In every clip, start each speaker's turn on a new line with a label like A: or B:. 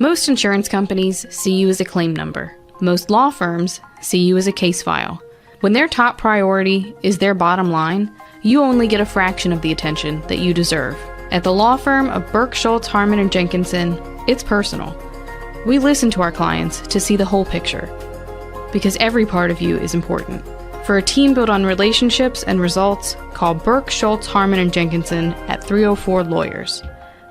A: Most insurance companies see you as a claim number. Most law firms see you as a case file. When their top priority is their bottom line, you only get a fraction of the attention that you deserve. At the law firm of Burke, Schultz, Harmon, and Jenkinson, it's personal. We listen to our clients to see the whole picture, because every part of you is important. For a team built on relationships and results, call Burke, Schultz, Harmon, and Jenkinson at 304 Lawyers.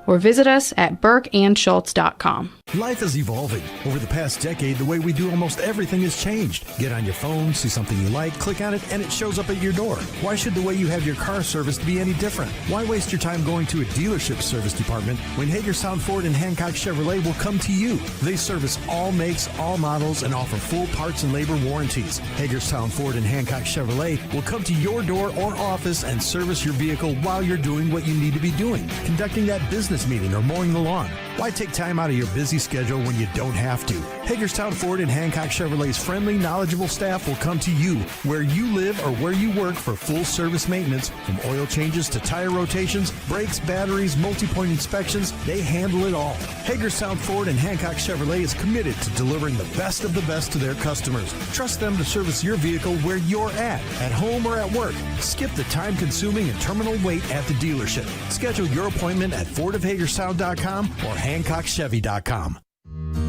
A: Or visit us at burkeandschultz.com.
B: Life is evolving. Over the past decade, the way we do almost everything has changed. Get on your phone, see something you like, click on it, and it shows up at your door. Why should the way you have your car serviced be any different? Why waste your time going to a dealership service department when Hagerstown Ford and Hancock Chevrolet will come to you? They service all makes, all models, and offer full parts and labor warranties. Hagerstown Ford and Hancock Chevrolet will come to your door or office and service your vehicle while you're doing what you need to be doing, conducting that business meeting or mowing the lawn. Why take time out of your busy schedule when you don't have to? Hagerstown Ford and Hancock Chevrolet's friendly, knowledgeable staff will come to you where you live or where you work for full service maintenance, from oil changes to tire rotations, brakes, batteries, multi-point inspections. They handle it all. Hagerstown Ford and Hancock Chevrolet is committed to delivering the best of the best to their customers. Trust them to service your vehicle where you're at home or at work. Skip the time-consuming and terminal wait at the dealership. Schedule your appointment at fordofhagerstown.com or hancockchevy.com.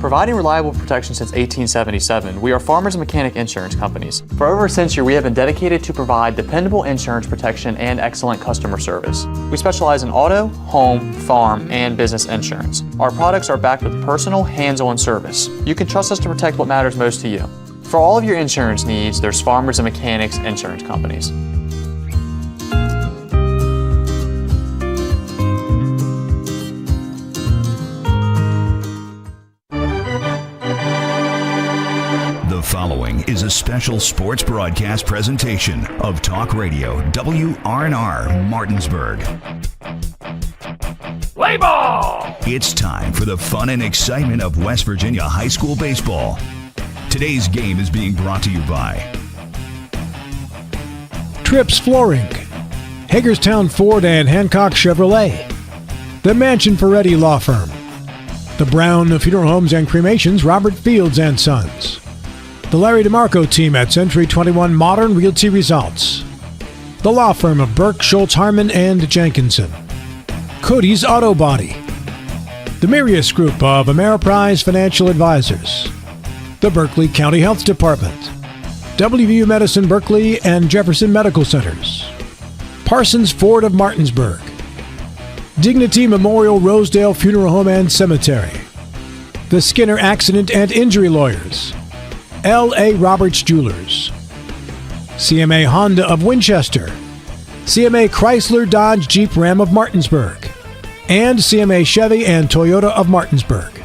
C: Providing reliable protection since 1877, we are Farmers and Mechanic Insurance Companies. For over a century, we have been dedicated to provide dependable insurance protection and excellent customer service. We specialize in auto, home, farm, and business insurance. Our products are backed with personal, hands-on service. You can trust us to protect what matters most to you. For all of your insurance needs, there's Farmers and Mechanics Insurance Companies.
D: The following is a special sports broadcast presentation of Talk Radio WRNR Martinsburg.
E: Play ball!
D: It's time for the fun and excitement of West Virginia high school baseball. Today's game is being brought to you by
F: Trips Flooring, Hagerstown Ford and Hancock Chevrolet, the Mansion Ferretti Law Firm, the Brown Funeral Homes and Cremations, Robert Fields and Sons, the Larry DeMarco team at Century 21 Modern Realty Results, the law firm of Burke, Schultz, Harmon, and Jenkinson, Cody's Auto Body, the Mirius Group of Ameriprise Financial Advisors, the Berkeley County Health Department, WVU Medicine Berkeley and Jefferson Medical Centers, Parsons Ford of Martinsburg, Dignity Memorial Rosedale Funeral Home and Cemetery, the Skinner Accident and Injury Lawyers, L.A. Roberts Jewelers, CMA Honda of Winchester, CMA Chrysler Dodge Jeep Ram of Martinsburg, and CMA Chevy and Toyota of Martinsburg.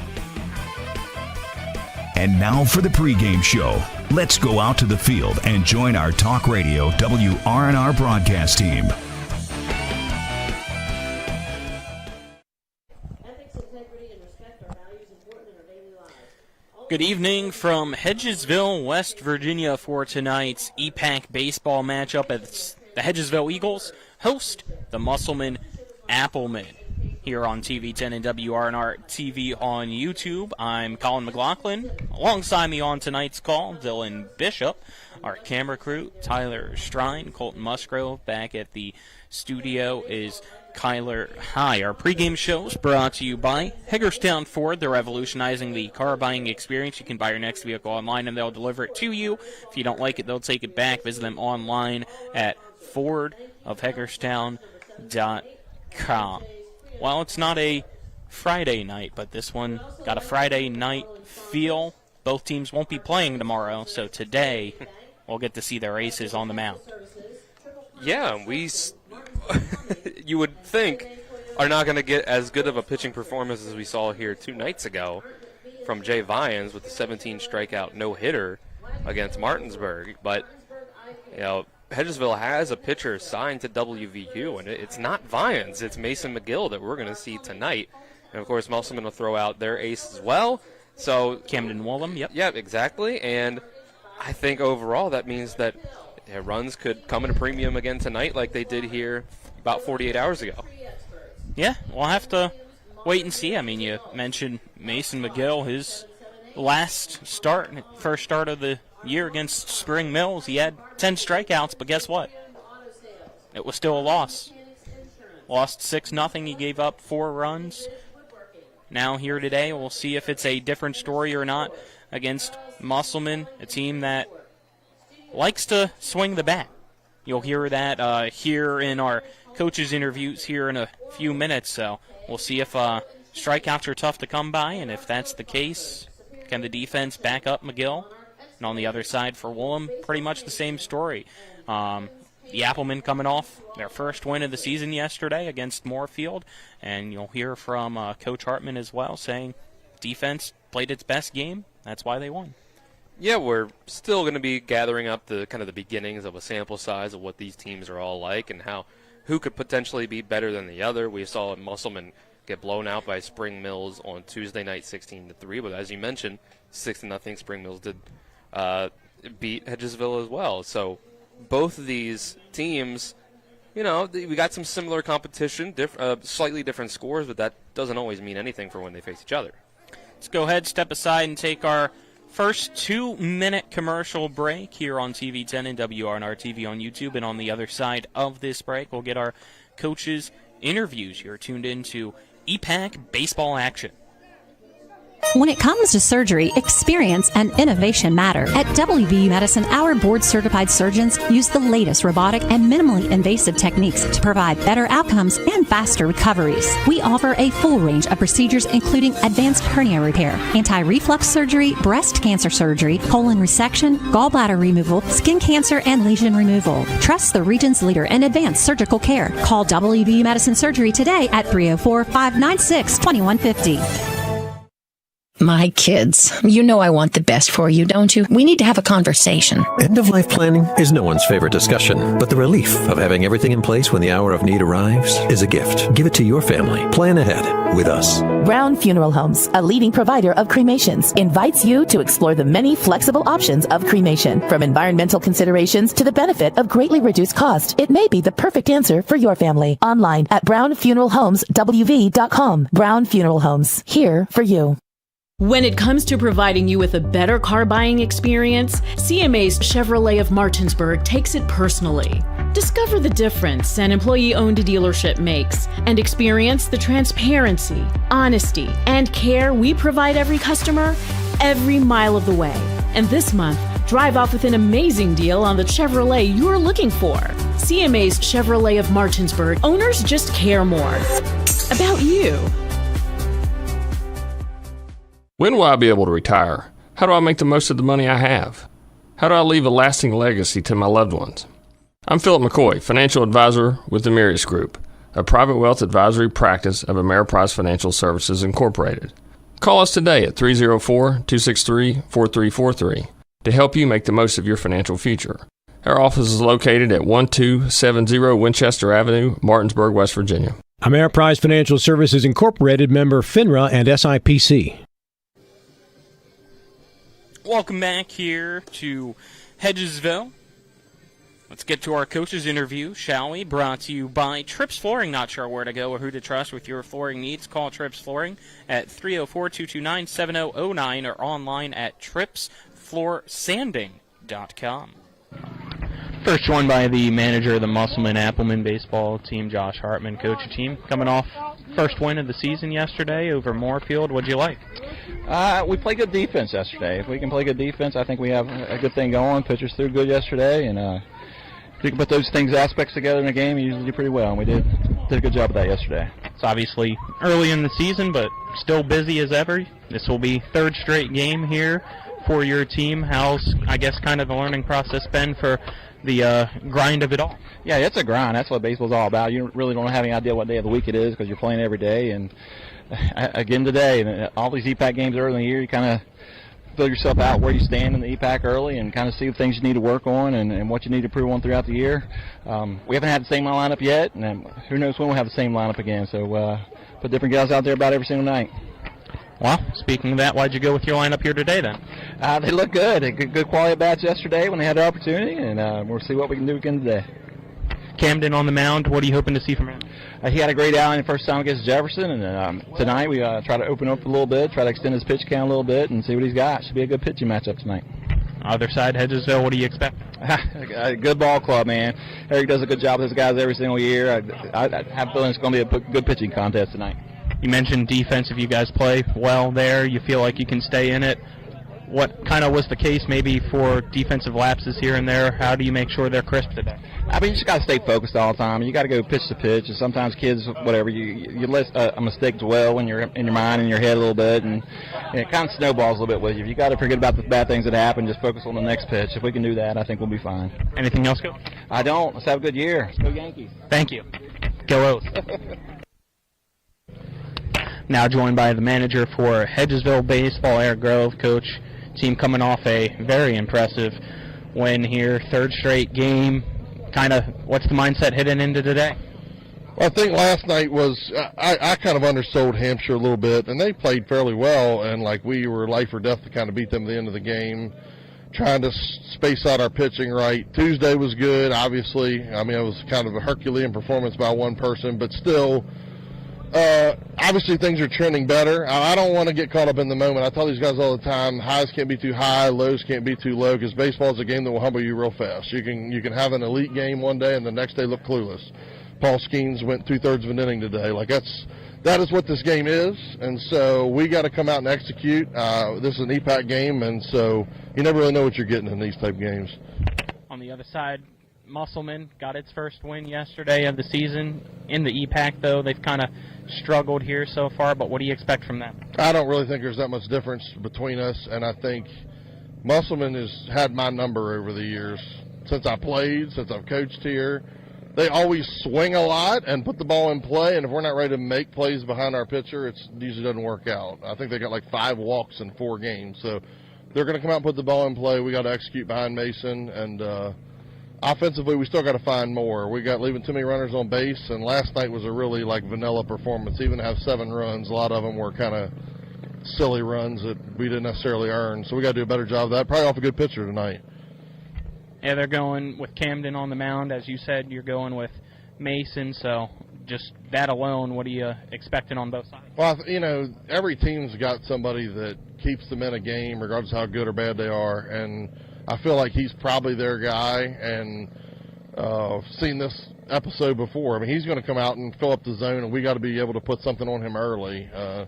D: And now for the pregame show. Let's go out to the field and join our Talk Radio WRNR broadcast team.
G: Good evening from Hedgesville, West Virginia for tonight's EPAC baseball matchup as the Hedgesville Eagles host the Musselman Applemen. Here on TV 10 and WRNR TV on YouTube, I'm Colin McLaughlin. Alongside me on tonight's call, Dylan Bishop. Our camera crew, Tyler Strine, Colton Musgrove. Back at the studio is Kyler High. Our pregame show is brought to you by Hagerstown Ford. They're revolutionizing the car buying experience. You can buy your next vehicle online and they'll deliver it to you. If you don't like it, they'll take it back. Visit them online at fordofhagerstown.com. Well, it's not a Friday night, but this one got a Friday night feel. Both teams won't be playing tomorrow, so today we'll get to see their aces on the mound.
H: Yeah, you would think are not going to get as good of a pitching performance as we saw here 2 nights ago from Jay Vyans with the 17 strikeout no-hitter against Martinsburg. But, you know, Hedgesville has a pitcher signed to WVU, and it's not Vyans, it's Mason McGill that we're going to see tonight. And, of course, Musselman will throw out their ace as well. So
G: Camden Woolham, yep.
H: Yeah, exactly. And I think overall that means that runs could come at a premium again tonight like they did here about 48 hours ago.
G: Yeah, we'll have to wait and see. I mean, you mentioned Mason McGill, his first start of the year against Spring Mills. He had 10 strikeouts, but guess what? It was still a loss. Lost 6-0. He gave up 4 runs. Now here today, we'll see if it's a different story or not against Musselman, a team that likes to swing the bat. You'll hear that here in our coaches' interviews here in a few minutes. So we'll see if strikeouts are tough to come by, and if that's the case, can the defense back up McGill? And on the other side for Woolham, pretty much the same story. The Applemen coming off their first win of the season yesterday against Moorfield, and you'll hear from Coach Hartman as well saying defense played its best game. That's why they won.
H: Yeah, we're still going to be gathering up the kind of the beginnings of a sample size of what these teams are all like and who could potentially be better than the other. We saw Musselman get blown out by Spring Mills on Tuesday night 16-3, but as you mentioned, 6-0 Spring Mills did beat Hedgesville as well. So both of these teams, we got some similar competition, slightly different scores, but that doesn't always mean anything for when they face each other.
G: Let's go ahead, step aside, and take our first 2-minute commercial break here on TV 10 and WRNR TV on YouTube. And on the other side of this break, we'll get our coaches' interviews. You're tuned in to EPAC Baseball Action.
E: When it comes to surgery, experience and innovation matter. At WVU Medicine, our board-certified surgeons use the latest robotic and minimally invasive techniques to provide better outcomes and faster recoveries. We offer a full range of procedures including advanced hernia repair, anti-reflux surgery, breast cancer surgery, colon resection, gallbladder removal, skin cancer, and lesion removal. Trust the region's leader in advanced surgical care. Call WVU Medicine Surgery today at 304-596-2150.
I: My kids, you know I want the best for you, don't you? We need to have a conversation.
J: End-of-life planning is no one's favorite discussion, but the relief of having everything in place when the hour of need arrives is a gift. Give it to your family. Plan ahead with us.
K: Brown Funeral Homes, a leading provider of cremations, invites you to explore the many flexible options of cremation. From environmental considerations to the benefit of greatly reduced cost, it may be the perfect answer for your family. Online at brownfuneralhomeswv.com. Brown Funeral Homes, here for you.
L: When it comes to providing you with a better car buying experience, CMA's Chevrolet of Martinsburg takes it personally. Discover the difference an employee-owned dealership makes and experience the transparency, honesty, and care we provide every customer every mile of the way. And this month, drive off with an amazing deal on the Chevrolet you're looking for. CMA's Chevrolet of Martinsburg. Owners just care more about you.
M: When will I be able to retire? How do I make the most of the money I have? How do I leave a lasting legacy to my loved ones? I'm Philip McCoy, financial advisor with the Mirius Group, a private wealth advisory practice of Ameriprise Financial Services Incorporated. Call us today at 304-263-4343 to help you make the most of your financial future. Our office is located at 1270 Winchester Avenue, Martinsburg, West Virginia.
F: Ameriprise Financial Services Incorporated, member FINRA and SIPC.
G: Welcome back here to Hedgesville. Let's get to our coaches interview, shall we? Brought to you by Trips Flooring. Not sure where to go or who to trust with your flooring needs. Call Trips Flooring at 304-229-7009 or online at tripsfloorsanding.com.
N: First joined by the manager of the Musselman Applemen baseball team, Josh Hartman. Coach, your team coming off first win of the season yesterday over Moorfield. What'd you like?
O: We played good defense yesterday. If we can play good defense, I think we have a good thing going. Pitchers threw good yesterday, and if you can put those aspects together in a game, you usually do pretty well, and we did a good job of that yesterday.
N: It's obviously early in the season, but still busy as ever. This will be third straight game here for your team. How's, I guess, kind of the learning process been for the grind of it all?
O: Yeah, it's a grind. That's what baseball's all about. You really don't have any idea what day of the week it is because you're playing every day. And again today, and all these EPAC games early in the year, you kind of fill yourself out where you stand in the EPAC early and kind of see the things you need to work on and what you need to improve on throughout the year. We haven't had the same lineup yet, and who knows when we'll have the same lineup again. So put different guys out there about every single night.
N: Well, speaking of that, why'd you go with your lineup here today then?
O: They look good. Good quality bats yesterday when they had the opportunity, and we'll see what we can do again today.
N: Camden on the mound. What are you hoping to see from him?
O: He had a great outing the first time against Jefferson, and tonight we try to open up a little bit, try to extend his pitch count a little bit, and see what he's got. Should be a good pitching matchup tonight.
N: Other side, Hedgesville, what do you expect?
O: A good ball club, man. Eric does a good job with his guys every single year. I have a feeling it's going to be a good pitching contest tonight.
N: You mentioned defense. If you guys play well there, you feel like you can stay in it. What kind of was the case maybe for defensive lapses here and there? How do you make sure they're crisp today?
O: I mean, you just got to stay focused all the time. You got to go pitch to pitch. And sometimes kids, whatever, you let a mistake dwell when you're in your mind and your head a little bit, and it kind of snowballs a little bit with you. You got to forget about the bad things that happen. Just focus on the next pitch. If we can do that, I think we'll be fine.
N: Anything else, Coach?
O: I don't. Let's have a good year. Let's go Yankees.
N: Thank you. Go O's. Now joined by the manager for Hedgesville Baseball, Eric Grove. Coach, team coming off a very impressive win here, third straight game. Kind of, what's the mindset heading into today?
P: Well, I think last night was, I kind of undersold Hampshire a little bit, and they played fairly well, and like we were life or death to kind of beat them at the end of the game, trying to space out our pitching right. Tuesday was good, obviously. I mean, it was kind of a Herculean performance by one person, but still, obviously things are trending better. I don't want to get caught up in the moment. I tell these guys all the time, highs can't be too high, lows can't be too low, because baseball is a game that will humble you real fast. You can have an elite game one day and the next day look clueless. Paul Skeens went 2/3 of an inning today. Like that is what this game is, and so we got to come out and execute. This is an EPAC game, and so you never really know what you're getting in these type games.
N: On the other side, Musselman got its first win yesterday of the season. In the EPAC, though, they've kind of struggled here so far, but what do you expect from them?
P: I don't really think there's that much difference between us, and I think Musselman has had my number over the years. Since I played, since I've coached here, they always swing a lot and put the ball in play, and if we're not ready to make plays behind our pitcher, it usually doesn't work out. I think they got like 5 walks in 4 games, so they're going to come out and put the ball in play. We got to execute behind Mason, and offensively, we still got to find more. We got leaving too many runners on base, and last night was a really like vanilla performance. Even to have 7 runs, a lot of them were kind of silly runs that we didn't necessarily earn. So we got to do a better job of that. Probably off a good pitcher tonight.
N: Yeah, they're going with Camden on the mound. As you said, you're going with Mason, so just that alone, what are you expecting on both sides?
P: Well, you know, every team's got somebody that keeps them in a game, regardless of how good or bad they are, and I feel like he's probably their guy, and seen this episode before. I mean, he's going to come out and fill up the zone, and we got to be able to put something on him early. You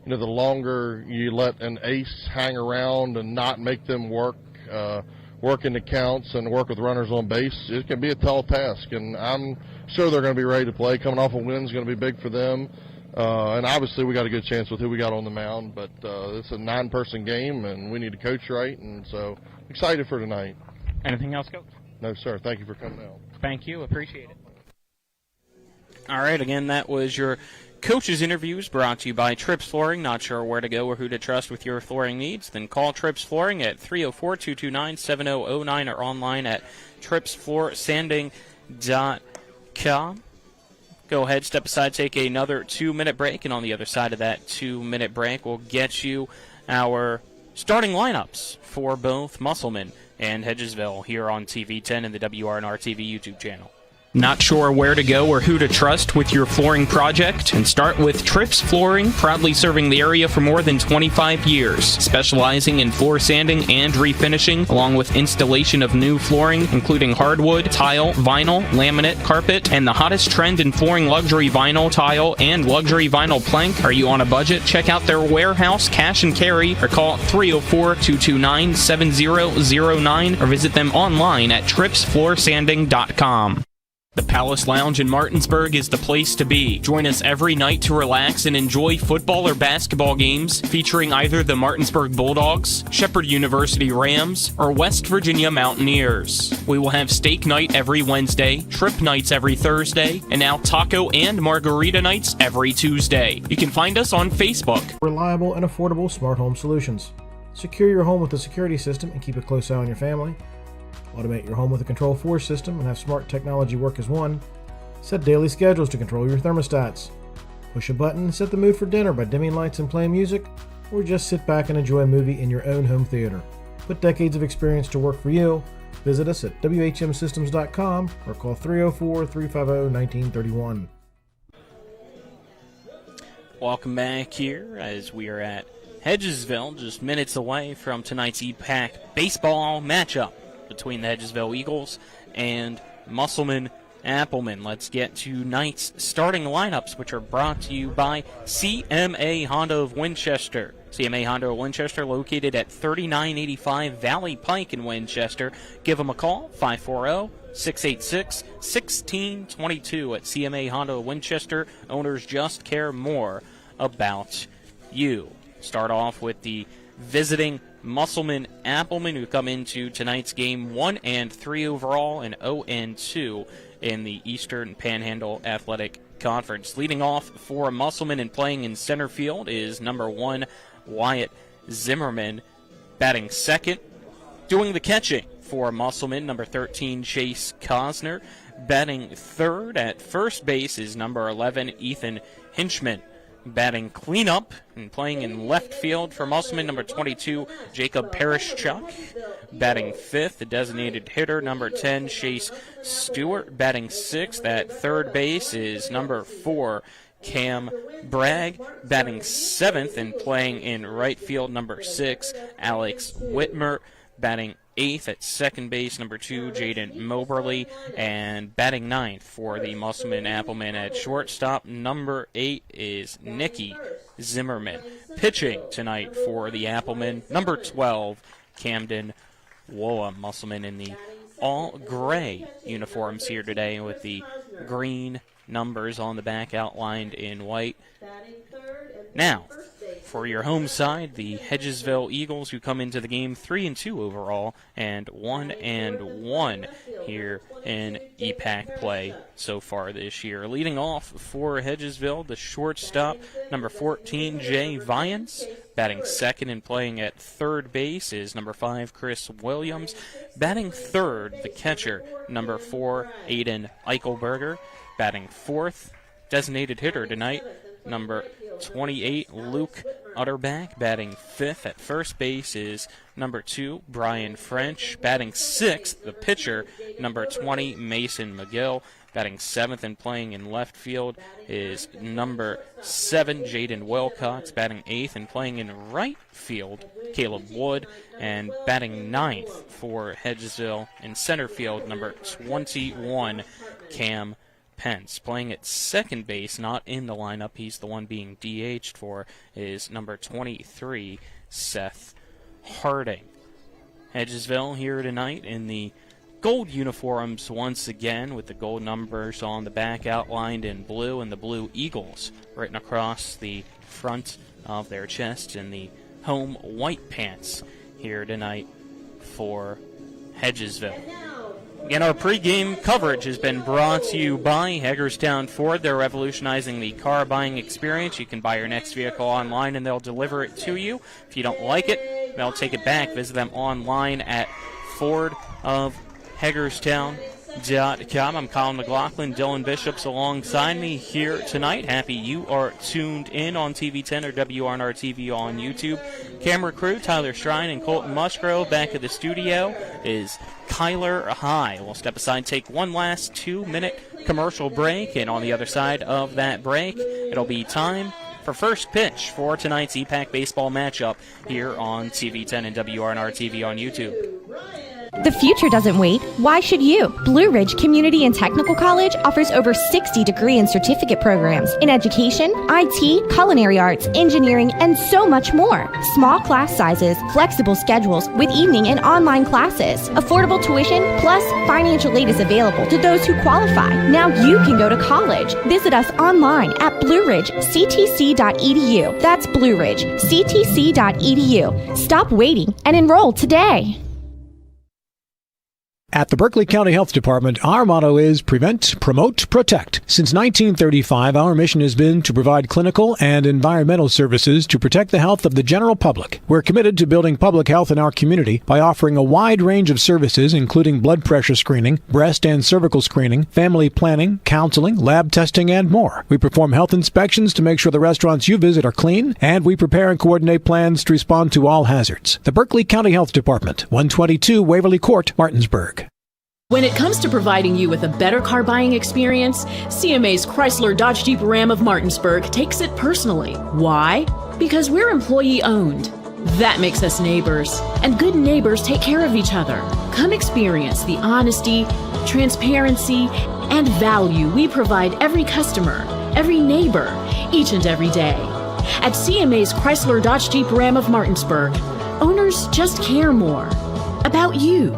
P: know, the longer you let an ace hang around and not make them work in the counts and work with runners on base, it can be a tall task, and I'm sure they're going to be ready to play. Coming off a win is going to be big for them. And obviously we got a good chance with who we got on the mound, but it's a 9-person game, and we need to coach right, and so excited for tonight.
N: Anything else, Coach?
P: No, sir. Thank you for coming out.
N: Thank you. Appreciate it. All right, again, that was your coaches' interviews brought to you by Trips Flooring. Not sure where to go or who to trust with your flooring needs? Then call Trips Flooring at 304-229-7009 or online at tripsfloorsanding.com. Go ahead, step aside, take another 2-minute break, and on the other side of that 2-minute break, we'll get you our starting lineups for both Musselman and Hedgesville here on TV 10 and the WRNR TV YouTube channel. Not sure where to go or who to trust with your flooring project? And start with Trips Flooring, proudly serving the area for more than 25 years, specializing in floor sanding and refinishing, along with installation of new flooring, including hardwood, tile, vinyl, laminate, carpet, and the hottest trend in flooring, luxury vinyl, tile, and luxury vinyl plank. Are you on a budget? Check out their warehouse, cash and carry, or call 304-229-7009, or visit them online at tripsfloorsanding.com. The Palace Lounge in Martinsburg is the place to be. Join us every night to relax and enjoy football or basketball games featuring either the Martinsburg Bulldogs, Shepherd University Rams, or West Virginia Mountaineers. We will have steak night every Wednesday, trip nights every Thursday, and now taco and margarita nights every Tuesday. You can find us on Facebook.
Q: Reliable and affordable smart home solutions. Secure your home with a security system and keep a close eye on your family. Automate your home with a Control4 system and have smart technology work as one. Set daily schedules to control your thermostats. Push a button and set the mood for dinner by dimming lights and playing music, or just sit back and enjoy a movie in your own home theater. Put decades of experience to work for you Visit us at whmsystems.com or call 304-350-1931.
G: Welcome back here as we are at Hedgesville, just minutes away from tonight's EPAC baseball matchup between the Hedgesville Eagles and Musselman Applemen. Let's get to tonight's starting lineups, which are brought to you by CMA Honda of Winchester. CMA Honda of Winchester, located at 3985 Valley Pike in Winchester. Give them a call, 540-686-1622 at CMA Honda of Winchester. Owners just care more about you. Start off with the visiting Musselman Applemen, who come into tonight's game 1-3 overall and 0-2 in the Eastern Panhandle Athletic Conference. Leading off for Musselman and playing in center field is number 1, Wyatt Zimmerman. Batting second, doing the catching for Musselman, number 13, Chase Cosner. Batting third at first base is number 11, Ethan Hinchman. Batting cleanup and playing in left field for Musselman, number 22, Jacob Parishchuk. Batting fifth, the designated hitter, number 10, Chase Stewart. Batting sixth at third base is number 4, Cam Bragg. Batting seventh and playing in right field, number 6, Alex Whitmer. Batting eighth at second base, number 2, Jaden Moberly. And batting ninth for the Musselman Applemen at shortstop, number 8 is Nikki Zimmerman. Pitching tonight for the Applemen, number 12, Camden Woa. Musselman in the all-gray uniforms here today with the green numbers on the back outlined in white. Now, for your home side, the Hedgesville Eagles, who come into the game 3-2 overall and 1-1 here in EPAC play so far this year. Leading off for Hedgesville, the shortstop, number 14, Jay Vyans. Batting second and playing at third base is number 5, Chris Williams. Batting third, the catcher, number 4, Aiden Eichelberger. Batting fourth, designated hitter tonight, number 28, Luke Utterback. Batting fifth at first base is number 2, Brian French. Batting sixth, the pitcher, number 20, Mason McGill. Batting seventh and playing in left field is number 7, Jaden Wilcox. Batting eighth and playing in right field, Caleb Wood. And batting ninth for Hedgesville in center field, number 21, Cam Pence. Playing at second base, not in the lineup, he's the one being DH'd for, is number 23, Seth Harding. Hedgesville here tonight in the gold uniforms once again, with the gold numbers on the back outlined in blue, and the blue Eagles written across the front of their chests, and the home white pants here tonight for Hedgesville. Again, our pregame coverage has been brought to you by Hagerstown Ford. They're revolutionizing the car buying experience. You can buy your next vehicle online and they'll deliver it to you. If you don't like it, they'll take it back. Visit them online at fordofhagerstown.com. I'm Colin McLaughlin. Dylan Bishop's alongside me here tonight. Happy you are tuned in on TV10 or WRNR TV on YouTube. Camera crew, Tyler Strine and Colton Musgrove. Back at the studio is Kyler High. We'll step aside and take one last 2-minute commercial break, and on the other side of that break, it'll be time for first pitch for tonight's EPAC baseball matchup here on TV10 and WRNR TV on YouTube.
R: The future doesn't wait. Why should you? Blue Ridge Community and Technical College offers over 60 degree and certificate programs in education, IT, culinary arts, engineering, and so much more. Small class sizes, flexible schedules with evening and online classes, affordable tuition, plus financial aid is available to those who qualify. Now you can go to college. Visit us online at blueridgectc.edu. That's blueridgectc.edu. Stop waiting and enroll today.
F: At the Berkeley County Health Department, our motto is prevent, promote, protect. Since 1935, our mission has been to provide clinical and environmental services to protect the health of the general public. We're committed to building public health in our community by offering a wide range of services, including blood pressure screening, breast and cervical screening, family planning, counseling, lab testing, and more. We perform health inspections to make sure the restaurants you visit are clean, and we prepare and coordinate plans to respond to all hazards. The Berkeley County Health Department, 122 Waverly Court, Martinsburg.
L: When it comes to providing you with a better car buying experience, CMA's Chrysler Dodge Jeep Ram of Martinsburg takes it personally. Why? Because we're employee owned. That makes us neighbors, and good neighbors take care of each other. Come experience the honesty, transparency, and value we provide every customer, every neighbor, each and every day. At CMA's Chrysler Dodge Jeep Ram of Martinsburg, owners just care more about you.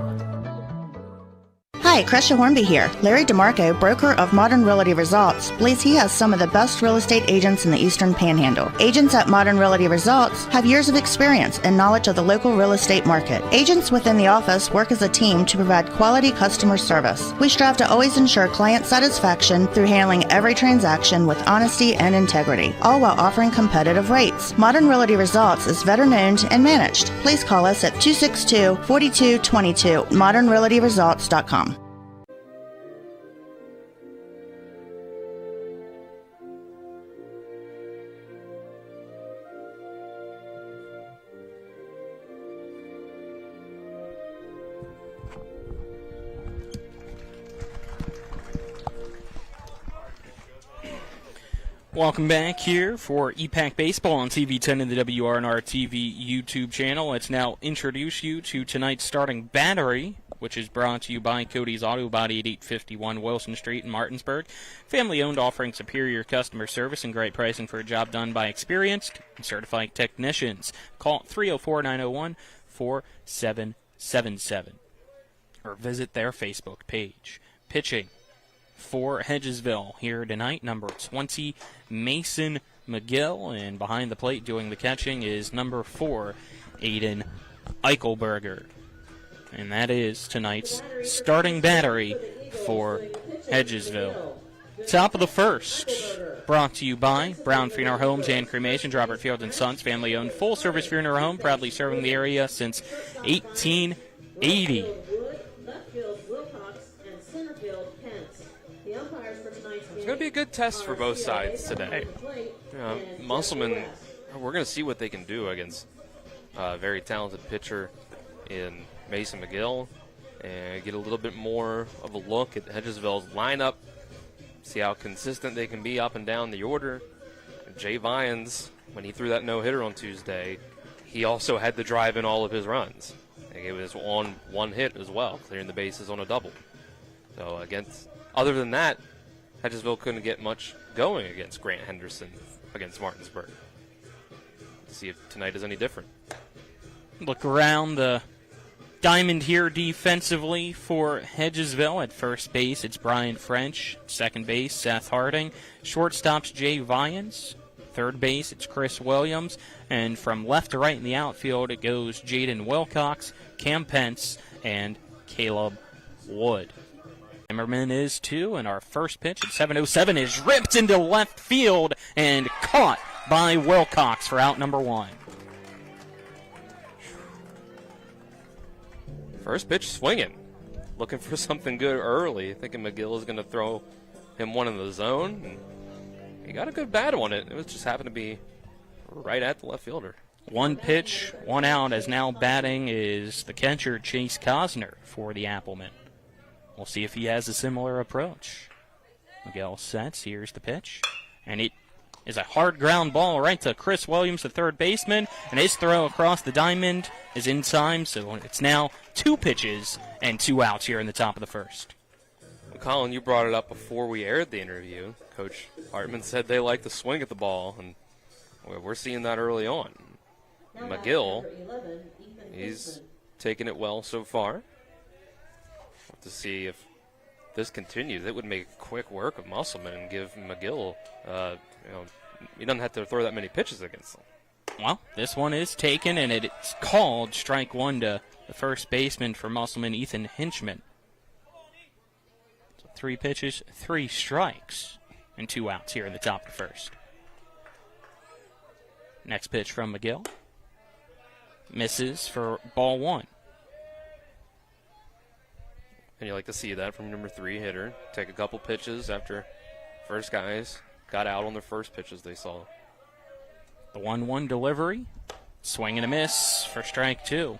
S: Hi, Crescia Hornby here. Larry DeMarco, broker of Modern Realty Results, believes he has some of the best real estate agents in the Eastern Panhandle. Agents at Modern Realty Results have years of experience and knowledge of the local real estate market. Agents within the office work as a team to provide quality customer service. We strive to always ensure client satisfaction through handling every transaction with honesty and integrity, all while offering competitive rates. Modern Realty Results is veteran-owned and managed. Please call us at 262-4222, modernrealtyresults.com.
G: Welcome back here for EPAC Baseball on TV 10 and the WRNR TV YouTube channel. Let's now introduce you to tonight's starting battery, which is brought to you by Cody's Auto Body at 851 Wilson Street in Martinsburg. Family-owned, offering superior customer service and great pricing for a job done by experienced and certified technicians. Call 304-901-4777 or visit their Facebook page. Pitching for Hedgesville here tonight, number 20, Mason McGill, and behind the plate doing the catching is number 4, Aiden Eichelberger. And that is tonight's starting battery for Hedgesville. Top of the first, brought to you by Brown Funeral Homes and Cremations, Robert Field & Sons, family-owned full-service funeral home, proudly serving the area since 1880.
H: It's going to be a good test for both sides today. Musselman, we're going to see what they can do against a very talented pitcher in Mason McGill and get a little bit more of a look at Hedgesville's lineup, see how consistent they can be up and down the order. Jay Vyans, when he threw that no-hitter on Tuesday, he also had to drive in all of his runs. It was on one hit as well, clearing the bases on a double. So other than that, Hedgesville couldn't get much going against Grant Henderson against Martinsburg. Let's see if tonight is any different.
G: Look around the diamond here defensively for Hedgesville. At first base, it's Brian French. Second base, Seth Harding. Shortstop's Jay Vyans. Third base, it's Chris Williams. And from left to right in the outfield, it goes Jaden Wilcox, Cam Pence, and Caleb Wood. Applemen is 2, and our first pitch at 7:07 is ripped into left field and caught by Wilcox for out number 1.
H: First pitch swinging. Looking for something good early. Thinking McGill is going to throw him one in the zone. And he got a good bat on it. It was just happened to be right at the left fielder.
G: One pitch, one out, as now batting is the catcher Chase Cosner for the Applemen. We'll see if he has a similar approach. McGill sets. Here's the pitch. And it is a hard ground ball right to Chris Williams, the third baseman. And his throw across the diamond is in time. So it's now 2 pitches and 2 outs here in the top of the first.
H: Well, Colin, you brought it up before we aired the interview. Coach Hartman said they like to swing at the ball. And we're seeing that early on. McGill, he's taken it well so far. To see if this continues, it would make quick work of Musselman and give McGill, he doesn't have to throw that many pitches against them.
G: Well, this one is taken, and it's called strike 1 to the first baseman for Musselman, Ethan Hinchman. 3 pitches, 3 strikes, and 2 outs here in the top of the first. Next pitch from McGill. Misses for ball 1.
H: And you like to see that from number 3 hitter. Take a couple pitches after first guys got out on their first pitches they saw.
G: The 1-1 delivery. Swing and a miss for strike 2.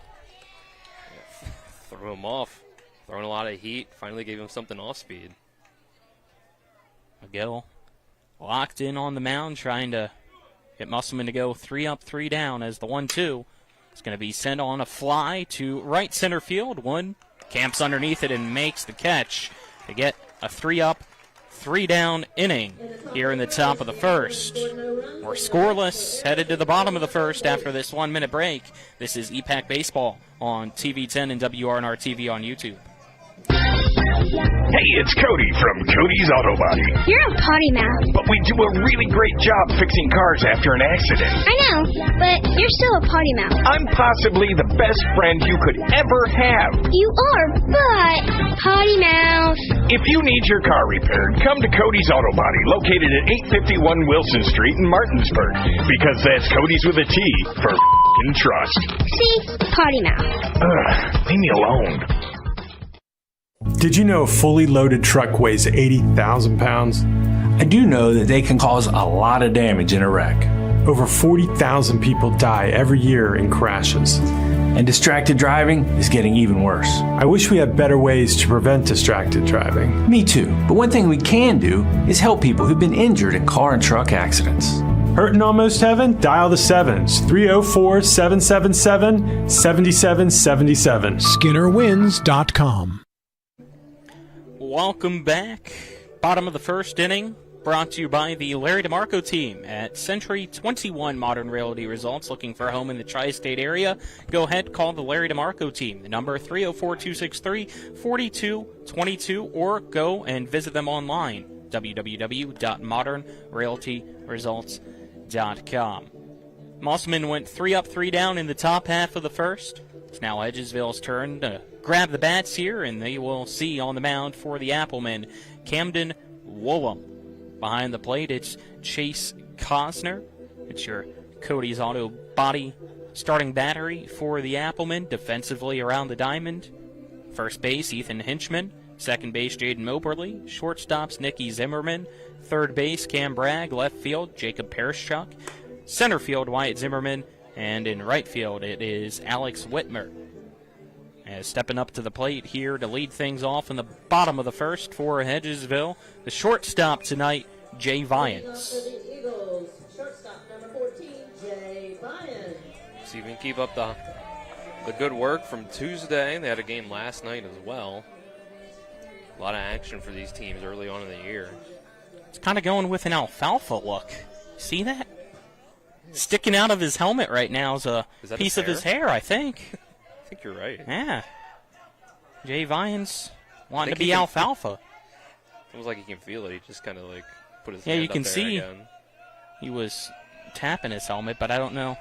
H: Threw him off. Throwing a lot of heat. Finally gave him something off speed.
G: McGill locked in on the mound, trying to get Musselman to go 3 up, 3 down as the 1-2 is going to be sent on a fly to right center field. One camps underneath it and makes the catch to get a 3 up, 3 down inning here in the top of the first. We're scoreless, headed to the bottom of the first after this 1-minute break. This is EPAC Baseball on TV 10 and WRNR TV on YouTube.
T: Hey, it's Cody from Cody's Auto Body.
U: You're a potty mouth.
T: But we do a really great job fixing cars after an accident.
U: I know, but you're still a potty mouth.
T: I'm possibly the best friend you could ever have.
U: You are, but potty mouth.
T: If you need your car repaired, come to Cody's Auto Body, located at 851 Wilson Street in Martinsburg. Because that's Cody's with a T for f***ing trust.
U: See? Potty mouth.
T: Leave me alone.
V: Did you know a fully loaded truck weighs 80,000 pounds?
W: I do know that they can cause a lot of damage in a wreck.
V: Over 40,000 people die every year in crashes.
W: And distracted driving is getting even worse.
V: I wish we had better ways to prevent distracted driving.
W: Me too. But one thing we can do is help people who've been injured in car and truck accidents.
V: Hurting almost heaven? Dial the 7s. 304-777-7777.
F: SkinnerWins.com.
G: Welcome back. Bottom of the first inning, brought to you by the Larry DeMarco team at Century 21 Modern Realty Results. Looking for a home in the tri-state area? Go ahead, call the Larry DeMarco team. The number 304-263-4222, or go and visit them online, www.modernrealtyresults.com. Musselman went 3 up, 3 down in the top half of the first. It's now Hedgesville's turn to grab the bats here, and they will see on the mound for the Applemen, Camden Woolham. Behind the plate, it's Chase Cosner. It's your Cody's Auto Body starting battery for the Applemen. Defensively around the diamond, first base, Ethan Hinchman. Second base, Jaden Moberly. Shortstops, Nicky Zimmerman. Third base, Cam Bragg. Left field, Jacob Perishchuk. Center field, Wyatt Zimmerman. And in right field, it is Alex Whitmer. As stepping up to the plate here to lead things off in the bottom of the first for Hedgesville, the shortstop tonight, Jay Vyans.
H: See if we can keep up the good work from Tuesday. They had a game last night as well. A lot of action for these teams early on in the year.
G: It's kind of going with an alfalfa look. See that? Sticking out of his helmet right now is a piece of his hair, I think.
H: I think you're right.
G: Yeah. Jay Vyans wanting to be alfalfa.
H: Almost like he can feel it. He just kind of like put his hand
G: you
H: up
G: can
H: there
G: see
H: again.
G: He was tapping his helmet, but I don't know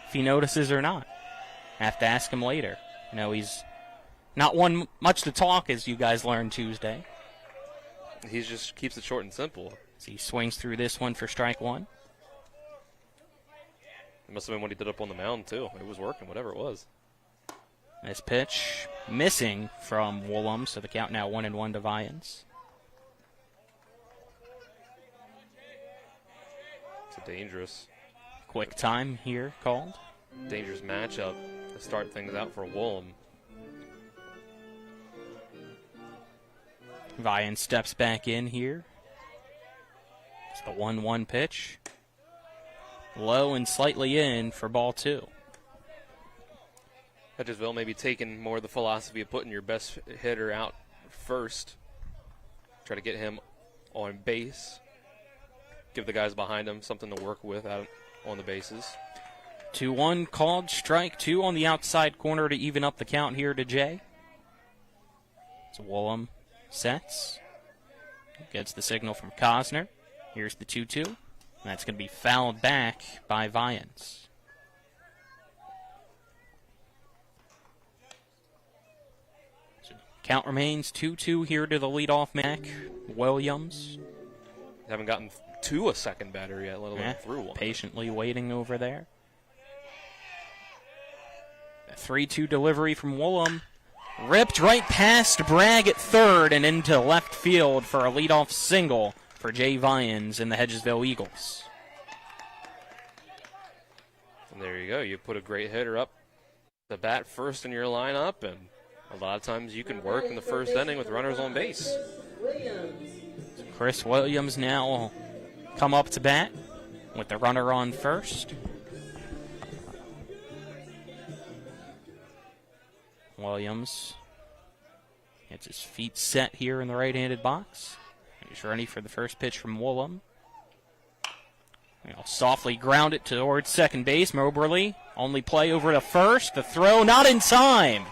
G: if he notices or not. Have to ask him later. You know, he's not one much to talk, as you guys learned Tuesday.
H: He just keeps it short and simple.
G: So he swings through this one for strike 1.
H: It must have been what he did up on the mound, too. It was working, whatever it was.
G: This pitch missing from Woolham, so the count now 1-1 to Vyans.
H: It's a dangerous.
G: Quick time here called.
H: Dangerous matchup to start things out for Woolham.
G: Vyans steps back in here. It's the 1-1 pitch. Low and slightly in for ball 2.
H: Hedgesville maybe taking more of the philosophy of putting your best hitter out first. Try to get him on base. Give the guys behind him something to work with out on the bases.
G: 2-1 called, strike 2 on the outside corner to even up the count here to Jay. So Woolham sets. Gets the signal from Cosner. Here's the 2-2. That's going to be fouled back by Vyans. So Count remains 2-2 here to the leadoff Mac Williams.
H: Haven't gotten to a second batter yet, let alone through one.
G: Patiently waiting over there. A 3-2 delivery from Woolham. Ripped right past Bragg at third and into left field for a leadoff single for Jay Vyans and the Hedgesville Eagles.
H: And there you go. You put a great hitter up the bat first in your lineup, and a lot of times you can work in the first inning with runners on base.
G: Chris Williams now will come up to bat with the runner on first. Williams gets his feet set here in the right-handed box. He's ready for the first pitch from Woolham. He'll softly ground it towards second base. Moberly only play over to first. The throw not in time.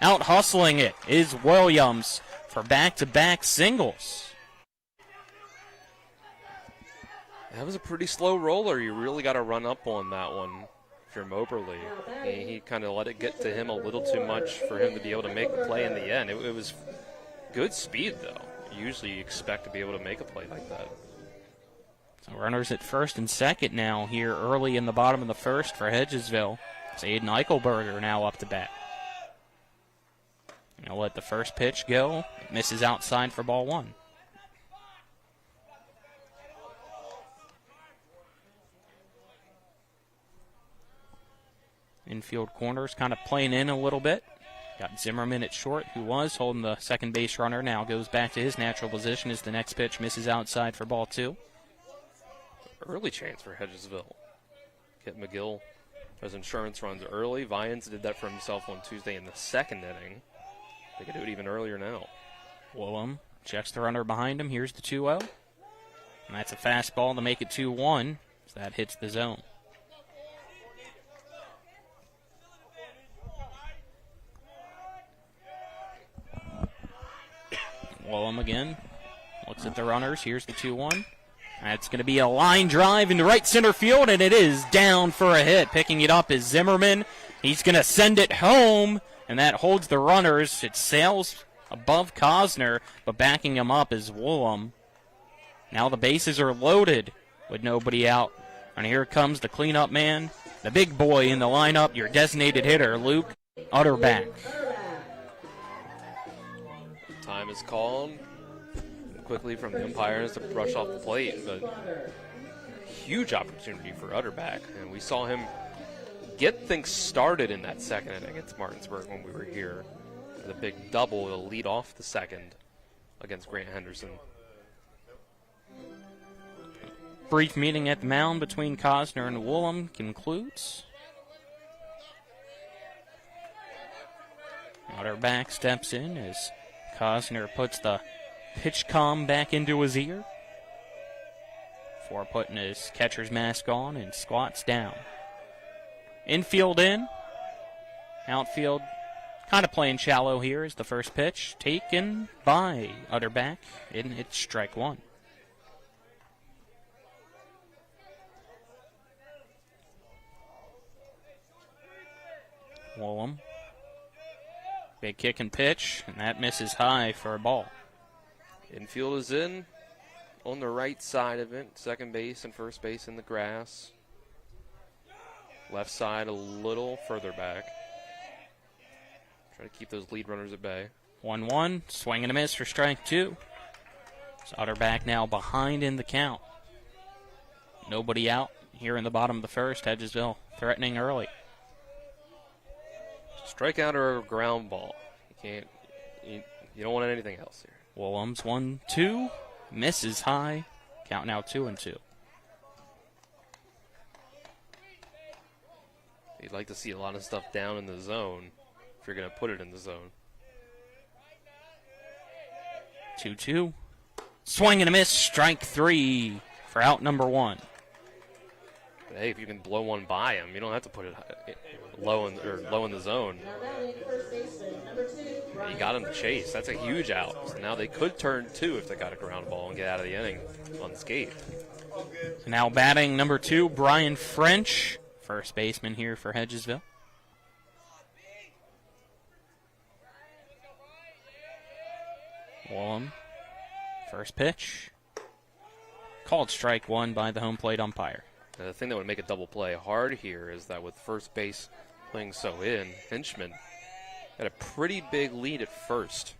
G: Out hustling it is Williams for back-to-back singles.
H: That was a pretty slow roller. You really got to run up on that one if you're Moberly. He kind of let it get to him a little too much for him to be able to make the play in the end. It was good speed, though. Usually you expect to be able to make a play like that.
G: So runners at first and second now here early in the bottom of the first for Hedgesville. It's Aiden Eichelberger now up to bat. He'll let the first pitch go. It misses outside for ball one. Infield corners kind of playing in a little bit. Got Zimmerman at short, who was holding the second base runner. Now goes back to his natural position as the next pitch misses outside for ball two.
H: Early chance for Hedgesville. Get McGill has insurance runs early. Vyans did that for himself on Tuesday in the second inning. They could do it even earlier now.
G: Woolham checks the runner behind him. Here's the 2-0. And that's a fastball to make it 2-1 as that hits the zone. Woolham again looks at the runners. Here's the 2-1. That's going to be a line drive into right center field, and it is down for a hit. Picking it up is Zimmerman. He's going to send it home, and that holds the runners. It sails above Cosner, but backing him up is Woolham. Now the bases are loaded with nobody out. And here comes the cleanup man, the big boy in the lineup, your designated hitter, Luke Utterback.
H: Time is called quickly from the umpires to brush off the plate, but huge opportunity for Utterback, and we saw him get things started in that second inning against Martinsburg when we were here. The big double will lead off the second against Grant Henderson.
G: Brief meeting at the mound between Cosner and Woolham concludes. Utterback steps in as Cosner puts the pitch comm back into his ear before putting his catcher's mask on and squats down. Infield in. Outfield kind of playing shallow here is the first pitch taken by Utterback, and it's strike one. Woolham. Big kick and pitch, and that misses high for a ball.
H: Infield is in on the right side of it. Second base and first base in the grass. Left side a little further back. Try to keep those lead runners at bay.
G: 1-1, swing and a miss for strike two. So Utterback now behind in the count. Nobody out here in the bottom of the first. Hedgesville threatening early.
H: Strikeout or a ground ball. You don't want anything else here.
G: Woolham's 1-2, misses high. Count now 2-2.
H: You'd like to see a lot of stuff down in the zone if you're going to put it in the zone.
G: 2-2. Swing and a miss, strike three for out number one.
H: But hey, if you can blow one by him, you don't have to put it low in the zone. You got him to chase. That's a huge out. So now they could turn two if they got a ground ball and get out of the inning unscathed.
G: So now batting number two, Brian French, first baseman here for Hedgesville. Woolham, first pitch. Called strike one by the home plate umpire.
H: The thing that would make a double play hard here is that with first base playing so in, Hinchman had a pretty big lead at first.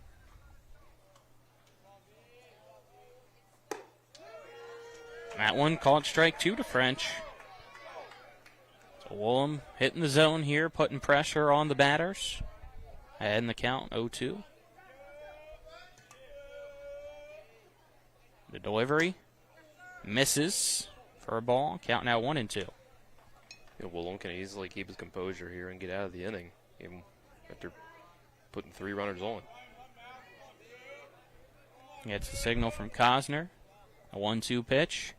G: That one called strike two to French. So Woolham hitting the zone here, putting pressure on the batters. Ahead in the count, 0-2. The delivery misses for a ball. Count now 1-2.
H: Woolham can easily keep his composure here and get out of the inning, even after putting 3 runners on.
G: Gets the signal from Cosner. A 1-2 pitch.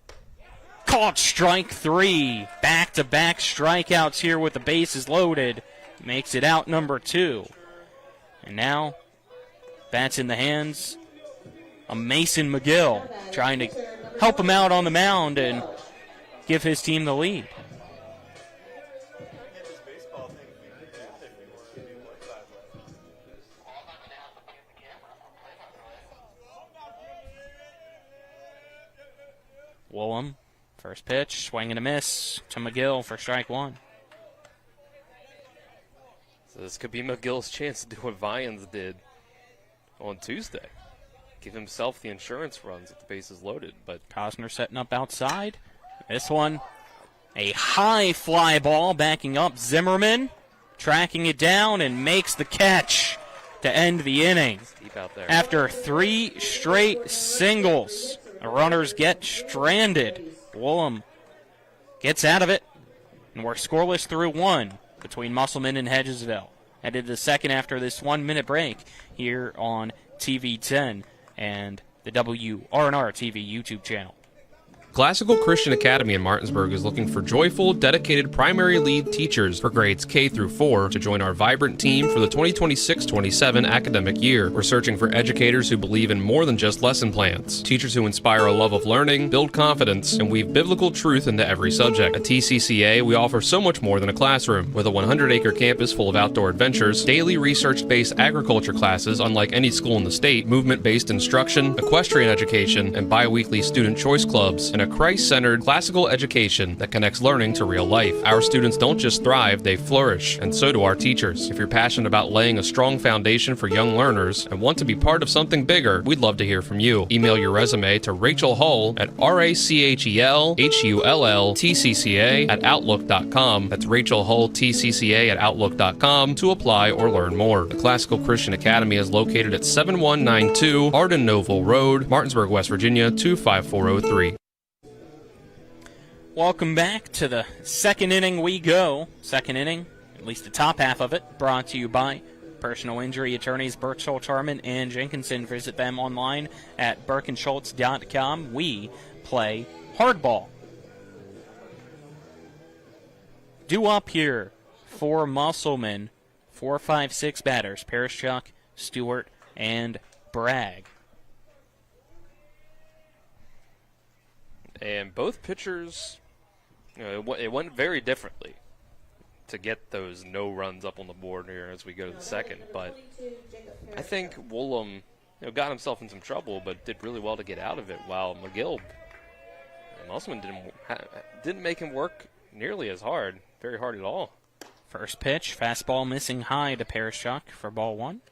G: Caught strike 3. Back-to-back strikeouts here with the bases loaded. Makes it out number 2. And now, bats in the hands of Mason McGill, trying to help him out on the mound and give his team the lead. Woolham, first pitch, swing and a miss to McGill for strike 1.
H: So this could be McGill's chance to do what Vians did on Tuesday. Give himself the insurance runs if the base is loaded. But
G: Cosner setting up outside. This one, a high fly ball backing up. Zimmerman tracking it down and makes the catch to end the inning.
H: Deep out there.
G: After 3 straight singles, the runners get stranded. Woolham gets out of it, and we're scoreless through 1 between Musselman and Hedgesville. Headed to the second after this 1-minute break here on TV 10 and the WRNR TV YouTube channel.
A: Classical Christian Academy in Martinsburg is looking for joyful, dedicated primary lead teachers for grades K through 4 to join our vibrant team for the 2026-27 academic year. We're searching for educators who believe in more than just lesson plans, teachers who inspire a love of learning, build confidence, and weave biblical truth into every subject. At TCCA, we offer so much more than a classroom. With a 100-acre campus full of outdoor adventures, daily research-based agriculture classes unlike any school in the state, movement-based instruction, equestrian education, and bi-weekly student choice clubs, and a Christ-centered classical education that connects learning to real life. Our students don't just thrive, they flourish, and so do our teachers. If you're passionate about laying a strong foundation for young learners and want to be part of something bigger, we'd love to hear from you. Email your resume to Rachel Hull at RachelHullTCCA@outlook.com. That's Rachel Hull TCCA@outlook.com to apply or learn more. The Classical Christian Academy is located at 7192 Arden Noble Road, Martinsburg, West Virginia 25403.
G: Welcome back to the second inning we go. Second inning, at least the top half of it, brought to you by personal injury attorneys Burke, Harmon, and Jenkinson. Visit them online at burkeandschultz.com. We play hardball. Due up here for Musselman, 4, 5, 6 batters, Parishchuk, Stewart, and Bragg.
H: And both pitchers, it went very differently to get those no runs up on the board here as we go to the second. But I think Woolham got himself in some trouble, but did really well to get out of it, while McGill and Musselman didn't make him work nearly as hard, very hard at all.
G: First pitch, fastball missing high to Parishchuk for ball 1.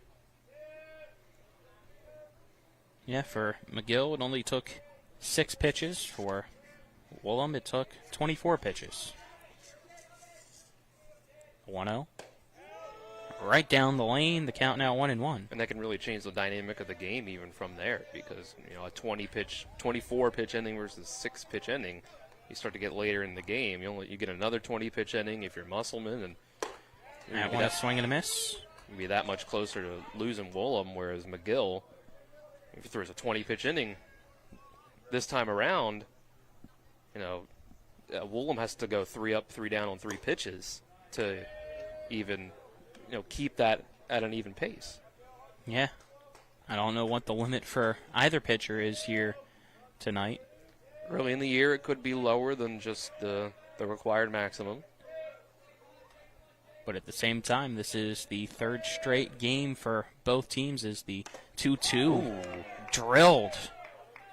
G: Yeah, for McGill, it only took 6 pitches. For Woolham, it took 24 pitches. 1-0. Right down the lane, the count now 1-1.
H: And that can really change the dynamic of the game even from there, because a 24-pitch inning versus 6-pitch inning, you start to get later in the game. You get another 20-pitch inning if you're Musselman, and
G: that one a swing and a miss.
H: You'd be that much closer to losing Woolham, whereas McGill, if he throws a 20-pitch inning this time around, Woolham has to go 3 up, 3 down on 3 pitches to even, keep that at an even pace.
G: Yeah. I don't know what the limit for either pitcher is here tonight.
H: Early in the year, it could be lower than just the required maximum.
G: But at the same time, this is the third straight game for both teams as the 2-2 drilled.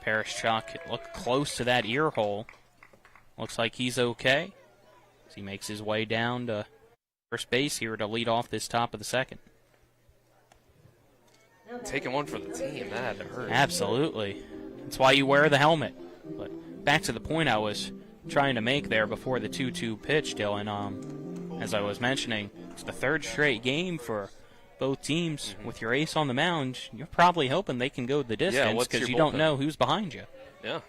G: Parashchuk looked close to that ear hole. Looks like he's okay as he makes his way down to first base here to lead off this top of the second.
H: Taking one for the team, that had to hurt.
G: Absolutely. That's why you wear the helmet. But back to the point I was trying to make there before the 2-2 pitch, Dylan. As I was mentioning, it's the third straight game for both teams. With your ace on the mound, you're probably hoping they can go the distance because you don't know who's behind you.
H: Yeah.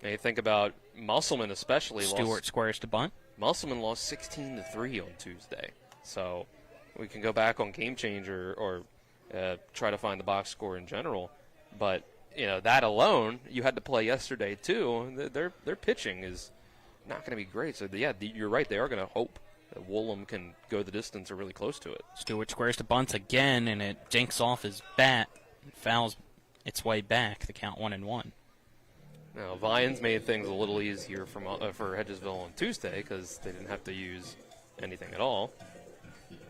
H: And you think about Musselman especially.
G: Stewart squares to bunt.
H: Musselman lost 16-3 on Tuesday. So we can go back on Game Changer or try to find the box score in general. But, that alone, you had to play yesterday too. Their pitching is not going to be great. So, yeah, you're right. They are going to hope that Woolham can go the distance or really close to it.
G: Stewart squares to bunt again, and it dinks off his bat and fouls its way back. The count 1-1.
H: Now, Vians made things a little easier for Hedgesville on Tuesday because they didn't have to use anything at all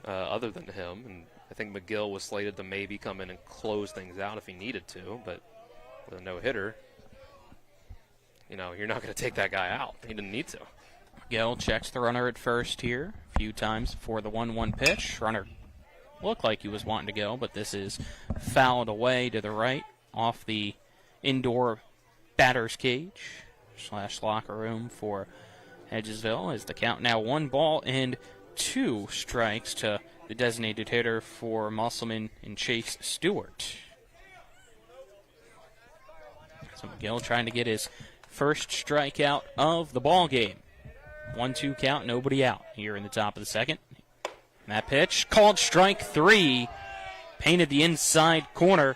H: other than him. And I think McGill was slated to maybe come in and close things out if he needed to, but with a no-hitter, you're not going to take that guy out. He didn't need to.
G: McGill checks the runner at first here a few times before the 1-1 pitch. Runner looked like he was wanting to go, but this is fouled away to the right off the indoor batter's cage / locker room for Hedgesville as the count now 1-2 strikes to the designated hitter for Musselman and Chase Stewart. So McGill trying to get his first strikeout of the ball game. 1-2 count, nobody out here in the top of the second. And that pitch called strike 3, painted the inside corner.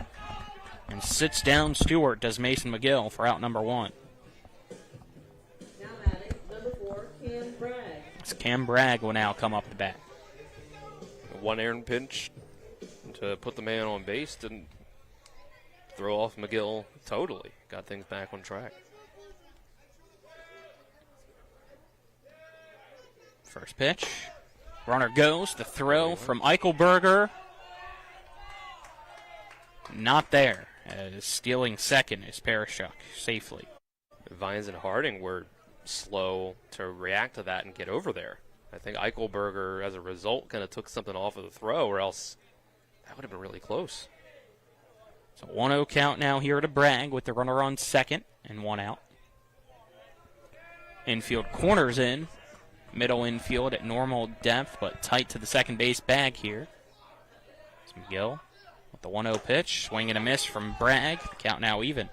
G: And sits down Stewart, does Mason McGill, for out number 1.
B: Now batting, number 4, Cam Bragg.
G: Cam Bragg will now come up the bat.
H: One errant pinch to put the man on base, didn't throw off McGill totally. Got things back on track.
G: First pitch. Runner goes. The throw from Eichelberger. Not there. Stealing second is Parashchuk safely.
H: Vines and Harding were slow to react to that and get over there. I think Eichelberger, as a result, kind of took something off of the throw, or else that would have been really close.
G: So 1-0 count now here to Bragg with the runner on second and 1 out. Infield corners in. Middle infield at normal depth, but tight to the second base bag here. It's McGill. The 1-0 pitch, swing and a miss from Bragg. The count now even.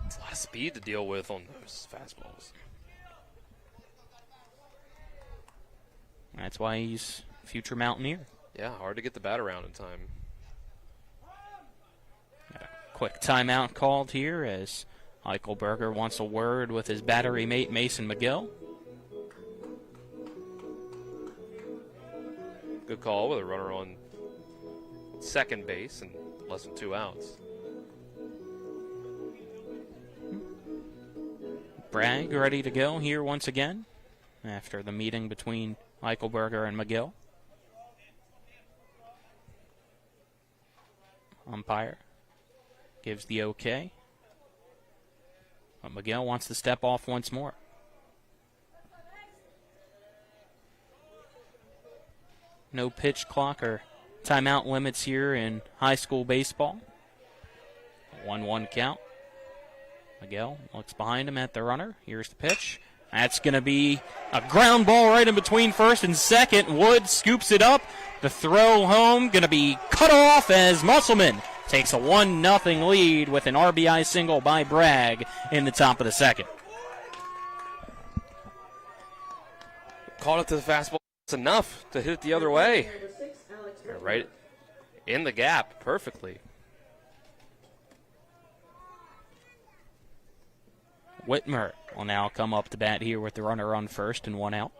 H: It's a lot of speed to deal with on those fastballs.
G: That's why he's future Mountaineer.
H: Yeah, hard to get the bat around in time.
G: Got a quick timeout called here as Eichelberger wants a word with his battery mate Mason McGill.
H: Good call with a runner on second base and less than 2 outs.
G: Bragg ready to go here once again after the meeting between Eichelberger and McGill. Umpire gives the okay. But McGill wants to step off once more. No pitch clock or timeout limits here in high school baseball. 1-1 count. McGill looks behind him at the runner. Here's the pitch. That's going to be a ground ball right in between first and second. Wood scoops it up. The throw home going to be cut off as Musselman takes a 1-0 lead with an RBI single by Bragg in the top of the second.
H: Caught it to the fastball. It's enough to hit it the other way. Right in the gap perfectly.
G: Whitmer will now come up to bat here with the runner on first and 1 out.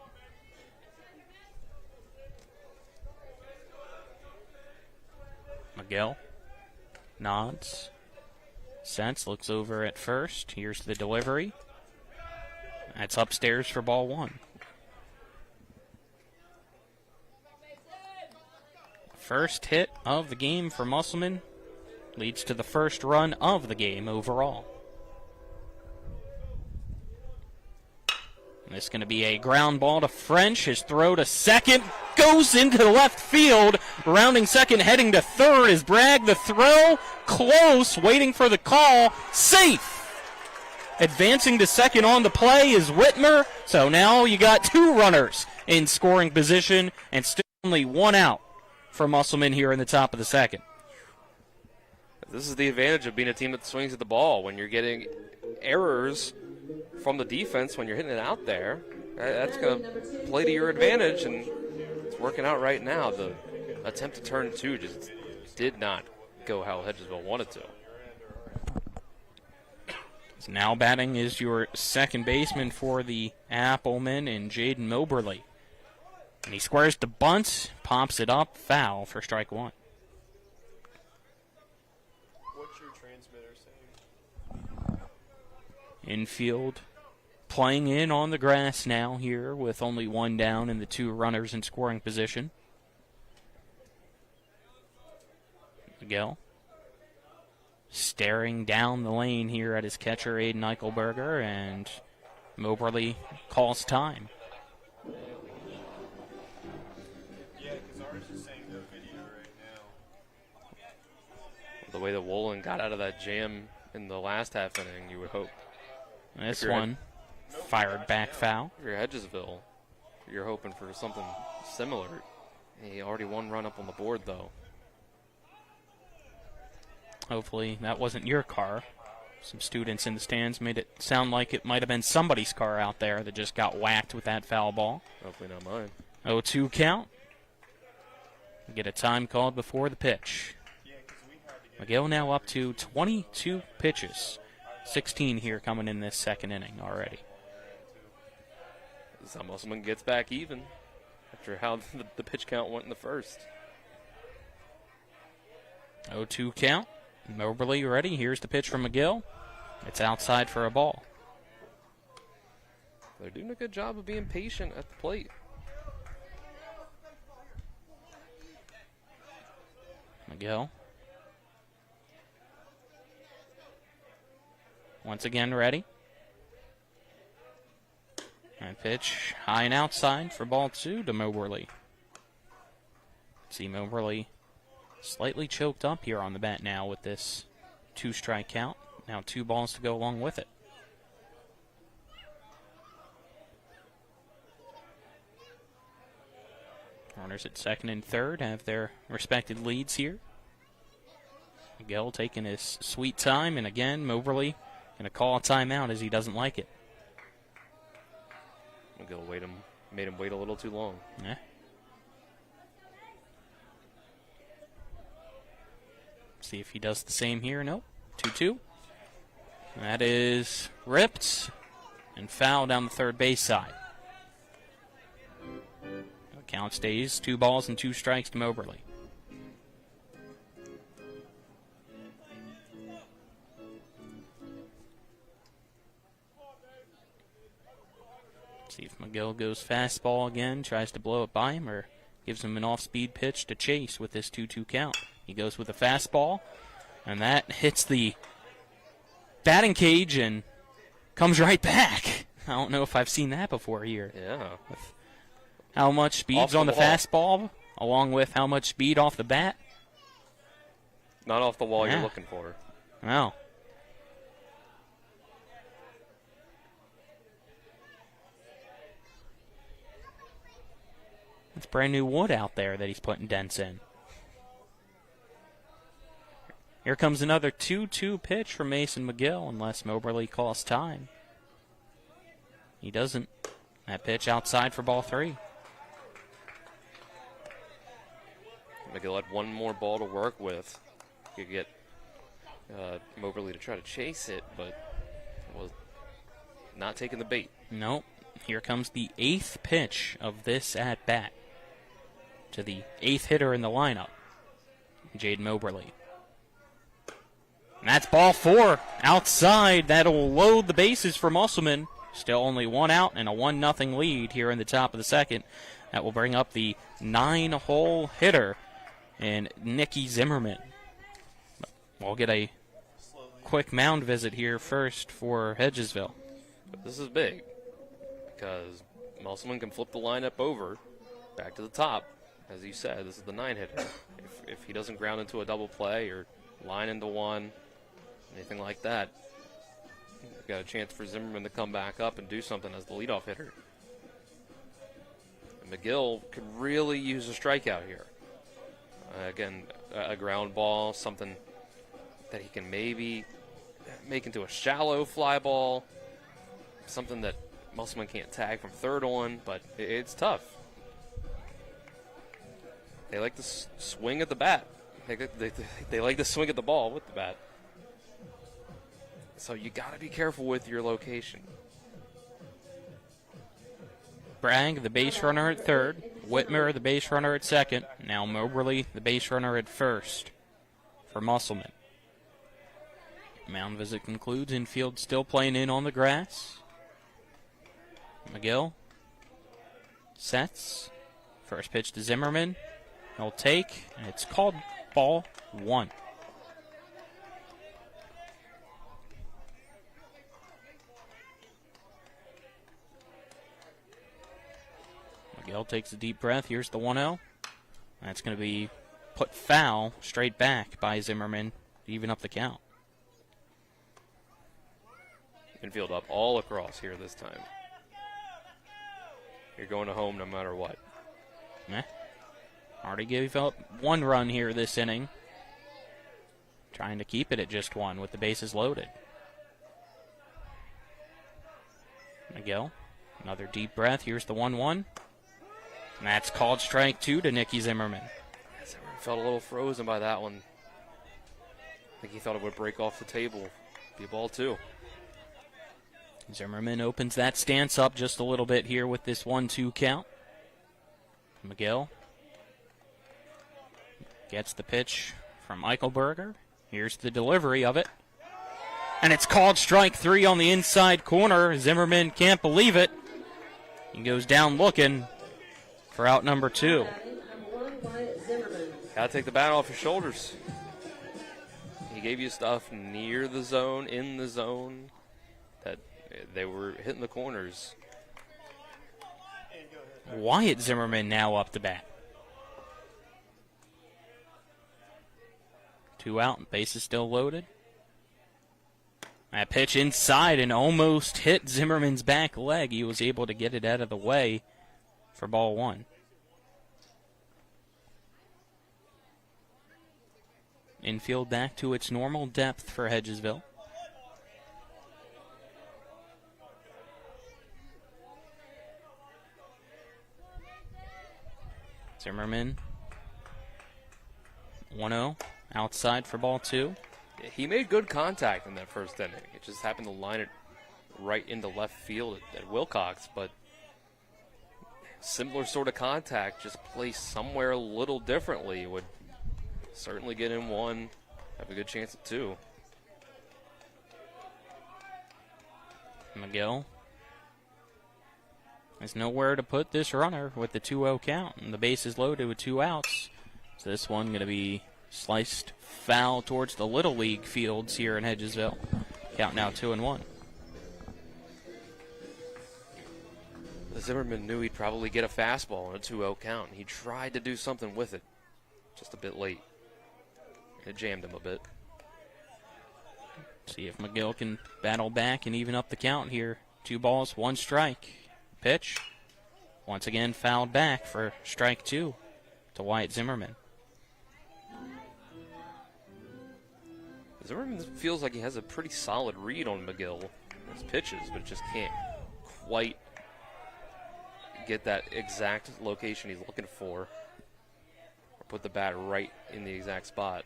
G: McGill nods. Sense looks over at first. Here's the delivery. That's upstairs for ball 1. First hit of the game for Musselman leads to the first run of the game overall. And this is going to be a ground ball to French. His throw to second goes into the left field. Rounding second, heading to third is Bragg. The throw close, waiting for the call. Safe. Advancing to second on the play is Whitmer. So now you got two runners in scoring position and still only one out for Musselman here in the top of the second.
H: This is the advantage of being a team that swings at the ball. When you're getting errors from the defense, when you're hitting it out there, that's going to play to your advantage, and it's working out right now. The attempt to turn two just did not go how Hedgesville wanted to.
G: So now batting is your second baseman for the Applemen in Jaden Moberly. And he squares the bunt, pops it up, foul for strike one.
C: What's your transmitter saying?
G: Infield playing in on the grass now here with only one down and the two runners in scoring position. Miguel staring down the lane here at his catcher, Aiden Eichelberger, and Moberly calls time.
C: Yeah, because ours is saying no video right now.
H: The way that Wolin got out of that jam in the last half inning, you would hope.
G: This one fired back foul.
H: If you're Hedgesville, you're hoping for something similar. He already one run up on the board, though.
G: Hopefully that wasn't your car. Some students in the stands made it sound like it might have been somebody's car out there that just got whacked with that foul ball.
H: Hopefully not mine.
G: 0-2 count. Get a time called before the pitch. Miguel now up to 22 pitches. 16 here coming in this second inning already.
H: So Musselman gets back even after how the pitch count went in the first.
G: 0-2 count. Moberly ready. Here's the pitch from McGill. It's outside for a ball.
H: They're doing a good job of being patient at the plate.
G: McGill. Once again ready. And pitch high and outside for ball two to Moberly. See Moberly slightly choked up here on the bat now with this two-strike count. Now 2 balls to go along with it. Runners at second and third have their respected leads here. Miguel taking his sweet time, and again, Moberly going to call a timeout as he doesn't like it.
H: Miguel made him wait a little too long.
G: Yeah. See if he does the same here. Nope. 2-2. That is ripped and foul down the third base side. The count stays 2 balls and 2 strikes to Moberly. See if McGill goes fastball again, tries to blow it by him, or gives him an off-speed pitch to chase with this 2-2 count. He goes with a fastball, and that hits the batting cage and comes right back. I don't know if I've seen that before here.
H: Yeah.
G: With how much speed's on the fastball, along with how much speed off the bat.
H: Not off the wall you're looking for.
G: No. It's brand new wood out there that he's putting dents in. Here comes another 2-2 pitch from Mason McGill, unless Moberly calls time. He doesn't. That pitch outside for ball 3.
H: McGill had one more ball to work with. Could get Moberly to try to chase it, but was not taking the bait.
G: Nope. Here comes the 8th pitch of this at-bat to the 8th hitter in the lineup, Jaden Moberly. And that's ball 4 outside. That'll load the bases for Musselman. Still only 1 out and a 1-0 lead here in the top of the second. That will bring up the 9-hole hitter and Nikki Zimmerman. We'll get a quick mound visit here first for Hedgesville.
H: But this is big because Musselman can flip the lineup over back to the top. As you said, this is the 9-hitter. If he doesn't ground into a double play or line into one, anything like that, you've got a chance for Zimmerman to come back up and do something as the leadoff hitter. And McGill could really use a strikeout here. Again, a ground ball, something that he can maybe make into a shallow fly ball, something that Musselman can't tag from third on, but it's tough. They like to swing at the bat. They like to swing at the ball with the bat. So you got to be careful with your location.
G: Bragg, the base runner at third. Whitmer, the base runner at second. Now Moberly, the base runner at first for Musselman. Mound visit concludes. Infield still playing in on the grass. McGill sets. First pitch to Zimmerman. He'll take, and it's called ball 1. McGill takes a deep breath. Here's the 1-0. That's going to be put foul straight back by Zimmerman to even up the count.
H: Infield up all across here this time. You're going to home no matter what.
G: Already gave up 1 run here this inning. Trying to keep it at just 1 with the bases loaded. McGill, another deep breath. Here's the 1-1. And that's called strike 2 to Nikki Zimmerman.
H: Zimmerman felt a little frozen by that one. I think he thought it would break off the table. Be ball 2.
G: Zimmerman opens that stance up just a little bit here with this 1-2 count. McGill gets the pitch from Eichelberger. Here's the delivery of it. And it's called strike 3 on the inside corner. Zimmerman can't believe it. He goes down looking for out number 2.
H: Gotta take the bat off your shoulders. He gave you stuff near the zone, in the zone, that they were hitting the corners.
G: Wyatt Zimmerman now up the bat. 2 out, base is still loaded. That pitch inside and almost hit Zimmerman's back leg. He was able to get it out of the way for ball 1. Infield back to its normal depth for Hedgesville. Zimmerman, 1-0, outside for ball 2.
H: He made good contact in that first inning. It just happened to line it right into left field at Wilcox, but similar sort of contact, just placed somewhere a little differently, would certainly get in 1, have a good chance at 2.
G: McGill has nowhere to put this runner with the 2-0 count, and the base is loaded with 2 outs. So this one going to be sliced foul towards the Little League fields here in Hedgesville. Count now 2-1.
H: Zimmerman knew he'd probably get a fastball on a 2-0 count, and he tried to do something with it just a bit late. It jammed him a bit.
G: See if McGill can battle back and even up the count here. 2 balls, 1 strike. Pitch. Once again fouled back for strike 2 to Wyatt Zimmerman.
H: Zimmerman feels like he has a pretty solid read on McGill, his pitches, but just can't quite get that exact location he's looking for, or put the bat right in the exact spot.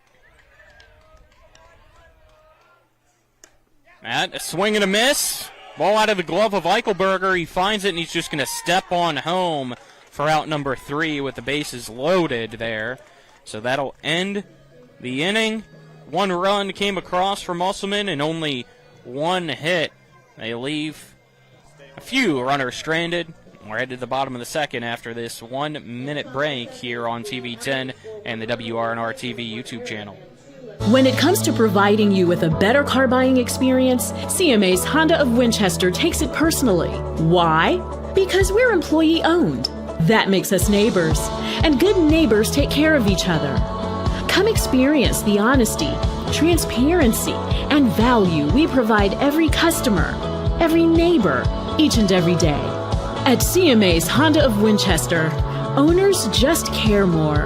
G: And a swing and a miss. Ball out of the glove of Eichelberger. He finds it, and he's just going to step on home for out number 3 with the bases loaded there. So that'll end the inning. 1 run came across for Musselman and only 1 hit. They leave a few runners stranded We're headed to the bottom of the second after this 1 minute break here on TV 10 and the WRNR TV YouTube channel.
L: When it comes to providing you with a better car buying experience, CMA's Honda of Winchester takes it personally. Why? Because we're employee owned. That makes us neighbors, and good neighbors take care of each other. Come experience the honesty, transparency, and value we provide every customer, every neighbor, each and every day. At CMA's Honda of Winchester, owners just care more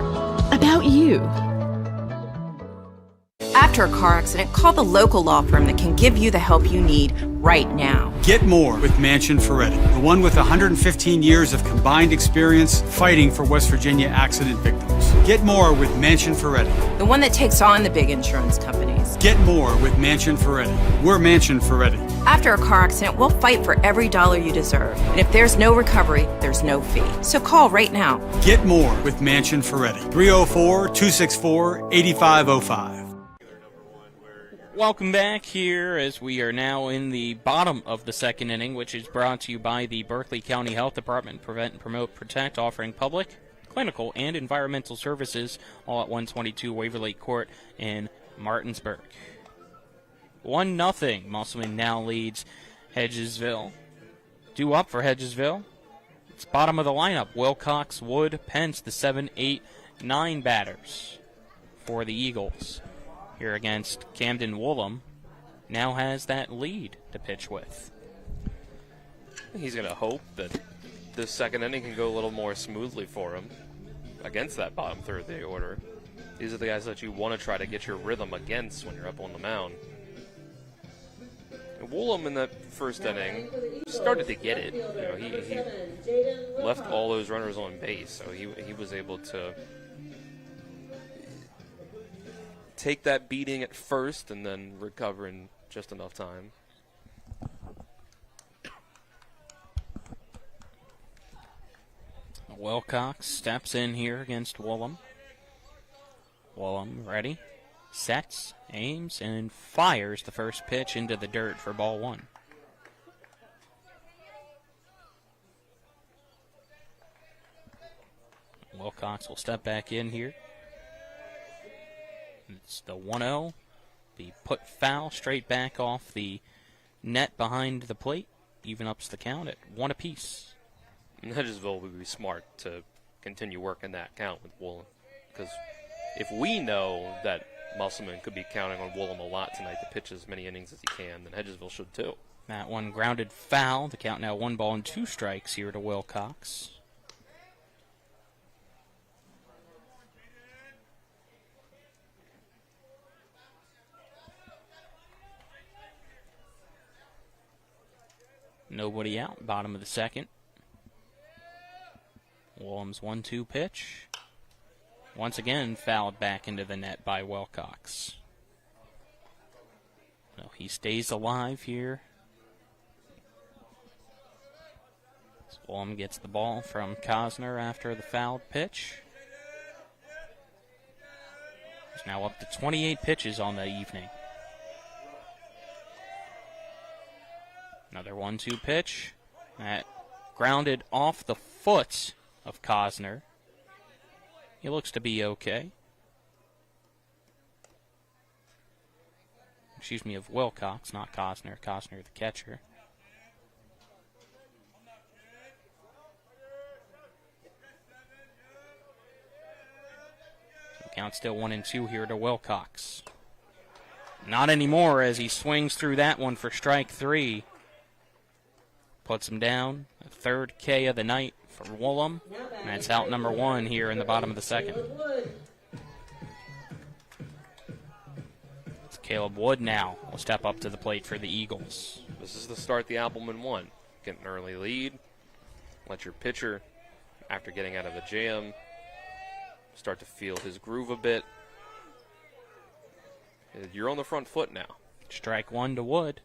L: about you.
D: After a car accident, call the local law firm that can give you the help you need right now.
E: Get more with Manchin Ferretti, the one with 115 years of combined experience fighting for West Virginia accident victims. Get more with Manchin Ferretti,
D: The one that takes on the big insurance companies.
E: Get more with Manchin Ferretti. We're Manchin Ferretti.
D: After a car accident, we'll fight for every dollar you deserve. And if there's no recovery, there's no fee. So call right now.
E: Get more with Manchin Ferretti. 304-264-8505.
G: Welcome back here as we are now in the bottom of the second inning, which is brought to you by the Berkeley County Health Department. Prevent, Promote, Protect, offering public, clinical, and environmental services, all at 122 Waverly Court in Martinsburg. 1-0. Musselman now leads Hedgesville. Due up for Hedgesville. It's bottom of the lineup. Wilcox, Wood, Pence, the 7, 8, 9 batters for the Eagles. Here against Camden Woolham, now has that lead to pitch with.
H: He's going to hope that this second inning can go a little more smoothly for him against that bottom third of the order. These are the guys that you want to try to get your rhythm against when you're up on the mound. And Woolham in that first inning started to get it. You know, he left all those runners on base, so he was able to take that beating at first and then recover in just enough time.
G: Wilcox steps in here against Woolham. Woolham ready, sets, aims, and fires the first pitch into the dirt for ball one. Wilcox will step back in here. It's the 1-0. The put foul straight back off the net behind the plate. Even ups the count at 1 apiece.
H: And Hedgesville would be smart to continue working that count with Woolham. Because if we know that Musselman could be counting on Woolham a lot tonight to pitch as many innings as he can, then Hedgesville should too.
G: That one grounded foul. The count now 1 ball and 2 strikes here to Wilcox. Nobody out, bottom of the second. Woolham's 1-2 pitch. Once again, fouled back into the net by Wilcox. So he stays alive here. So Woolham gets the ball from Cosner after the fouled pitch. He's now up to 28 pitches on the evening. Another 1-2 pitch. That grounded off the foot of Cosner. He looks to be okay. Excuse me, of Wilcox, not Cosner. Cosner the catcher. So count still 1-2 here to Wilcox. Not anymore as he swings through that one for strike 3. Puts him down. A third K of the night for Woolham. And that's out number 1 here in the bottom of the second. It's Caleb Wood now will step up to the plate for the Eagles.
H: This is the start the Applemen want. Get an early lead. Let your pitcher, after getting out of a jam, start to feel his groove a bit. You're on the front foot now.
G: Strike 1 to Wood.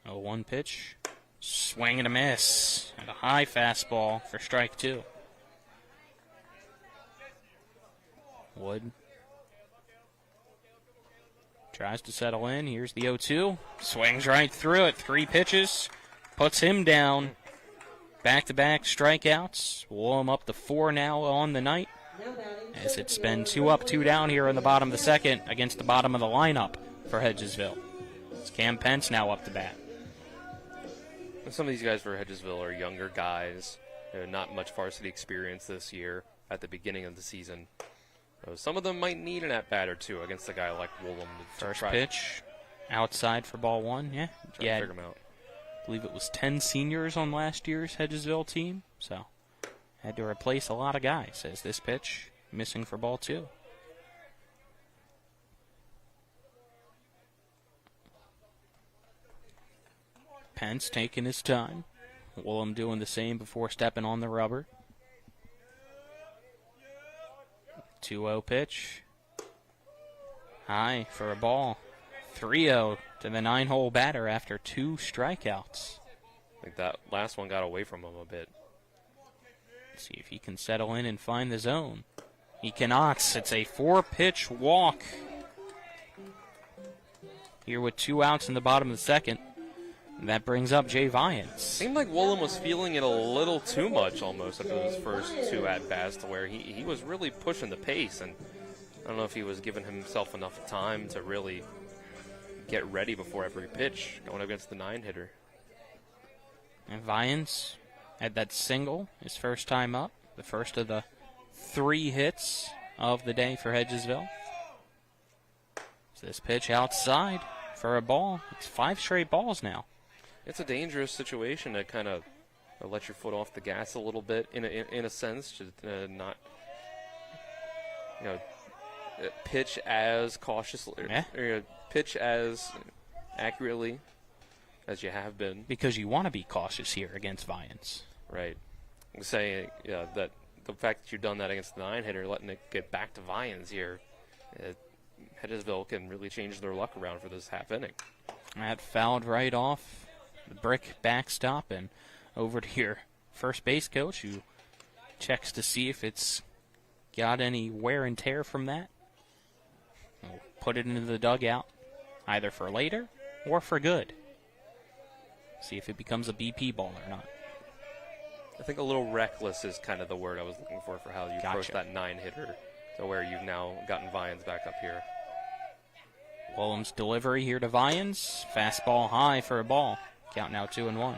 G: 0-1 pitch. Swing and a miss. And a high fastball for strike 2. Wood tries to settle in. Here's the 0-2. Swings right through it. 3 pitches. puts him down. Back-to-back strikeouts. Woolham up to 4 now on the night, as it's been 2 up, 2 down here in the bottom of the second against the bottom of the lineup for Hedgesville. It's Cam Pence now up to bat.
H: Some of these guys for Hedgesville are younger guys. Not much varsity experience this year at the beginning of the season. So some of them might need an at-bat or two against a guy like Woolham.
G: First pitch, outside for ball 1. Yeah,
H: try to figure him out.
G: I believe it was 10 seniors on last year's Hedgesville team, so had to replace a lot of guys. As this pitch missing for ball 2. Pence taking his time. Woolham doing the same before stepping on the rubber. 2-0 pitch. High for a ball. 3-0 to the 9-hole batter after 2 strikeouts.
H: I think that last one got away from him a bit.
G: Let's see if he can settle in and find the zone. He cannot. It's a 4-pitch walk. Here with 2 outs in the bottom of the second. And that brings up Jay Vyans.
H: Seemed like Woolham was feeling it a little too much almost after those first 2 at-bats, to where he was really pushing the pace, and I don't know if he was giving himself enough time to really get ready before every pitch going against the 9-hitter.
G: And Vyans had that single his first time up, the first of the 3 hits of the day for Hedgesville. So this pitch outside for a ball. It's 5 straight balls now.
H: It's a dangerous situation to kind of let your foot off the gas a little bit, in a sense, to not, pitch as cautiously, or pitch as accurately as you have been.
G: Because you want to be cautious here against Vyans.
H: Right. I'm saying that the fact that you've done that against the 9-hitter, letting it get back to Vyans here, Hedgesville can really change their luck around for this half inning.
G: That fouled right off the brick backstop and over to your first base coach, who checks to see if it's got any wear and tear from that. We'll put it into the dugout, either for later or for good. See if it becomes a BP ball or not.
H: I think a little reckless is kind of the word I was looking for how you approach that 9-hitter, to where you've now gotten Vyans back up here.
G: Woolham's delivery here to Vyans. Fastball high for a ball. Count now 2-1.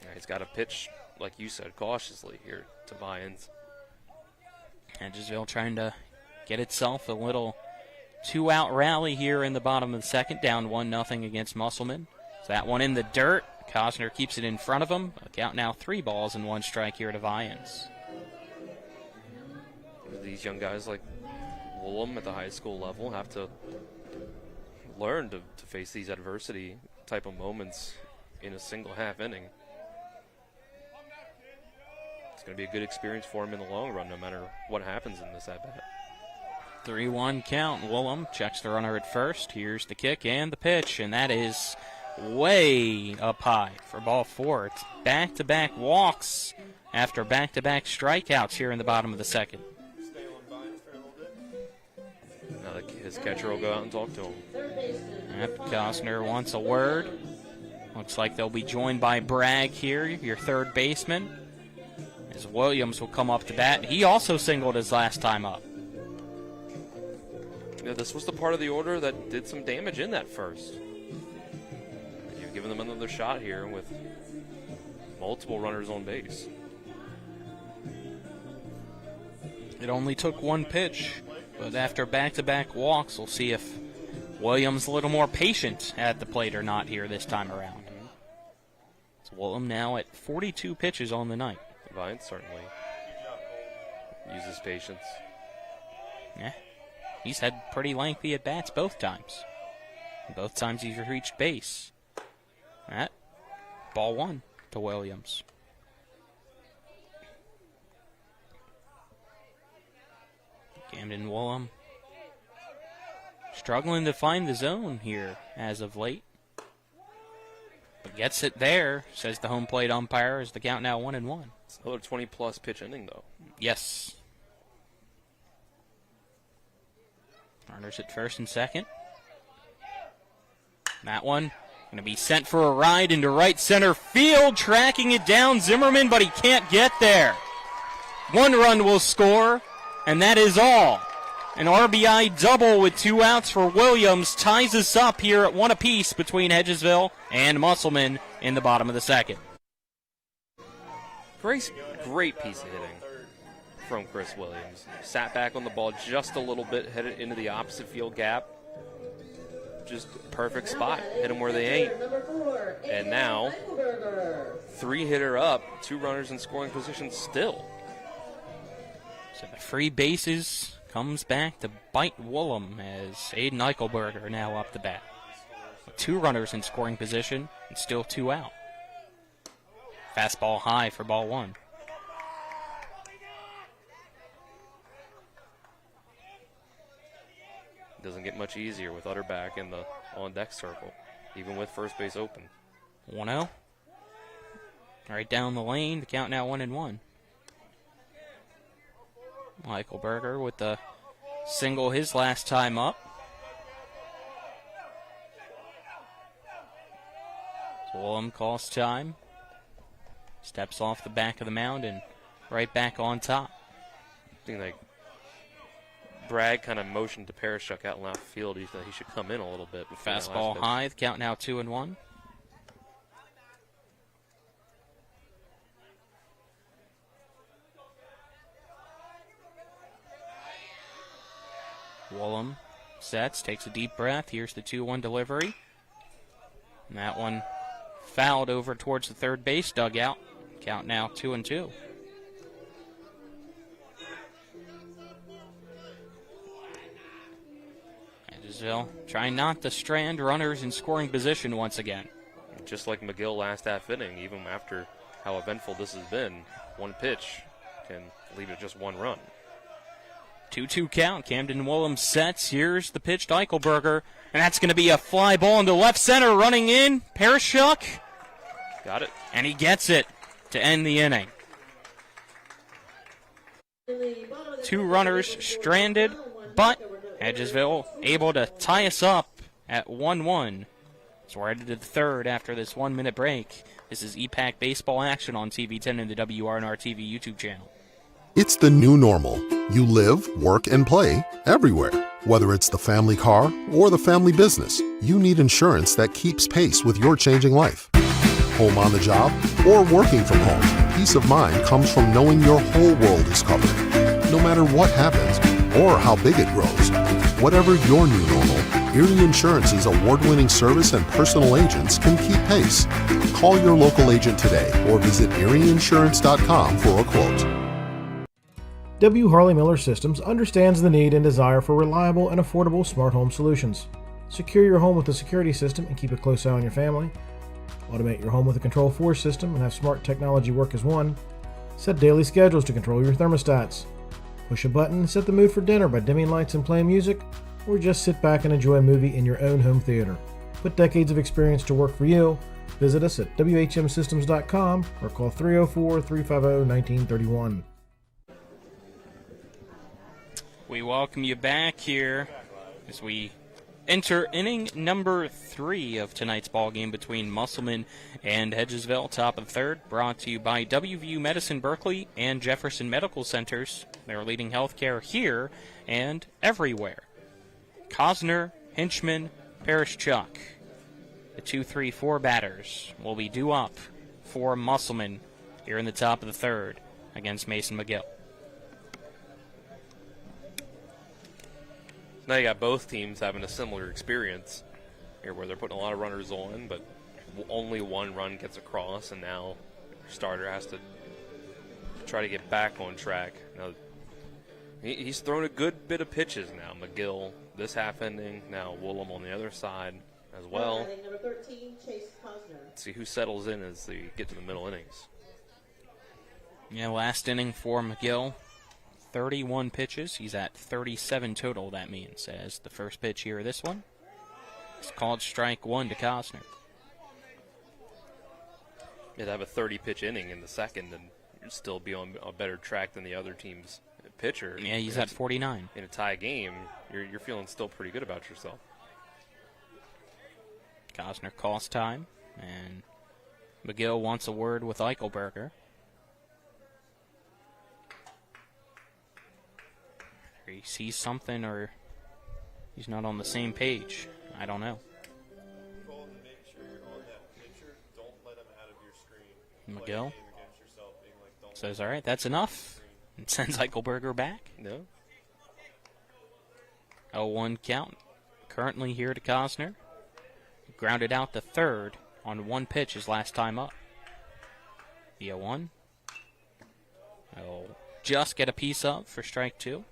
H: Yeah, he's got to pitch, like you said, cautiously here to Vyans.
G: Hedgesville trying to get itself a little 2-out rally here in the bottom of the second, down 1-0 against Musselman. So that one in the dirt. Cosner keeps it in front of him. Count now 3 balls and 1 strike here to Vyans.
H: These young guys like Woolham at the high school level have to learn to face these adversity type of moments in a single half inning. It's going to be a good experience for him in the long run, no matter what happens in this at-bat.
G: 3-1 count. Woolham checks the runner at first. Here's the kick and the pitch, and that is way up high for ball 4. It's back-to-back walks after back-to-back strikeouts here in the bottom of the second.
H: Now his catcher will go out and talk to him.
G: Yep, Costner wants a word. Looks like they'll be joined by Bragg here, your third baseman, as Williams will come up to bat. He also singled his last time up.
H: Yeah, this was the part of the order that did some damage in that first. You've given them another shot here with multiple runners on base.
G: It only took 1 pitch, but after back-to-back walks, we'll see if Williams a little more patient at the plate or not here this time around. It's Woolham now at 42 pitches on the night.
H: Vyans certainly uses patience.
G: Yeah, he's had pretty lengthy at-bats both times. Both times he's reached base. That ball 1 to Williams. Camden Woolham struggling to find the zone here as of late. But gets it there, says the home plate umpire, as the count now 1-1.
H: It's another 20-plus pitch inning, though.
G: Yes. Runners at first and second. That one Going to be sent for a ride into right center field, tracking it down Zimmerman, but he can't get there. 1 run will score, and that is all. An RBI double with 2 outs for Williams ties us up here at 1 apiece between Hedgesville and Musselman in the bottom of the second.
H: Great piece of hitting from Chris Williams. Sat back on the ball just a little bit, headed into the opposite field gap. Just perfect spot. Hit them where they ain't. And now, 3-hitter up, 2 runners in scoring position still.
G: So the free bases comes back to bite Woolham as Aiden Eichelberger now up the bat. With 2 runners in scoring position and still 2 out. Fastball high for ball 1.
H: Doesn't get much easier with Utterback in the on-deck circle, even with first base open.
G: 1-0. Right down the lane, the count now 1-1. Eichelberger with the single his last time up. Woolham calls time. Steps off the back of the mound and right back on top.
H: I think like Bragg kind of motioned to Parashuk out in left field. He should come in a little bit.
G: Fastball high, the count now 2-1. Woolham sets, takes a deep breath. Here's the 2-1 delivery. And that one fouled over towards the third base dugout. Count now 2-2. Hedgesville trying not to strand runners in scoring position once again.
H: Just like McGill last half inning, even after how eventful this has been, 1 pitch can leave it just 1 run.
G: 2-2 count. Camden Woolham sets. Here's the pitch to Eichelberger. And that's going to be a fly ball into left center. Running in, Parashuk.
H: Got it.
G: And he gets it to end the inning. 2 runners stranded, but Hedgesville able to tie us up at 1-1. So we're headed to the third after this 1-minute break. This is EPAC baseball action on TV 10 and the WRNR TV YouTube channel.
I: It's the new normal. You live, work, and play everywhere. Whether it's the family car or the family business, you need insurance that keeps pace with your changing life. Home on the job or working from home, peace of mind comes from knowing your whole world is covered. No matter what happens or how big it grows. Whatever your new normal, Erie Insurance's award-winning service and personal agents can keep pace. Call your local agent today or visit erieinsurance.com for a quote.
Q: W. Harley Miller Systems understands the need and desire for reliable and affordable smart home solutions. Secure your home with a security system and keep a close eye on your family. Automate your home with a Control4 system and have smart technology work as one. Set daily schedules to control your thermostats. Push a button and set the mood for dinner by dimming lights and playing music, or just sit back and enjoy a movie in your own home theater. Put decades of experience to work for you. Visit us at WHMsystems.com or call 304-350-1931.
G: We welcome you back here as we enter inning number 3 of tonight's ball game between Musselman and Hedgesville. Top of third, brought to you by WVU Medicine Berkeley and Jefferson Medical Centers. They're leading healthcare here and everywhere. Cosner, Hinchman, Parashuk. The 2-3-4 batters will be due up for Musselman here in the top of the third against Mason McGill.
H: Now you got both teams having a similar experience here where they're putting a lot of runners on, but only 1 run gets across, and now your starter has to try to get back on track. Now he's thrown a good bit of pitches now. McGill this half inning, now Woolham on the other side as well.
B: Number 13, Chase Cosner.
H: Let's see who settles in as they get to the middle innings.
G: Yeah, last inning for McGill. 31 pitches. He's at 37 total, that means, as the first pitch here of this one is called strike 1 to Cosner.
H: You'd have a 30-pitch inning in the second and you'd still be on a better track than the other team's pitcher.
G: Yeah, he's at 49.
H: In a tie game, you're feeling still pretty good about yourself.
G: Cosner calls time, and McGill wants a word with Eichelberger. He sees something, or he's not on the same page. I don't know.
C: Call and make sure you're on that picture. Don't let him out of your screen.
G: McGill
C: Play a game against yourself, being like, don't
G: says, all right, that's enough, and sends Eichelberger back.
H: No.
G: 0-1 count. Currently here to Cosner. Grounded out the third on one pitch his last time up. The 0-1. He'll just get a piece of for strike 2.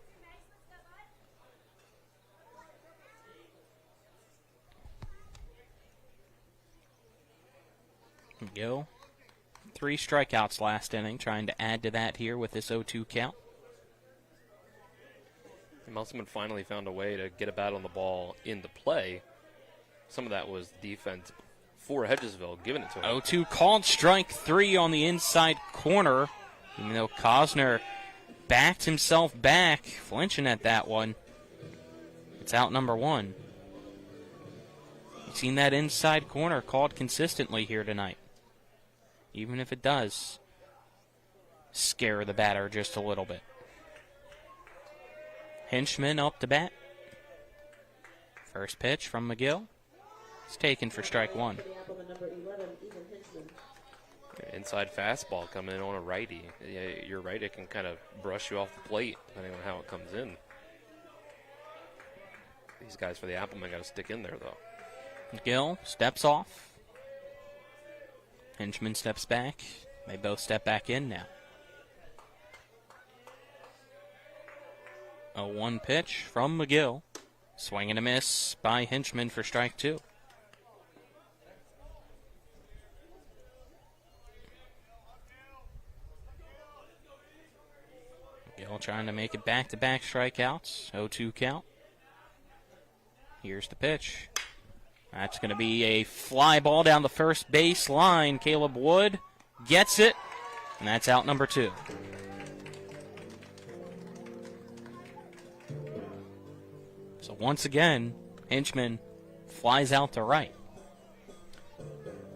G: Go. 3 strikeouts last inning, trying to add to that here with this 0-2 count.
H: Musselman finally found a way to get a bat on the ball into play. Some of that was defense for Hedgesville, giving it to him.
G: 0-2 called, strike 3 on the inside corner. Even though Cosner backed himself back, flinching at that one. It's out number 1. You've seen that inside corner called consistently here tonight. Even if it does scare the batter just a little bit. Hinchman up to bat. First pitch from McGill. It's taken for strike 1.
H: Inside fastball coming in on a righty. Yeah, you're right, it can kind of brush you off the plate depending on how it comes in. These guys for the Applemen got to stick in there, though.
G: McGill steps off. Hinchman steps back. They both step back in now. A 1 pitch from McGill. Swing and a miss by Hinchman for strike 2. McGill trying to make it back-to-back strikeouts. 0-2 count. Here's the pitch. That's going to be a fly ball down the first base line. Caleb Wood gets it, and that's out number 2. So once again, Hinchman flies out to right.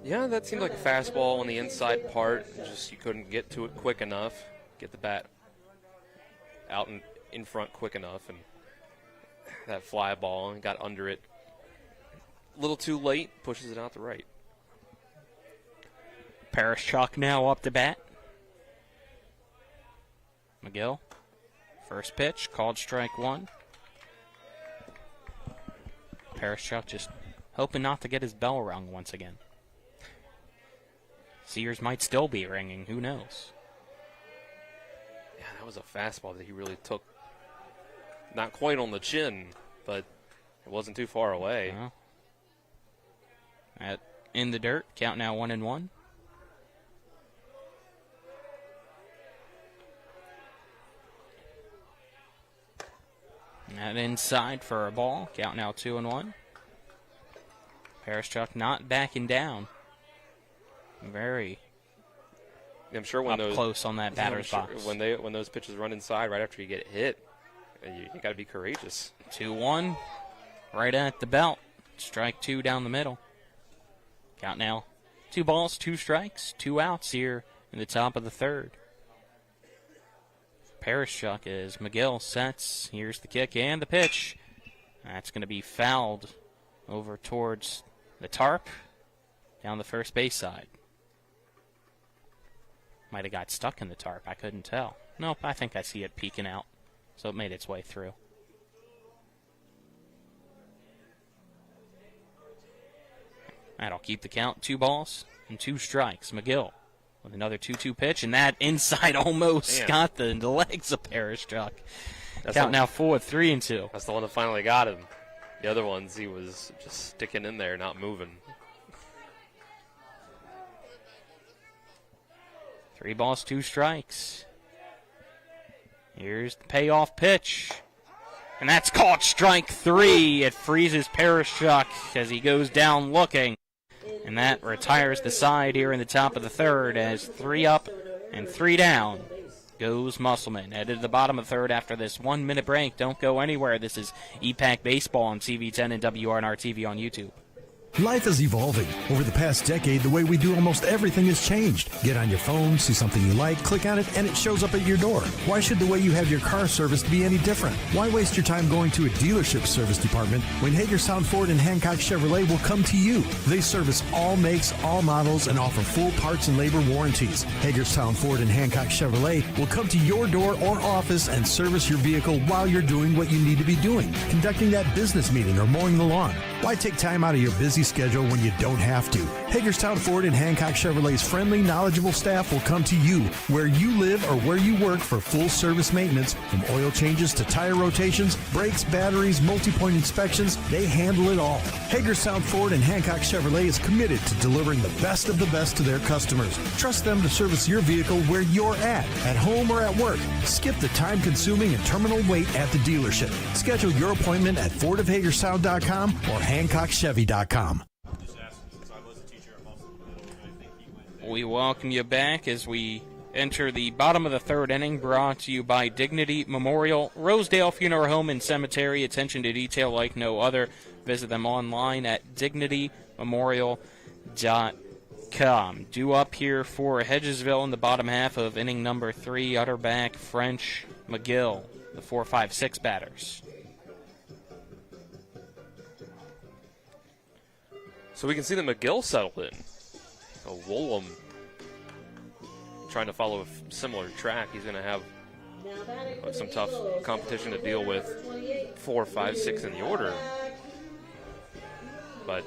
H: Yeah, that seemed like a fastball on the inside part. Just you couldn't get to it quick enough. Get the bat out in front quick enough, and that fly ball and got under it a little too late, pushes it out to right.
G: Parashchuk now up to bat. McGill, first pitch, called strike 1. Parashchuk just hoping not to get his bell rung once again. Sears might still be ringing, who knows?
H: Yeah, that was a fastball that he really took, not quite on the chin, but it wasn't too far away.
G: No. In the dirt, count now 1-1. That inside for a ball, count now 2-1. Parashchuk not backing down. Very
H: I'm sure when
G: up
H: those
G: close on that batter's box.
H: When those pitches run inside right after you get hit, you got to be courageous.
G: 2-1, right at the belt. Strike 2 down the middle. Count now 2 balls, 2 strikes, 2 outs here in the top of the third. Parashchuk as McGill sets. Here's the kick and the pitch. That's going to be fouled over towards the tarp down the first base side. Might have got stuck in the tarp. I couldn't tell. Nope, I think I see it peeking out. So it made its way through. That'll keep the count. 2 balls and 2 strikes. McGill with another 2-2 pitch, and that inside almost got the legs of Parashchuk. Count now 4, 3-2.
H: That's the one that finally got him. The other ones, he was just sticking in there, not moving.
G: 3 balls, 2 strikes. Here's the payoff pitch. And that's called strike 3. It freezes Parashchuk as he goes down looking. And that retires the side here in the top of the third as 3 up and 3 down goes Musselman. Headed to the bottom of the third after this 1-minute break. Don't go anywhere. This is EPAC Baseball on TV10 and WRNR TV on YouTube.
J: Life is evolving. Over the past decade, the way we do almost everything has changed. Get on your phone, see something you like, click on it, and it shows up at your door. Why should the way you have your car serviced be any different? Why waste your time going to a dealership service department when Hagerstown Ford and Hancock Chevrolet will come to you? They service all makes, all models, and offer full parts and labor warranties. Hagerstown Ford and Hancock Chevrolet will come to your door or office and service your vehicle while you're doing what you need to be doing, conducting that business meeting or mowing the lawn. Why take time out of your busy schedule when you don't have to? Hagerstown Ford and Hancock Chevrolet's friendly, knowledgeable staff will come to you where you live or where you work for full service maintenance, from oil changes to tire rotations, brakes, batteries, multi-point inspections. They handle it all. Hagerstown Ford and Hancock Chevrolet is committed to delivering the best of the best to their customers. Trust them to service your vehicle where you're at home or at work. Skip the time-consuming and terminal wait at the dealership. Schedule your appointment at fordofhagerstown.com or hancockchevy.com.
G: We welcome you back as we enter the bottom of the third inning, brought to you by Dignity Memorial, Rosedale Funeral Home and Cemetery. Attention to detail like no other. Visit them online at dignitymemorial.com. Due up here for Hedgesville in the bottom half of inning number 3, Utterback, French, McGill, the 4-5-6 batters.
H: So we can see that McGill settled in. So Woolham trying to follow a similar track. He's going to have some tough competition to deal with. 4, 5, 6 in the order. But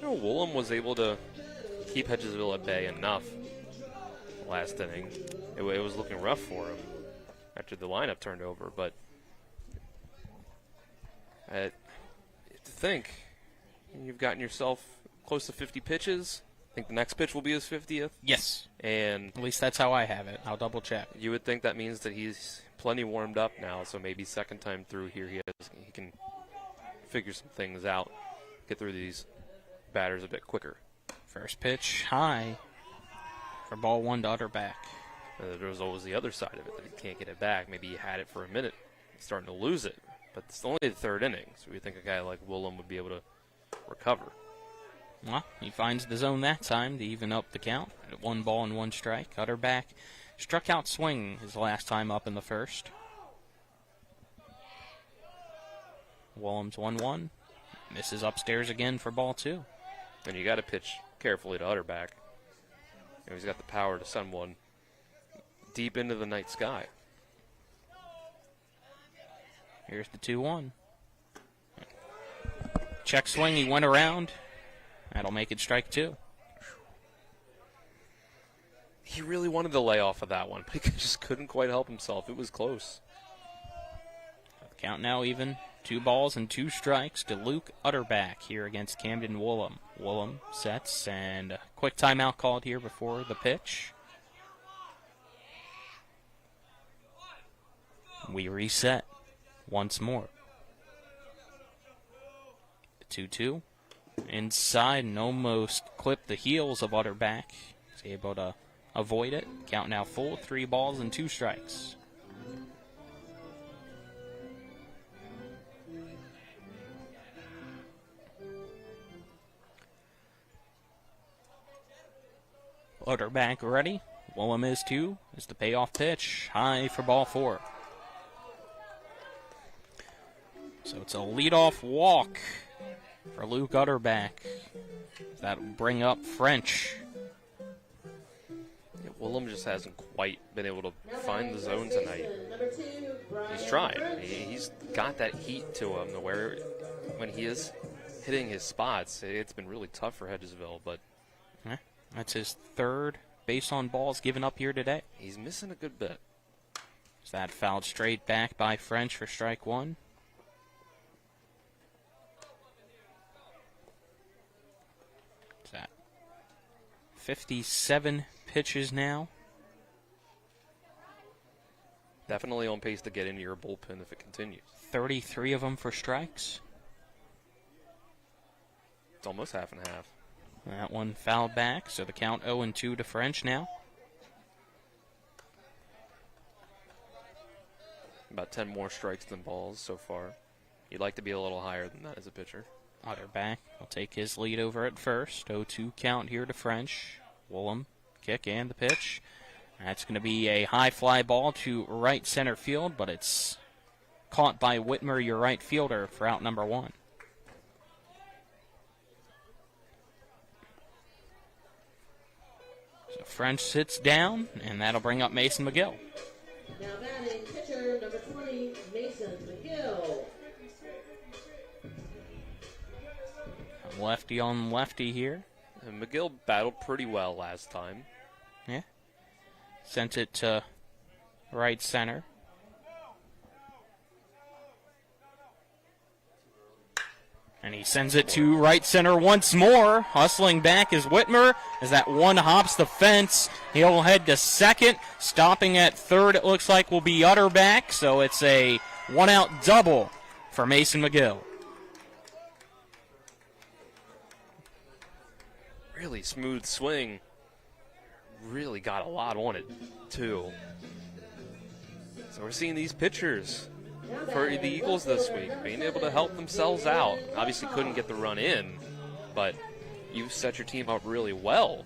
H: Woolham was able to keep Hedgesville at bay enough last inning. It was looking rough for him after the lineup turned over. But to think, you've gotten yourself close to 50 pitches. I think the next pitch will be his 50th.
G: Yes.
H: And
G: at least that's how I have it. I'll double check.
H: You would think that means that he's plenty warmed up now, so maybe second time through here he can figure some things out, get through these batters a bit quicker.
G: First pitch high for ball 1 to Utterback.
H: There was always the other side of it, that he can't get it back. Maybe he had it for a minute. He's starting to lose it. But it's only the third inning, so we think a guy like Woolham would be able to recover.
G: Well, he finds the zone that time to even up the count at 1 ball and 1 strike. Utterback struck out swinging his last time up in the first. Woolham's 1-1. Misses upstairs again for ball 2.
H: And you got to pitch carefully to Utterback. He's got the power to send one deep into the night sky.
G: Here's the 2-1. Check swing, he went around. That'll make it strike 2.
H: He really wanted to lay off of that one, but he just couldn't quite help himself. It was close.
G: Count now even. 2 balls and 2 strikes to Luke Utterback here against Camden Woolham. Woolham sets, and a quick timeout called here before the pitch. We reset once more. 2-2. Inside and almost clipped the heels of Utterback. He's able to avoid it. Count now full. 3 balls and 2 strikes. Utterback ready. Woolham is too. Is the payoff pitch. High for ball 4. So it's a leadoff walk for Luke Utterback. That'll bring up French.
H: Yeah, Woolham just hasn't quite been able to find the zone tonight. He's tried. He's got that heat to him to where when he is hitting his spots, it's been really tough for Hedgesville, but
G: that's his 3rd base on balls given up here today.
H: He's missing a good bit.
G: Is that fouled straight back by French for strike 1? Is that 57 pitches now?
H: Definitely on pace to get into your bullpen if it continues.
G: 33 of them for strikes.
H: It's almost half and half.
G: That one fouled back, so the count 0-2 to French now.
H: About 10 more strikes than balls so far. You'd like to be a little higher than that as a pitcher.
G: Utterback will take his lead over at first. 0-2 count here to French. Woolham, kick and the pitch. That's going to be a high fly ball to right center field, but it's caught by Whitmer, your right fielder, for out number 1. So French sits down, and that'll bring up Mason McGill.
B: Now batting pitcher number 20, Mason McGill.
G: Lefty on lefty here.
H: And McGill battled pretty well last time.
G: Yeah. Sent it to right center. And he sends it to right center once more. Hustling back is Whitmer as that one hops the fence. He'll head to second. Stopping at third, it looks like, will be Utterback. So it's a one-out double for Mason McGill.
H: Really smooth swing. Really got a lot on it, too. So we're seeing these pitchers for the Eagles this week being able to help themselves out. Obviously couldn't get the run in, but you set your team up really well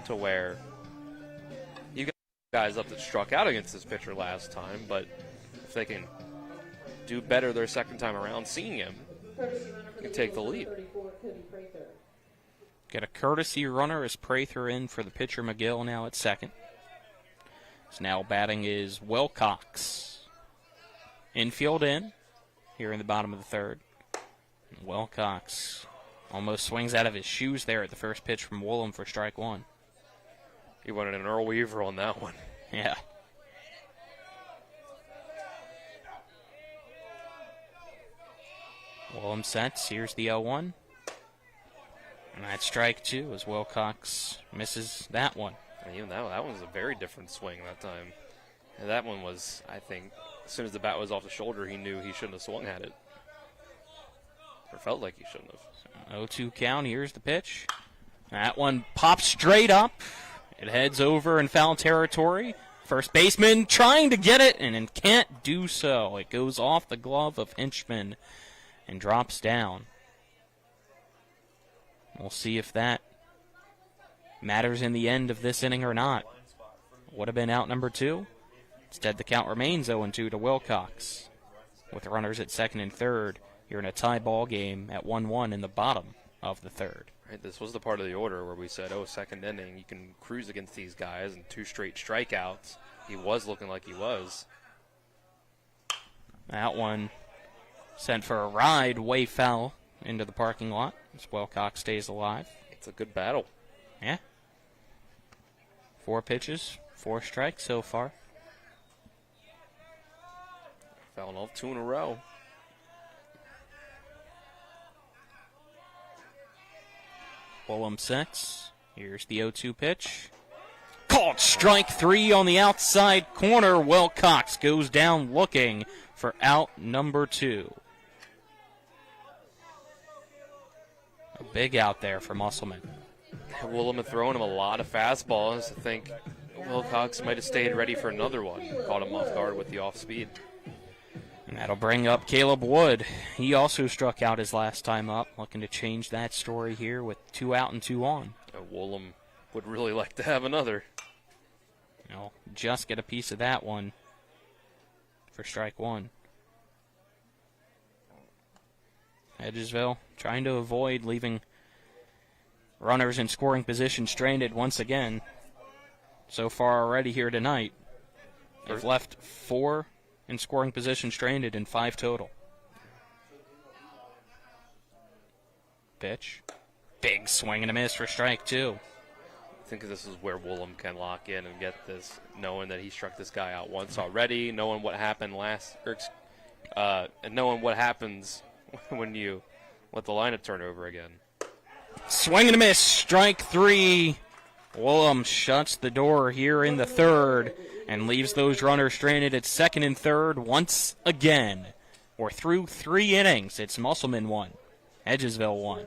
H: to where you got guys up that struck out against this pitcher last time, but if they can do better their second time around seeing him, you can take the lead.
G: Get a courtesy runner as Prather in for the pitcher McGill now at second. So now batting is Wilcox. Infield in, here in the bottom of the third. And Wilcox almost swings out of his shoes there at the first pitch from Woolham for strike 1.
H: He wanted an Earl Weaver on that one.
G: Yeah. Woolham sets, here's the 0-1. And that's strike 2 as Wilcox misses that one.
H: And even that one was a very different swing that time. And that one was, I think, as soon as the bat was off the shoulder, he knew he shouldn't have swung at it. Or felt like he shouldn't have.
G: 0-2 count, here's the pitch. That one pops straight up. It heads over in foul territory. First baseman trying to get it and can't do so. It goes off the glove of Hinchman and drops down. We'll see if that matters in the end of this inning or not. Would have been out number 2. Instead, the count remains 0-2 to Wilcox. With runners at second and third, you're in a tie ball game at 1-1 in the bottom of the third.
H: Right, this was the part of the order where we said, second inning, you can cruise against these guys, and 2 straight strikeouts. He was looking like he was.
G: That one sent for a ride way foul into the parking lot as Wilcox stays alive.
H: It's a good battle.
G: Yeah. 4 pitches, 4 strikes so far.
H: Fouling off 2 in a row.
G: Woolham sets. Here's the 0-2 pitch. Called strike 3 on the outside corner. Wilcox goes down looking for out number 2. A big out there for Musselman.
H: Woolham had thrown him a lot of fastballs. I think Wilcox might have stayed ready for another one. Caught him off guard with the off speed.
G: And that'll bring up Caleb Wood. He also struck out his last time up, looking to change that story here with 2 out and 2 on.
H: Woolham would really like to have another.
G: I'll just get a piece of that one for strike 1. Hedgesville trying to avoid leaving runners in scoring position stranded once again. So far already here tonight, they've left 4 in scoring position stranded in 5 total. Pitch. Big swing and a miss for strike 2.
H: I think this is where Woolham can lock in and get this, knowing that he struck this guy out once already, knowing what happened and knowing what happens when you let the lineup turn over again.
G: Swing and a miss, strike 3. Woolham shuts the door here in the third and leaves those runners stranded at second and third once again. We're through 3 innings. It's Musselman 1, Hedgesville 1.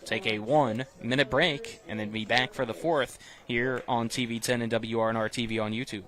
G: Take a 1-minute break and then be back for the 4th here on TV 10 and WRNR TV on YouTube.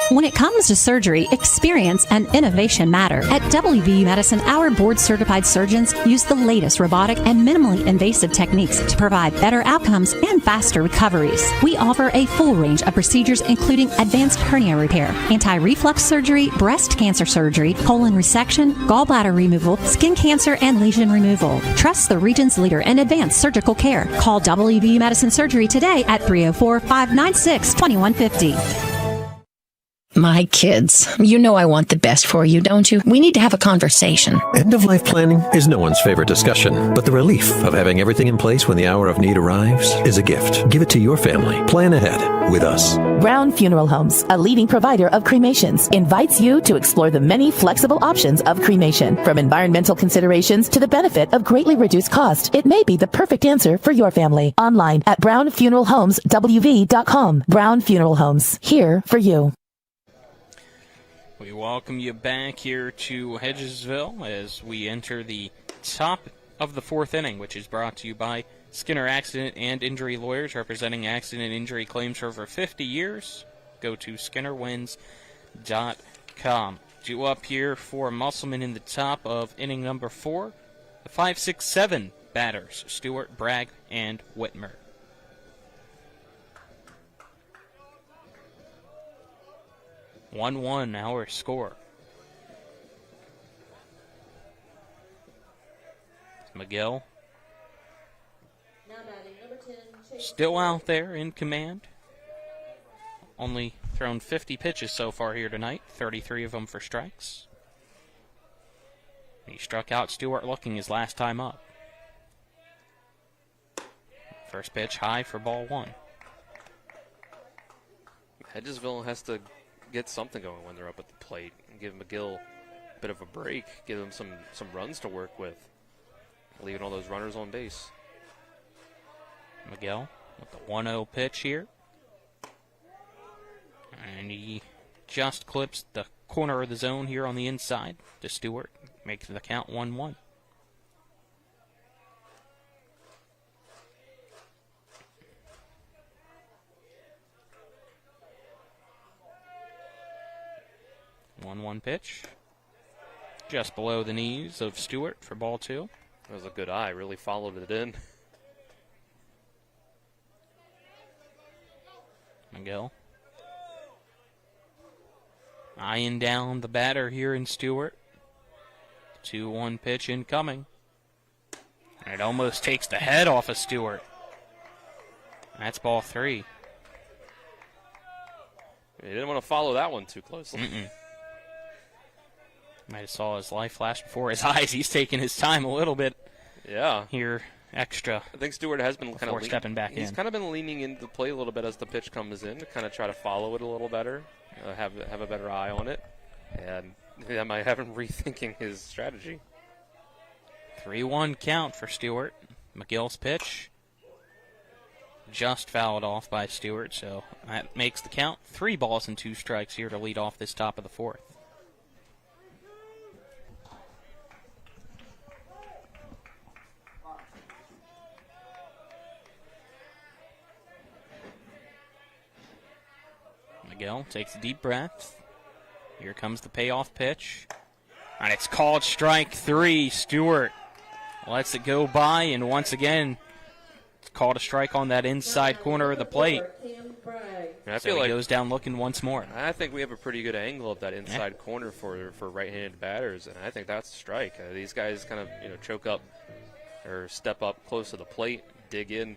K: When it comes to surgery, experience and innovation matter. At WVU Medicine, our board-certified surgeons use the latest robotic and minimally invasive techniques to provide better outcomes and faster recoveries. We offer a full range of procedures including advanced hernia repair, anti-reflux surgery, breast cancer surgery, colon resection, gallbladder removal, skin cancer, and lesion removal. Trust the region's leader in advanced surgical care. Call WVU Medicine Surgery today at 304-596-2150.
M: My kids, you know I want the best for you, don't you? We need to have a conversation.
O: End-of-life planning is no one's favorite discussion, but the relief of having everything in place when the hour of need arrives is a gift. Give it to your family. Plan ahead with us.
X: Brown Funeral Homes, a leading provider of cremations, invites you to explore the many flexible options of cremation. From environmental considerations to the benefit of greatly reduced cost, it may be the perfect answer for your family. Online at brownfuneralhomeswv.com. Brown Funeral Homes, here for you.
G: We welcome you back here to Hedgesville as we enter the top of the fourth inning, which is brought to you by Skinner Accident and Injury Lawyers, representing accident and injury claims for over 50 years. Go to skinnerwins.com. Due up here for Musselman in the top of inning number 4, the 5, 6, 7 batters, Stewart, Bragg, and Whitmer. One our score. Miguel still out there in command. Only thrown 50 pitches so far here tonight, 33 of them for strikes. He struck out Stewart looking his last time up. First pitch high for ball 1.
H: Hedgesville has to get something going when they're up at the plate and give McGill a bit of a break, give him some runs to work with, leaving all those runners on base.
G: Miguel with the 1-0 pitch here. And he just clips the corner of the zone here on the inside to Stewart, making the count 1-1. One pitch. Just below the knees of Stewart for ball 2.
H: That was a good eye, really followed it in.
G: Miguel eyeing down the batter here in Stewart. 2-1 pitch incoming. And it almost takes the head off of Stewart. That's ball 3.
H: He didn't want to follow that one too closely.
G: Might have saw his life flash before his eyes. He's taking his time a little bit.
H: Yeah.
G: Here, extra.
H: I think Stewart has been kind of
G: stepping back in.
H: He's kind of been leaning into the play a little bit as the pitch comes in to kind of try to follow it a little better, have a better eye on it, and that might have him rethinking his strategy.
G: 3-1 count for Stewart. McGill's pitch just fouled off by Stewart, so that makes the count 3 balls and 2 strikes here to lead off this top of the 4th. Miguel takes a deep breath. Here comes the payoff pitch. And it's called strike 3. Stewart lets it go by, and once again, it's called a strike on that inside corner of the plate.
H: I
G: feel
H: feel
G: he
H: like
G: goes down looking once more.
H: I think we have a pretty good angle of that inside corner for right-handed batters, and I think that's a strike. These guys kind of choke up or step up close to the plate, dig in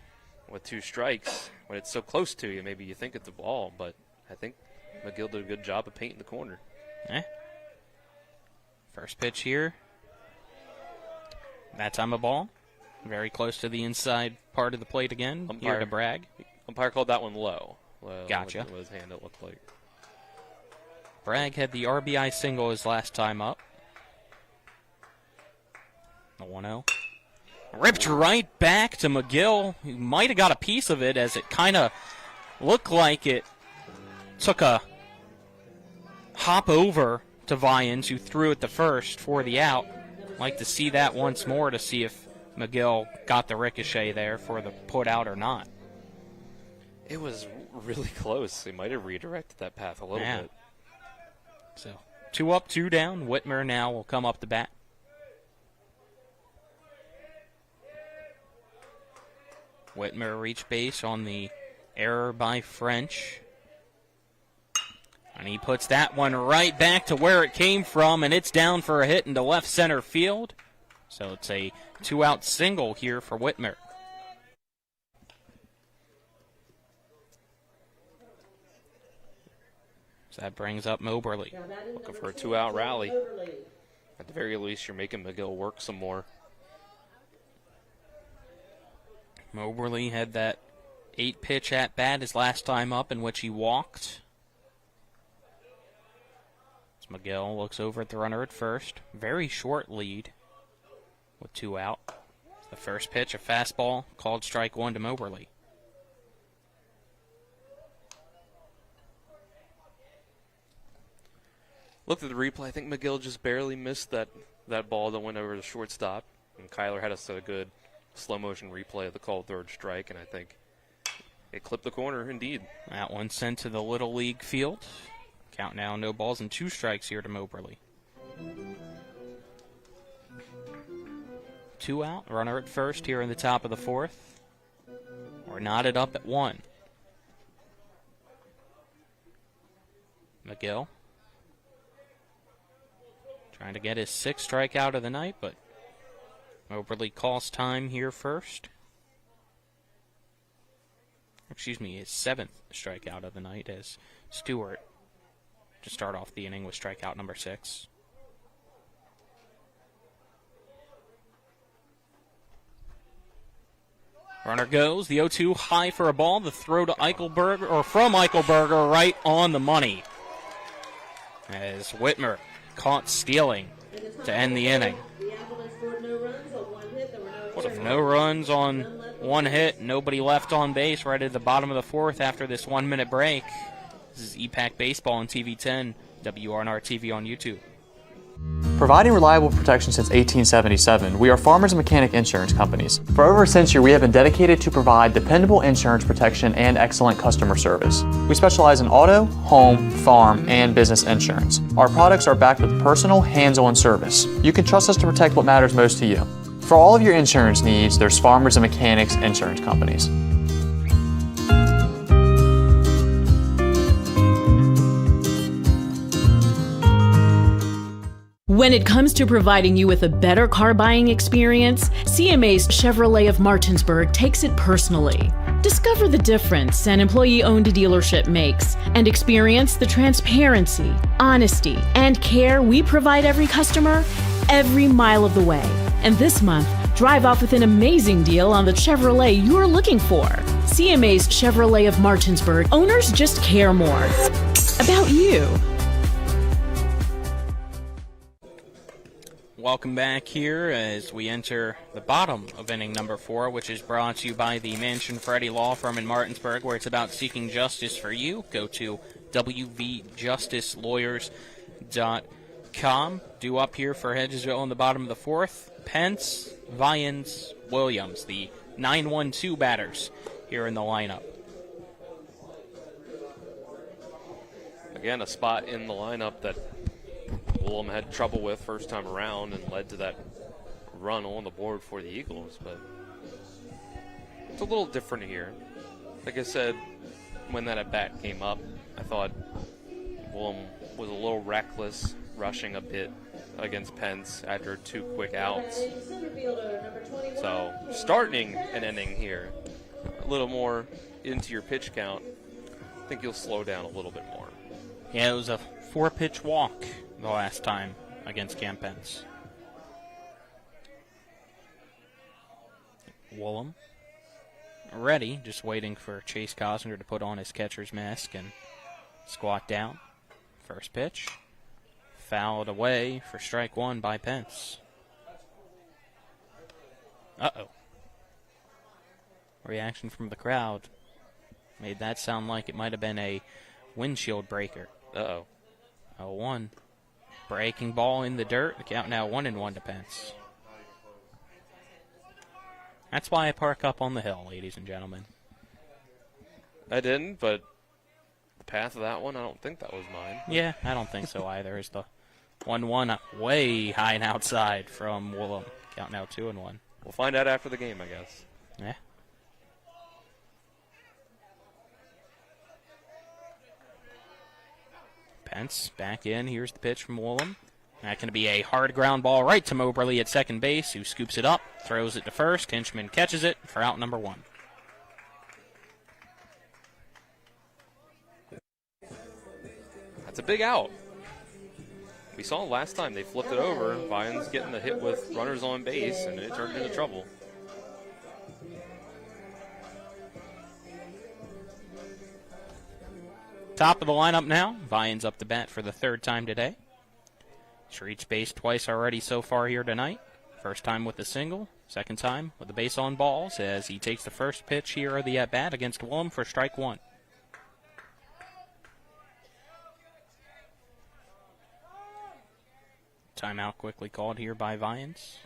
H: with 2 strikes. When it's so close to you, maybe you think it's a ball, but I think McGill did a good job of painting the corner.
G: First pitch here. That time a ball. Very close to the inside part of the plate again. Here to Bragg.
H: Umpire called that one low.
G: Gotcha.
H: With his hand, it looked like.
G: Bragg had the RBI single his last time up. The 1-0. Ripped right back to McGill. He might have got a piece of it as it kind of looked like it took a hop over to Vyans, who threw it the first for the out. Like to see that once more to see if McGill got the ricochet there for the put out or not.
H: It was really close. He might have redirected that path a little bit.
G: So 2 up, 2 down. Whitmer now will come up to bat. Whitmer reached base on the error by French. And he puts that one right back to where it came from, and it's down for a hit into left center field. So it's a 2-out single here for Whitmer. So that brings up Moberly.
H: Looking for a 2-out rally. At the very least, you're making McGill work some more.
G: Moberly had that 8-pitch at-bat his last time up in which he walked. As McGill looks over at the runner at first. Very short lead with 2 out. The first pitch, a fastball, called strike 1 to Moberly.
H: Looked at the replay. I think McGill just barely missed that ball that went over the shortstop. And Kyler had us a good slow-motion replay of the called third strike, and I think it clipped the corner, indeed.
G: That one sent to the Little League field. Count now, no balls and 2 strikes here to Moberly. 2 out, runner at first here in the top of the 4th. We're knotted up at 1. McGill trying to get his 6th strikeout of the night, but Moberly calls time here first. Excuse me, his 7th strikeout of the night as Stewart to start off the inning with strikeout number 6. Runner goes, the 0-2 high for a ball, the throw to Eichelberger, or from Eichelberger, right on the money. As Whitmer caught stealing to end the inning. What if no runs on 1 hit, nobody left on base right at the bottom of the 4th after this 1-minute break. This is EPAC Baseball on TV 10, WRNR TV on YouTube.
N: Providing reliable protection since 1877, we are Farmers and Mechanic Insurance Companies. For over a century, we have been dedicated to provide dependable insurance protection and excellent customer service. We specialize in auto, home, farm, and business insurance. Our products are backed with personal, hands-on service. You can trust us to protect what matters most to you. For all of your insurance needs, there's Farmers and Mechanics Insurance Companies.
L: When it comes to providing you with a better car buying experience, CMA's Chevrolet of Martinsburg takes it personally. Discover the difference an employee-owned dealership makes and experience the transparency, honesty, and care we provide every customer every mile of the way. And this month, drive off with an amazing deal on the Chevrolet you're looking for. CMA's Chevrolet of Martinsburg. Owners just care more about you.
G: Welcome back here as we enter the bottom of inning number 4, which is brought to you by the Mansion Freddie Law Firm in Martinsburg, where it's about seeking justice for you. Go to wvjusticelawyers.com. Due up here for Hedgesville in the bottom of the 4th, Pence, Vians, Williams, the 9-1-2 batters here in the lineup.
H: Again, a spot in the lineup that Willem had trouble with first time around and led to that run on the board for the Eagles, but it's a little different here. Like I said, when that at-bat came up, I thought Willem was a little reckless, rushing a bit against Pence after 2 quick outs. So starting an inning here, a little more into your pitch count, I think you'll slow down a little bit more.
G: Yeah, it was a 4-pitch walk the last time against Cam Pence. Willem ready, just waiting for Chase Cosner to put on his catcher's mask and squat down. First pitch, fouled away for strike 1 by Pence. Uh-oh. Reaction from the crowd made that sound like it might have been a windshield breaker.
H: Uh-oh.
G: 0-1. Breaking ball in the dirt. The count now 1-1 to Pence. That's why I park up on the hill, ladies and gentlemen.
H: I didn't, but The path of that one, I don't think that was mine.
G: Yeah, I don't think so either. It's the 1-1 way high and outside from Woolham. Count now 2-1.
H: We'll find out after the game, I guess.
G: Yeah. Pence back in. Here's the pitch from Woolham. That going to be a hard ground ball right to Moberly at second base, who scoops it up, throws it to first. Hinchman catches it for out number 1.
H: That's a big out. We saw last time they flipped it over. Vians getting the hit with runners on base, and it turned into trouble.
G: Top of the lineup now. Vians up to bat for the 3rd time today. He's reached base twice already so far here tonight. First time with a single, second time with the base on balls as he takes the first pitch here of the at-bat against Woolham for strike 1. Timeout quickly called here by Vians.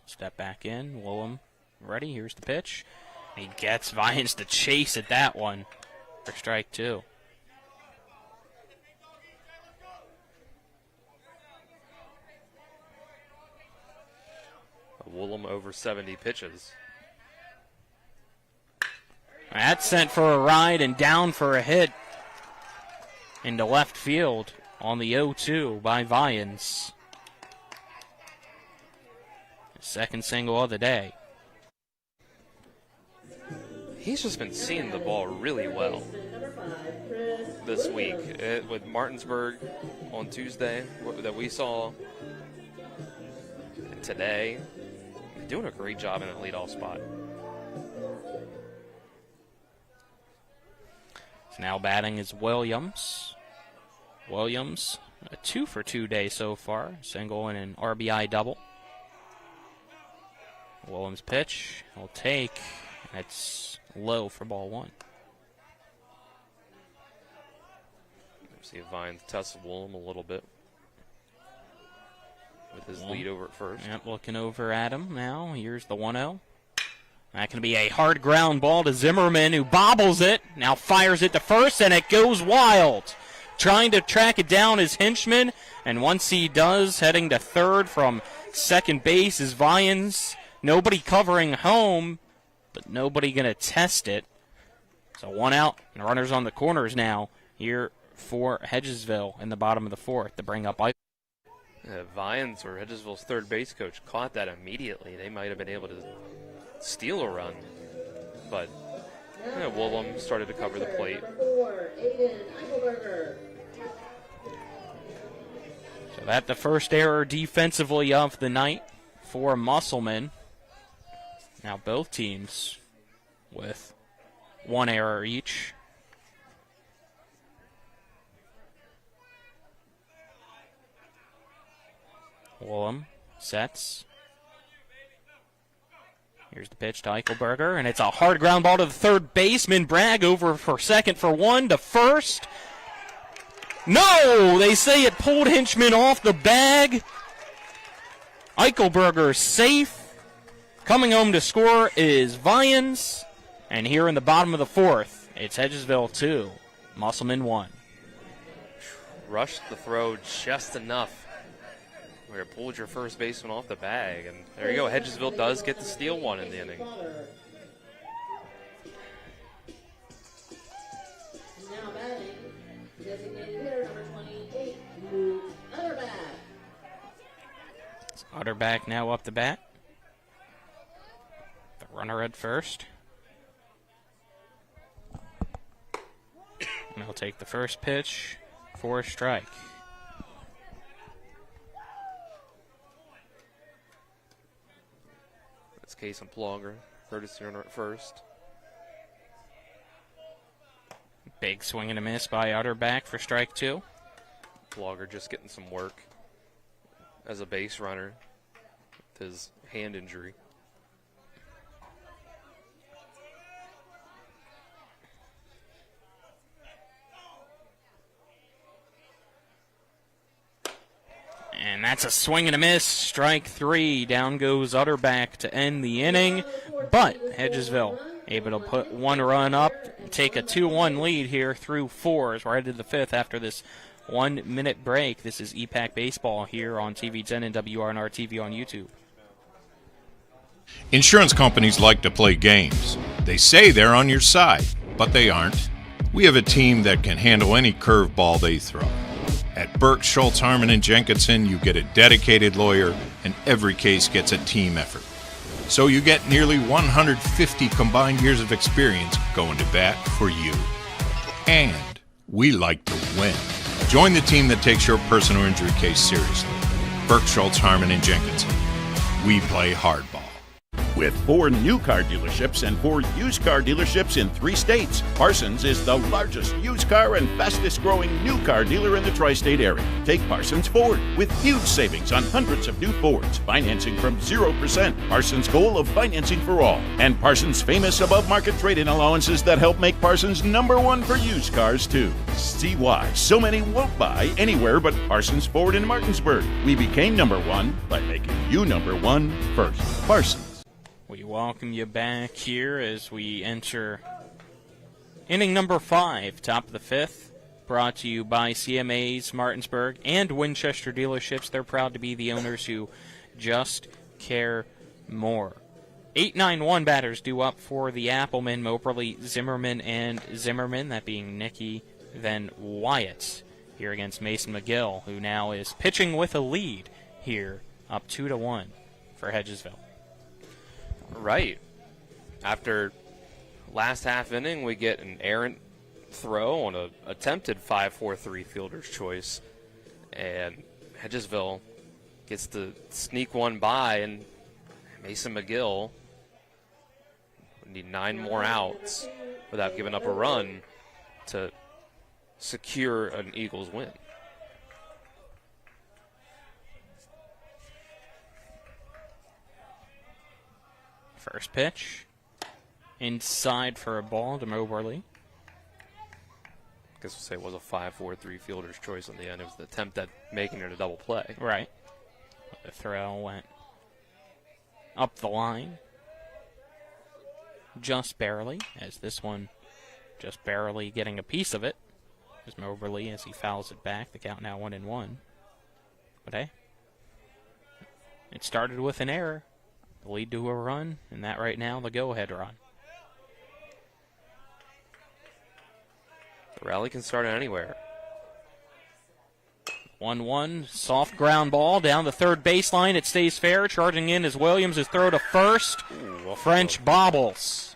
G: Step back in. Woolham ready. Here's the pitch. He gets Vians to chase at that one for strike 2.
H: Woolham over 70 pitches.
G: That's sent for a ride and down for a hit into left field on the 0-2 by Vians. Second single of the day.
H: He's just been seeing the ball really well this week. With Martinsburg on Tuesday that we saw, and today, doing a great job in that leadoff spot.
G: Now batting is Williams. Williams, a 2-for-2 day so far. Single and an RBI double. Williams pitch, he'll take. That's low for ball 1.
H: See if Vines tests Woolham a little bit with his lead over at first.
G: Yep, looking over at him now. Here's the 1-0. That can be a hard ground ball to Zimmerman, who bobbles it. Now fires it to first, and it goes wild. Trying to track it down is Hinchman, and once he does, heading to third from second base is Vians. Nobody covering home, but nobody going to test it. So 1 out, and runners on the corners now here for Hedgesville in the bottom of the 4th to bring up
H: Vians, or Hedgesville's third base coach, caught that immediately. They might have been able to steal a run, but Woolham started to cover the plate.
G: So that's the first error defensively of the night for Musselman. Now both teams with 1 error each. Woolham sets. Here's the pitch to Eichelberger, and it's a hard ground ball to the third baseman. Bragg over for second for 1 to first. No! They say it pulled Hinchman off the bag. Eichelberger safe. Coming home to score is Vians. And here in the bottom of the 4th, it's Hedgesville 2, Musselman 1.
H: Rushed the throw just enough where it pulled your first baseman off the bag. And there you go. Hedgesville does get to steal 1 in the inning.
B: Now batting, designated hitter number 28, Luke Utterback.
G: Utterback now up to bat. The runner at first. And he'll take the first pitch for a strike.
H: It's Case and Plogger, courtesy runner at first.
G: Big swing and a miss by Utterback for strike 2.
H: Plogger just getting some work as a base runner with his hand injury.
G: And that's a swing and a miss. Strike 3. Down goes Utterback to end the inning. But Hedgesville able to put one run up, take a 2-1 lead here through 4 as we're headed to the 5th after this 1-minute break. This is EPAC Baseball here on TV 10 and WRNR TV on YouTube.
P: Insurance companies like to play games. They say they're on your side, but they aren't. We have a team that can handle any curveball they throw. At Burke, Schultz, Harmon, and Jenkinson, you get a dedicated lawyer, and every case gets a team effort. So you get nearly 150 combined years of experience going to bat for you. And we like to win. Join the team that takes your personal injury case seriously. Burke, Schultz, Harmon, and Jenkinson. We play hardball.
R: With 4 new car dealerships and 4 used car dealerships in 3 states, Parsons is the largest used car and fastest growing new car dealer in the tri-state area. Take Parsons Ford with huge savings on hundreds of new Fords, financing from 0%. Parsons' goal of financing for all. And Parsons' famous above-market trade-in allowances that help make Parsons #1 for used cars, too. See why so many won't buy anywhere but Parsons Ford in Martinsburg. We became #1 by making you #1 first. Parsons.
G: We welcome you back here as we enter inning number 5, top of the 5th, brought to you by CMA's Martinsburg and Winchester dealerships. They're proud to be the owners who just care more. 8-9-1 batters due up for the Applemen, Moberly, Zimmerman, and Zimmerman, that being Nicky, then Wyatt, here against Mason McGill, who now is pitching with a lead here, up 2-1 for Hedgesville.
H: Right. After last half inning, we get an errant throw on an attempted 5-4-3 fielder's choice, and Hedgesville gets to sneak one by, and Mason McGill would need 9 more outs without giving up a run to secure an Eagles win.
G: First pitch, inside for a ball to Moberly.
H: I guess we'll say it was a 5-4-3 fielder's choice on the end. It was the attempt at making it a double play.
G: Right. The throw went up the line. Just barely, as this one just barely getting a piece of it. As Moberly, as he fouls it back, the count now 1-1. But hey, it started with an error. The lead to a run, and that right now, the go-ahead run.
H: The rally can start anywhere.
G: 1-1, soft ground ball down the third baseline. It stays fair. Charging in is Williams. His throw to first. French bobbles.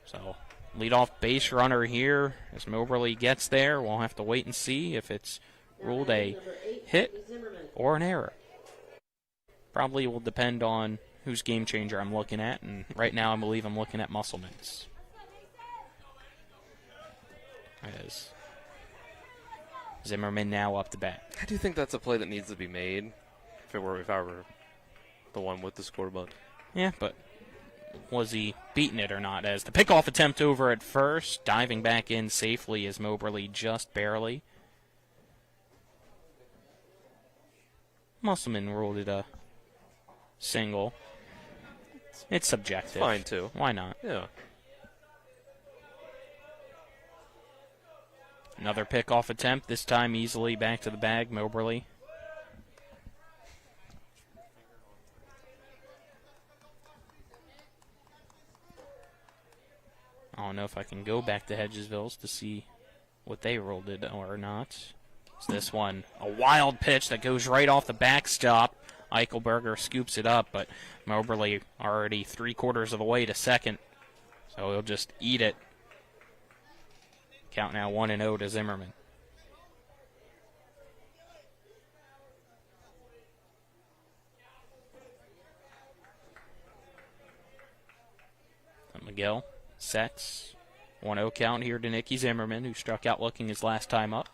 G: So, leadoff base runner here. As Moberly gets there, we'll have to wait and see if it's ruled a hit or an error. Probably will depend on whose game changer I'm looking at, and right now I believe I'm looking at Musselman's. As Zimmerman now up to bat.
H: I do think that's a play that needs to be made if I were the one with the scorebook.
G: Yeah, but was he beating it or not? As the pickoff attempt over at first, diving back in safely as Moberly just barely. Musselman ruled it a single. It's subjective.
H: Fine, too.
G: Why not?
H: Yeah.
G: Another pickoff attempt, this time easily back to the bag, Moberly. I don't know if I can go back to Hedgesville's to see what they ruled it or not. It's this one, a wild pitch that goes right off the backstop. Eichelberger scoops it up, but Moberly already 3/4 of the way to second, so he'll just eat it. Count now 1-0 to Zimmerman. Miguel sets. 1-0 count here to Nicky Zimmerman, who struck out looking his last time up.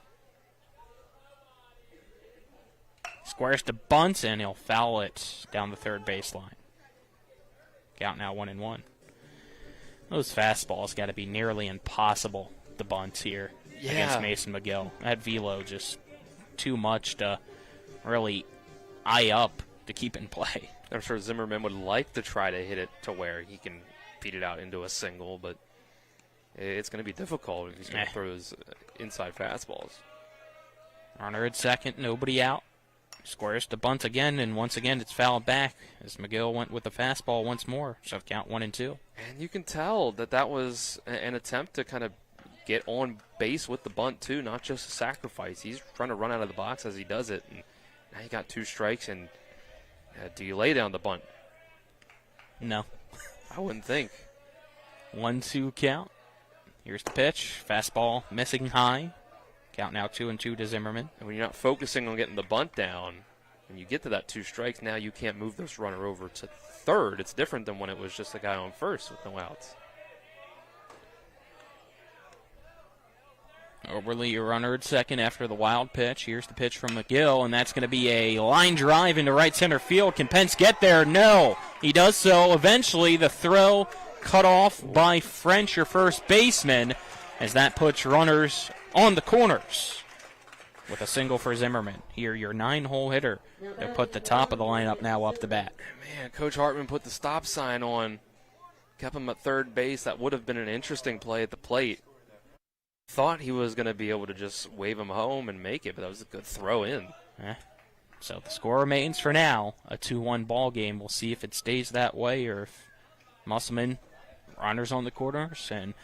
G: Squares to bunt, and he'll foul it down the third baseline. Count now 1-1. Those fastballs got to be nearly impossible to bunt here against Mason McGill. That velo just too much to really eye up to keep in play.
H: I'm sure Zimmerman would like to try to hit it to where he can feed it out into a single, but it's going to be difficult if he's going to throw his inside fastballs.
G: Runner at second, nobody out. Squares to bunt again, and once again it's fouled back as McGill went with the fastball once more. So count 1-2.
H: And you can tell that was an attempt to kind of get on base with the bunt too, not just a sacrifice. He's trying to run out of the box as he does it. And now you got 2 strikes, and do you lay down the bunt?
G: No.
H: I wouldn't think.
G: 1-2 count. Here's the pitch. Fastball missing high. Count now 2-2 to Zimmerman.
H: And when you're not focusing on getting the bunt down, when you get to that 2 strikes, now you can't move this runner over to third. It's different than when it was just a guy on first with no outs.
G: Overly a runner at second after the wild pitch. Here's the pitch from McGill, and that's going to be a line drive into right center field. Can Pence get there? No. He does so. Eventually, the throw cut off by French, your first baseman, as that puts runners on the corners with a single for Zimmerman. Here, your 9-hole hitter to put the top of the lineup now up to bat.
H: Man, Coach Hartman put the stop sign on, kept him at third base. That would have been an interesting play at the plate. Thought he was going to be able to just wave him home and make it, but that was a good throw in.
G: So the score remains for now a 2-1 ball game. We'll see if it stays that way or if Musselman, runners on the corners and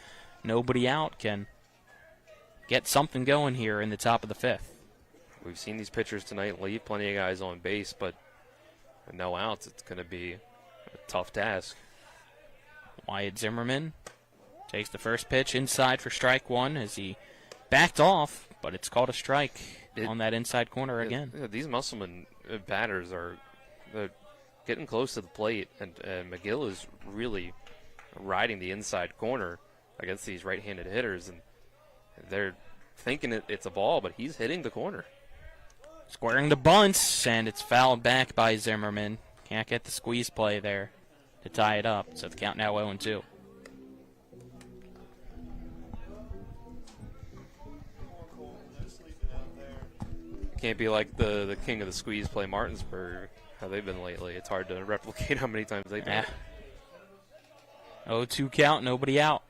G: nobody out, can get something going here in the top of the 5th.
H: We've seen these pitchers tonight leave plenty of guys on base, but with no outs, it's going to be a tough task.
G: Wyatt Zimmerman takes the first pitch inside for strike 1 as he backed off, but it's called a strike on that inside corner again.
H: Yeah, these Musselman batters they're getting close to the plate, and McGill is really riding the inside corner against these right-handed hitters, and they're thinking it's a ball, but he's hitting the corner.
G: Squaring the bunts, and it's fouled back by Zimmerman. Can't get the squeeze play there to tie it up, so the count now 0-2.
H: Can't be like the king of the squeeze play, Martinsburg, how they've been lately. It's hard to replicate how many times they've done it.
G: 0-2 count, nobody out.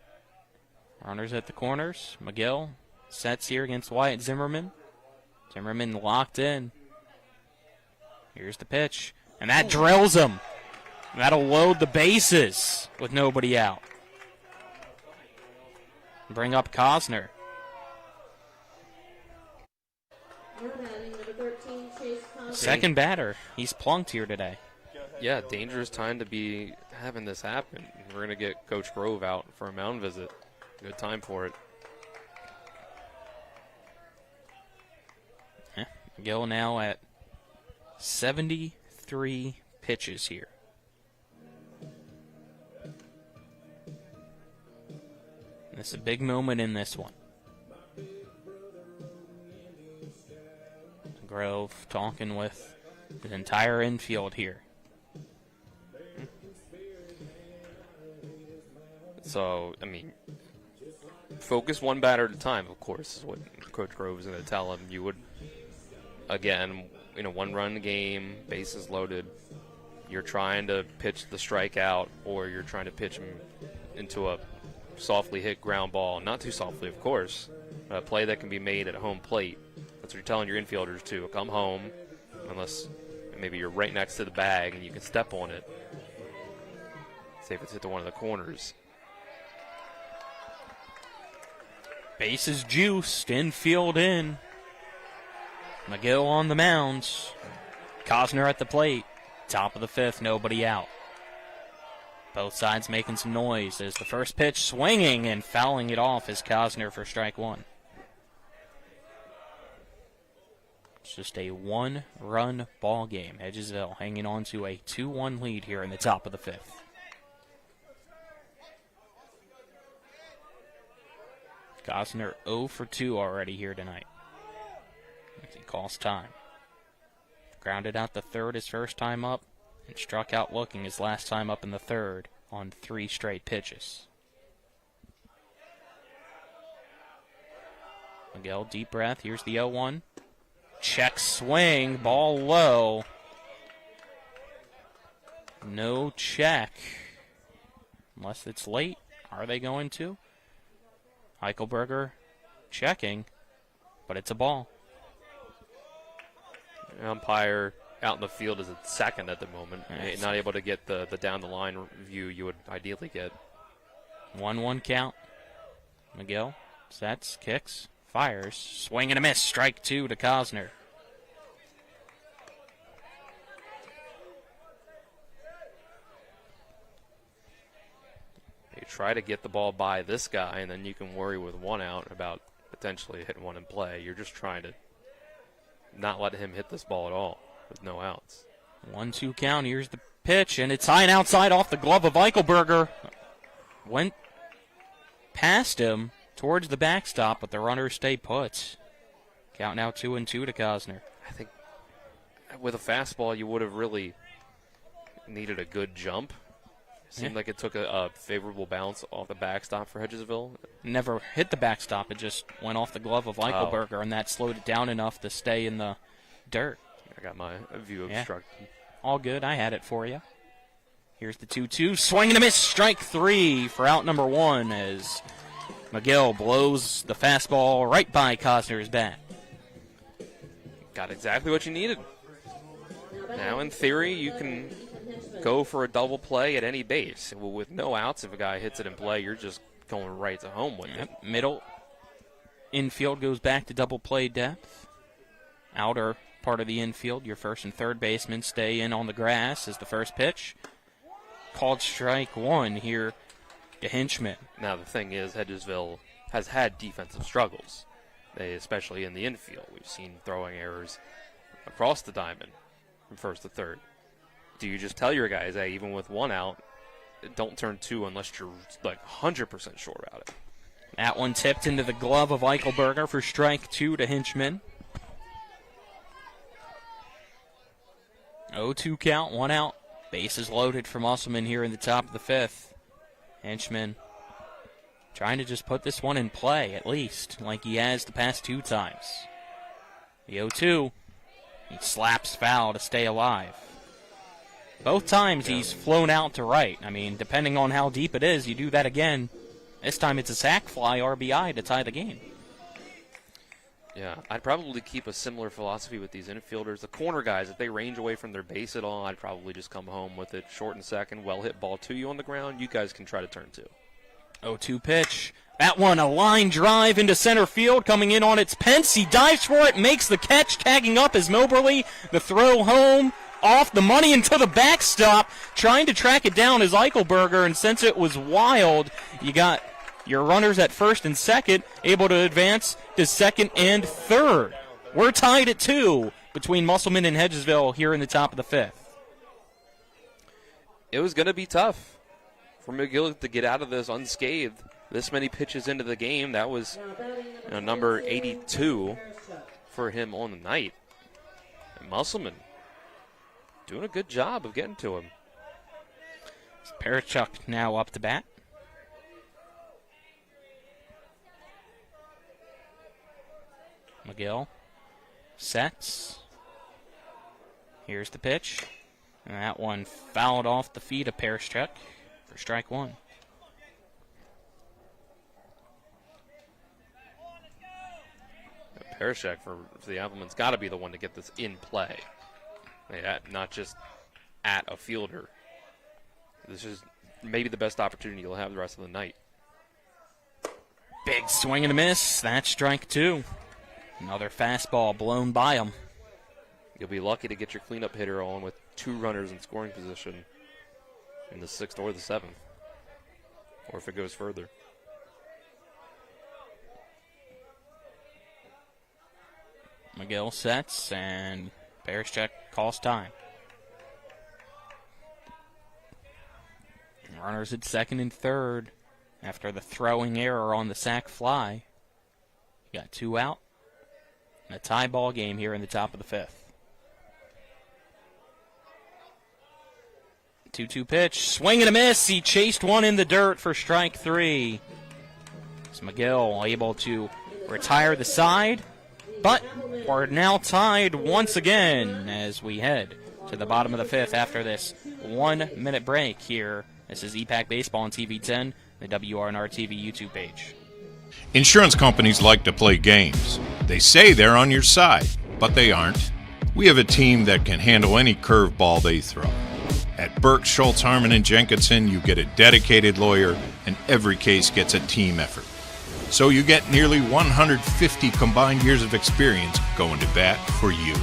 G: Runners at the corners. McGill sets here against Wyatt Zimmerman. Zimmerman locked in. Here's the pitch, and that drills him. That'll load the bases with nobody out. Bring up Cosner. Second batter. He's plunked here today.
H: Yeah, dangerous time to be having this happen. We're going to get Coach Grove out for a mound visit. Good time for it.
G: McGill now at 73 pitches here. And it's a big moment in this one. Grove talking with the entire infield here.
H: So, I mean, focus one batter at a time, of course, is what Coach Grove is going to tell him. You would, again, one-run game, bases loaded. You're trying to pitch the strikeout, or you're trying to pitch him into a softly hit ground ball. Not too softly, of course. A play that can be made at home plate. That's what you're telling your infielders to. Come home, unless maybe you're right next to the bag and you can step on it. Say if it's hit to one of the corners.
G: Bases juiced, infield in. McGill on the mound. Cosner at the plate. Top of the 5th, nobody out. Both sides making some noise as the first pitch swinging and fouling it off is Cosner for strike 1. It's just a 1-run ball game. Hedgesville hanging on to a 2-1 lead here in the top of the 5th. Cosner 0 for 2 already here tonight. As he calls time. Grounded out the third his first time up, and struck out looking his last time up in the third on 3 straight pitches. McGill, deep breath. Here's the 0-1. Check swing, ball low. No check. Unless it's late. Are they going to? Eichelberger checking, but it's a ball.
H: Umpire out in the field is at second at the moment.
G: Yes.
H: Not able to get the down the line view you would ideally get.
G: 1-1 count. McGill sets, kicks, fires. Swing and a miss. Strike 2 to Cosner.
H: You try to get the ball by this guy, and then you can worry with 1 out about potentially hitting one in play. You're just trying to not let him hit this ball at all with no outs.
G: 1-2 count. Here's the pitch, and it's high and outside off the glove of Eichelberger. Went past him towards the backstop, but the runners stay put. Count now 2-2 to Cosner.
H: I think with a fastball, you would have really needed a good jump. Seemed like it took a favorable bounce off the backstop for Hedgesville.
G: Never hit the backstop. It just went off the glove of Eichelberger, and that slowed it down enough to stay in the dirt.
H: I got my view obstructed.
G: All good. I had it for you. Here's the 2-2. Swing and a miss. Strike 3 for out number 1 as McGill blows the fastball right by Cosner's bat.
H: Got exactly what you needed. Now, in theory, you can go for a double play at any base. With no outs, if a guy hits it in play, you're just going right to home with it.
G: Middle infield goes back to double play depth. Outer part of the infield, your first and third basemen stay in on the grass as the first pitch. Called strike 1 here to Hinchman.
H: Now, the thing is, Hedgesville has had defensive struggles, especially in the infield. We've seen throwing errors across the diamond from first to third. Do you just tell your guys, hey, even with 1 out, don't turn 2 unless you're like 100% sure about it?
G: That one tipped into the glove of Eichelberger for strike 2 to Hinchman. 0-2 count, 1 out. Bases loaded for Musselman here in the top of the 5th. Hinchman trying to just put this one in play, at least, like he has the past 2 times. The 0-2, he slaps foul to stay alive. Both times he's flown out to right. I mean, depending on how deep it is, you do that again. This time it's a sac fly RBI to tie the game.
H: Yeah, I'd probably keep a similar philosophy with these infielders. The corner guys, if they range away from their base at all, I'd probably just come home with it. Short and second, well-hit ball to you on the ground. You guys can try to turn 2.
G: 0-2 pitch. That one, a line drive into center field, coming in on its Pence. He dives for it, makes the catch, tagging up as Moberly. The throw home, off the money into the backstop. Trying to track it down is Eichelberger, and since it was wild, you got your runners at first and second able to advance to second and third. We're tied at 2 between Musselman and Hedgesville here in the top of the 5th.
H: It was going to be tough for McGill to get out of this unscathed. This many pitches into the game, that was number 82 for him on the night. And Musselman doing a good job of getting to him.
G: Parachuk now up to bat. McGill sets. Here's the pitch. And that one fouled off the feet of Parachuk for strike 1.
H: Parachuk for the Applemen's got to be the one to get this in play. Not just at a fielder. This is maybe the best opportunity you'll have the rest of the night.
G: Big swing and a miss. That's strike 2. Another fastball blown by him.
H: You'll be lucky to get your cleanup hitter on with 2 runners in scoring position in the 6th or the 7th. Or if it goes further.
G: McGill sets, and Parachuk calls time. Runners at second and third after the throwing error on the sac fly. You got 2 out. And a tie ball game here in the top of the 5th. 2-2 pitch. Swing and a miss. He chased one in the dirt for strike 3. It's McGill able to retire the side. But we're now tied once again as we head to the bottom of the fifth after this 1 minute break here. This is EPAC Baseball on TV 10, the WRNR TV YouTube page.
P: Insurance companies like to play games. They say they're on your side, but they aren't. We have a team that can handle any curveball they throw. At Burke, Schultz, Harmon, and Jenkinson, you get a dedicated lawyer, and every case gets a team effort. So you get nearly 150 combined years of experience going to bat for you.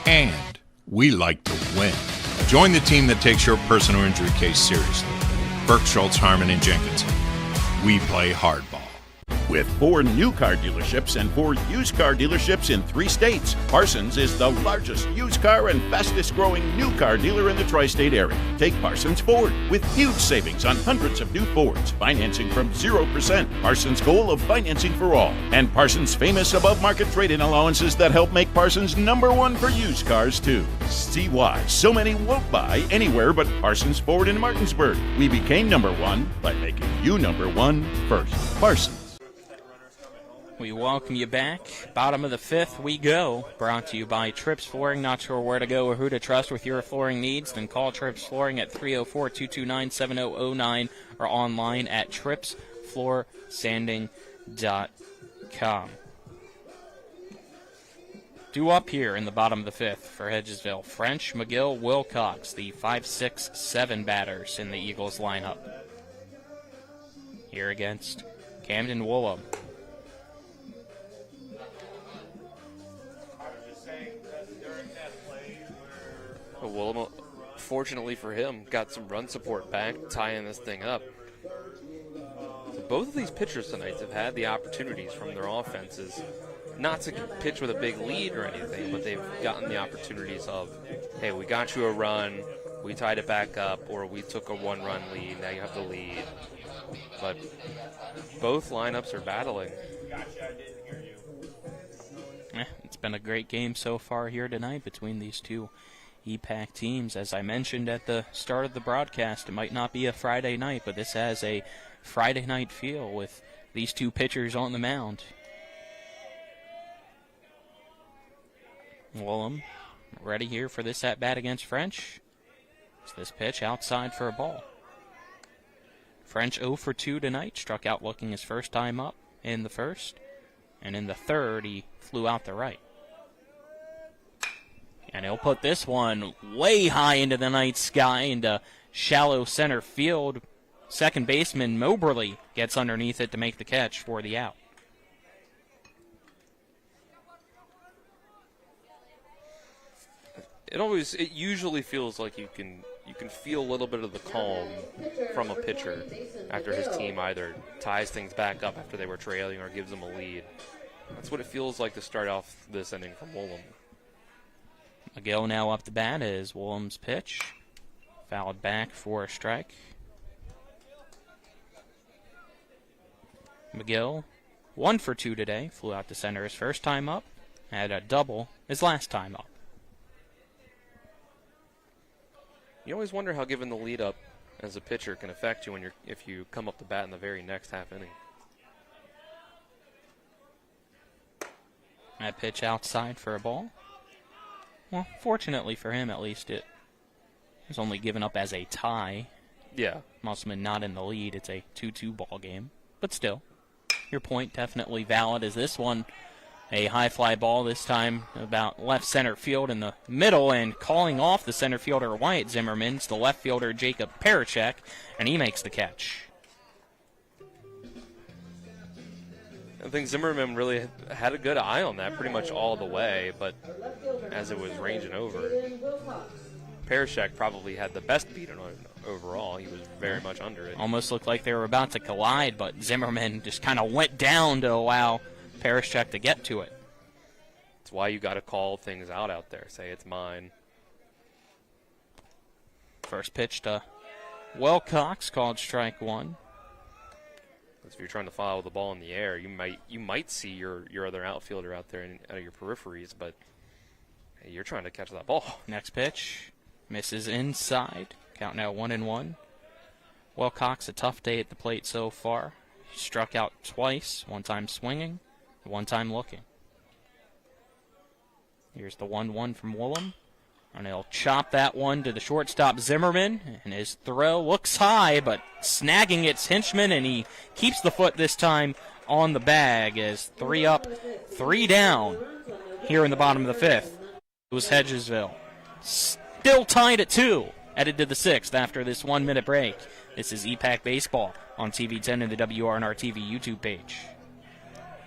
P: And we like to win. Join the team that takes your personal injury case seriously. Burke, Schultz, Harmon, and Jenkinson. We play hardball.
R: With 4 new car dealerships and 4 used car dealerships in 3 states, Parsons is the largest used car and fastest growing new car dealer in the tri-state area. Take Parsons Ford with huge savings on hundreds of new Fords, financing from 0%, Parsons' goal of financing for all, and Parsons' famous above-market trade-in allowances that help make Parsons #1 for used cars too. See why so many won't buy anywhere but Parsons Ford in Martinsburg. We became #1 by making you #1 first. Parsons.
G: We welcome you back. Bottom of the fifth we go. Brought to you by Trips Flooring. Not sure where to go or who to trust with your flooring needs? Then call Trips Flooring at 304-229-7009 or online at tripsfloorsanding.com. Due up here in the bottom of the fifth for Hedgesville. French, McGill, Wilcox, the 5, 6, 7 batters in the Eagles lineup. Here against Camden Woolham.
H: Willem, fortunately for him, got some run support back, tying this thing up. So both of these pitchers tonight have had the opportunities from their offenses, not to pitch with a big lead or anything, but they've gotten the opportunities of, hey, we got you a run, we tied it back up, or we took a 1-run lead, now you have the lead. But both lineups are battling.
G: It's been a great game so far here tonight between these two EPAC teams. As I mentioned at the start of the broadcast, it might not be a Friday night, but this has a Friday night feel with these two pitchers on the mound. Woolham ready here for this at-bat against French. It's this pitch outside for a ball. French 0 for 2 tonight, struck out looking his first time up in the first, and in the third he flew out the right. And he'll put this one way high into the night sky, into shallow center field. Second baseman Moberly gets underneath it to make the catch for the out.
H: It usually feels like you can feel a little bit of the calm from a pitcher after his team either ties things back up after they were trailing or gives them a lead. That's what it feels like to start off this inning from Woolham.
G: McGill now up the bat is Woolham's pitch. Fouled back for a strike. McGill 1 for 2 today. Flew out to center his first time up. Had a double his last time up.
H: You always wonder how giving the lead up as a pitcher can affect you if you come up the bat in the very next half inning.
G: That pitch outside for a ball. Well, fortunately for him, at least, it was only given up as a tie.
H: Yeah.
G: Musselman not in the lead. It's a 2-2 ball game. But still, your point definitely valid. Is this one a high fly ball, this time about left center field in the middle, and calling off the center fielder Wyatt Zimmerman's the left fielder Jacob Parachek, and he makes the catch.
H: I think Zimmerman really had a good eye on that pretty much all the way, but as it was ranging over, Parachek probably had the best beat on it overall. He was very much under it.
G: Almost looked like they were about to collide, but Zimmerman just kind of went down to allow Parachek to get to it.
H: That's why you got to call things out there. Say it's mine.
G: First pitch to Wilcox, called strike 1.
H: If you're trying to follow the ball in the air, you might see your other outfielder out there out of your peripheries, but hey, you're trying to catch that ball.
G: Next pitch misses inside. Count now 1-1. Wilcox, a tough day at the plate so far. He struck out twice, one time swinging, one time looking. Here's the 1-1 from Woolham. And he'll chop that one to the shortstop Zimmerman. And his throw looks high, but snagging it's Hinchman, and he keeps the foot this time on the bag as 3 up, 3 down here in the bottom of the 5th. It was Hedgesville. Still tied at 2. Headed to the 6th after this 1-minute break. This is EPAC Baseball on TV 10 and the WRNR TV YouTube page.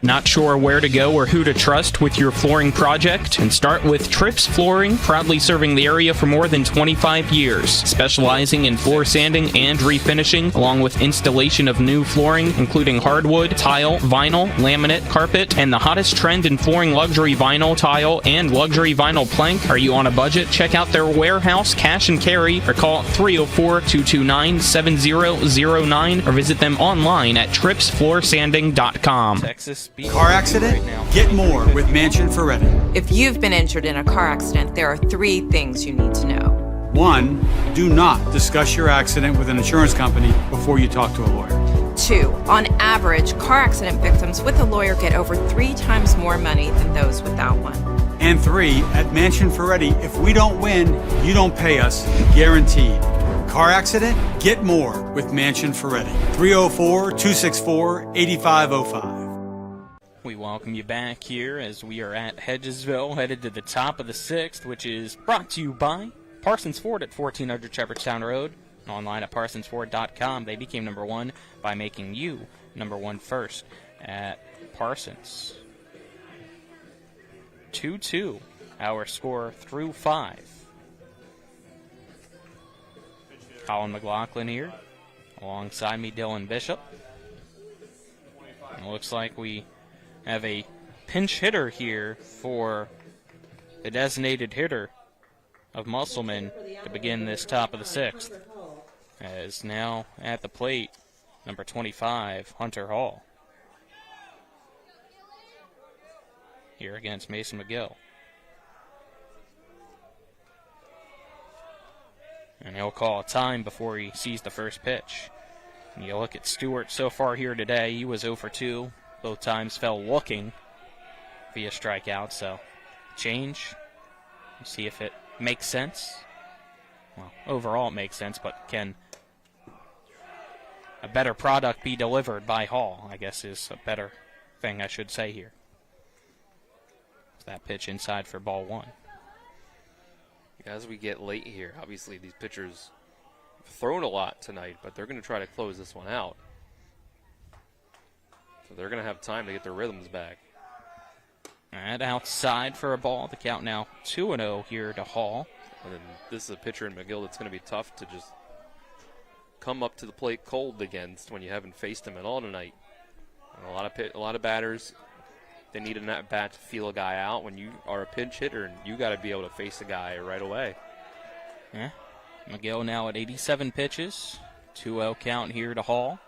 G: Not sure where to go or who to trust with your flooring project? And start with Trips Flooring, proudly serving the area for more than 25 years, specializing in floor sanding and refinishing, along with installation of new flooring, including hardwood, tile, vinyl, laminate, carpet, and the hottest trend in flooring, luxury vinyl, tile, and luxury vinyl plank. Are you on a budget? Check out their warehouse, cash and carry, or call 304-229-7009, or visit them online at tripsfloorsanding.com. Texas
E: Car accident? Get more with Mansion Ferretti.
D: If you've been injured in a car accident, there are 3 things you need to know.
E: 1, do not discuss your accident with an insurance company before you talk to a lawyer.
D: 2, on average, car accident victims with a lawyer get over 3 times more money than those without one.
E: And 3, at Mansion Ferretti, if we don't win, you don't pay us, guaranteed. Car accident? Get more with Mansion Ferretti. 304-264-8505.
G: We welcome you back here as we are at Hedgesville, headed to the top of the 6th, which is brought to you by Parsons Ford at 1400 Shepherdstown Road. Online at parsonsford.com. They became number 1 by making you number 1 first at Parsons. 2-2, our score through 5. Colin McLaughlin here. Alongside me, Dylan Bishop. It looks like we have a pinch hitter here for the designated hitter of Musselman to begin this top of the 6th. As now at the plate, number 25, Hunter Hall. Here against Mason McGill. And he'll call a time before he sees the first pitch. And you look at Stewart so far here today, he was 0 for 2. Both times fell looking via strikeout, so change. See if it makes sense. Well, overall it makes sense, but can a better product be delivered by Hall, I guess is a better thing I should say here. That pitch inside for ball 1.
H: As we get late here, obviously these pitchers have thrown a lot tonight, but they're going to try to close this one out. So they're going to have time to get their rhythms back.
G: And outside for a ball. The count now 2-0 here to Hall.
H: And then this is a pitcher in McGill that's going to be tough to just come up to the plate cold against when you haven't faced him at all tonight. And a lot of batters, they need a bat to feel a guy out. When you are a pinch hitter, and you got to be able to face a guy right away.
G: Yeah. McGill now at 87 pitches. 2-0 count here to Hall.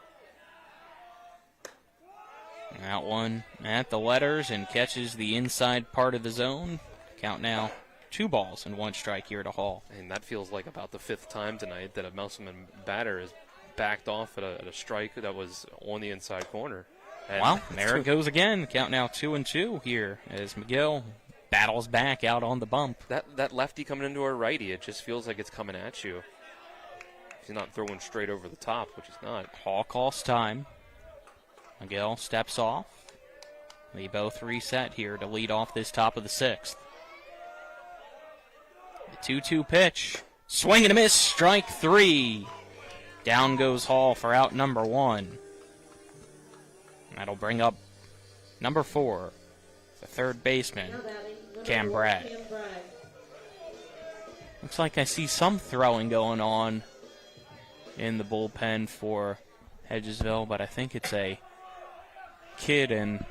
G: That one at the letters and catches the inside part of the zone. Count now 2 balls and 1 strike here to Hall.
H: And that feels like about the 5th time tonight that a Musselman batter has backed off at a strike that was on the inside corner. And
G: well, there it goes again. Count now 2-2 here as McGill battles back out on the bump.
H: That lefty coming into our righty, it just feels like it's coming at you. He's not throwing straight over the top, which is not.
G: Hall calls time. McGill steps off. They both reset here to lead off this top of the 6th. The 2-2 pitch. Swing and a miss. Strike 3. Down goes Hall for out number 1. That'll bring up number 4, the third baseman, Cam Bragg. Looks like I see some throwing going on in the bullpen for Hedgesville, but I think it's a kid and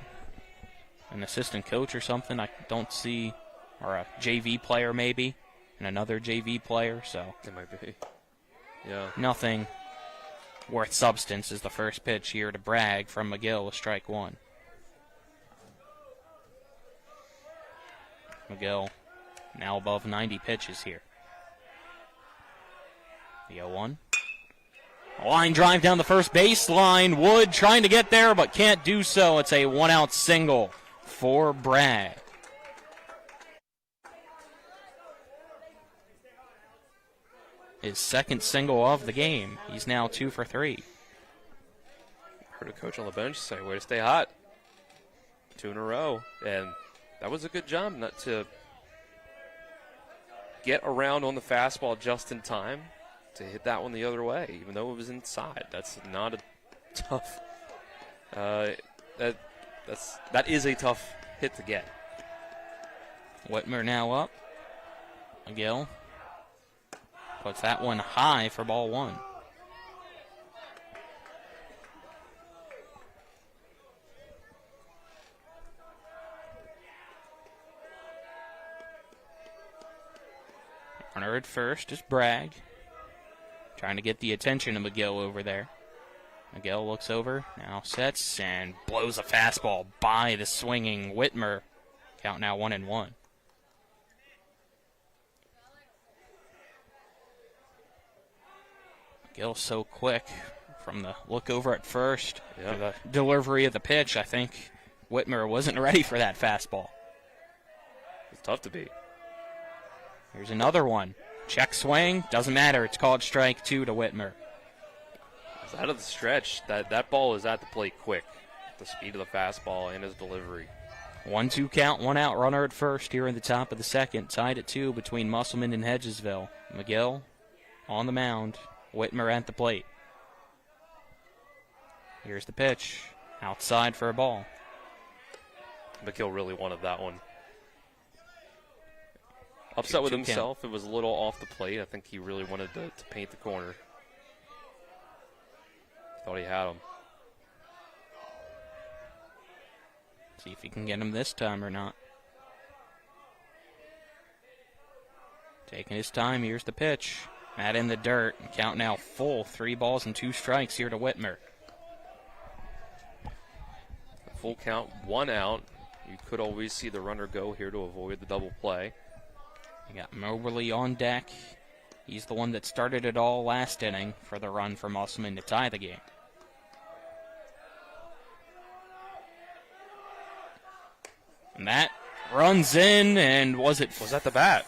G: an assistant coach or something. I don't see, or a JV player maybe, and another JV player, so.
H: It might be. Yeah.
G: Nothing worth substance is the first pitch here to Bragg from McGill with strike 1. McGill now above 90 pitches here. The 0-1. A line drive down the first baseline. Wood trying to get there, but can't do so. It's a 1-out single for Bragg. his second single of the game. He's now 2 for 3.
H: Heard a coach on the bench say, way to stay hot. 2 in a row. And that was a good job not to get around on the fastball just in time to hit that one the other way, even though it was inside. That's not a tough. That is a tough hit to get.
G: Whitmer now up. McGill puts that one high for ball 1. Runner at first is Bragg. Trying to get the attention of McGill over there. McGill looks over, now sets, and blows a fastball by the swinging Whitmer. Count now 1-1. McGill so quick from the look over at first to the delivery of the pitch. I think Whitmer wasn't ready for that fastball.
H: It's tough to be.
G: Here's another one. Check swing. Doesn't matter. It's called strike 2 to Whitmer.
H: It's out of the stretch. That ball is at the plate quick. The speed of the fastball and his delivery.
G: 1-2 count, 1 out. Runner at first here in the top of the second. Tied at 2 between Musselman and Hedgesville. McGill on the mound. Whitmer at the plate. Here's the pitch. Outside for a ball.
H: McGill really wanted that one. Upset with himself. Count. It was a little off the plate. I think he really wanted to paint the corner. Thought he had him.
G: See if he can get him this time or not. Taking his time. Here's the pitch. That in the dirt. Count now full. 3 balls and 2 strikes here to Whitmer.
H: Full count, 1 out. You could always see the runner go here to avoid the double play.
G: You got Moberly on deck. He's the one that started it all last inning for the run for Musselman to tie the game. And that runs in, and was that
H: the bat?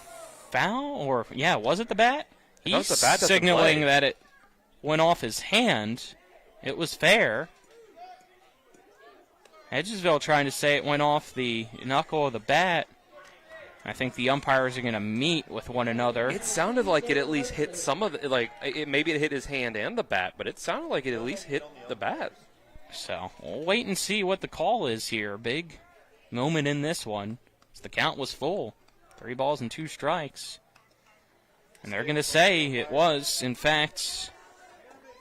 G: Foul? Or, yeah, was it the bat? He's
H: the bat
G: signaling that it went off his hand. It was fair. Hedgesville trying to say it went off the knuckle of the bat. I think the umpires are going to meet with one another.
H: It sounded like it at least hit some of the, maybe it hit his hand and the bat, but it sounded like it at least hit the bat.
G: So we'll wait and see what the call is here. Big moment in this one. The count was full. 3 balls and 2 strikes. And they're going to say it was, in fact,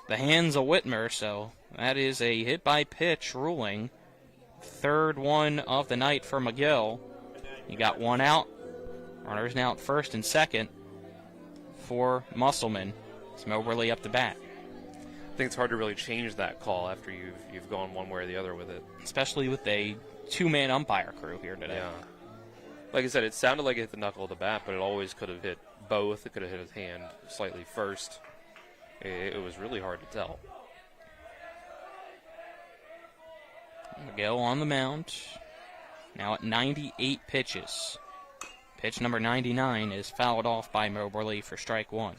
G: the hands of Whitmer. So that is a hit-by-pitch ruling. 3rd one of the night for McGill. You got 1 out. Runners now at first and second for Musselman. It's Moberly up to bat.
H: I think it's hard to really change that call after you've gone one way or the other with it.
G: Especially with a 2-man umpire crew here today.
H: Yeah. Like I said, it sounded like it hit the knuckle of the bat, but it always could have hit both. It could have hit his hand slightly first. It was really hard to tell.
G: McGill on the mound. Now at 98 pitches. Pitch number 99 is fouled off by Moberly for strike 1.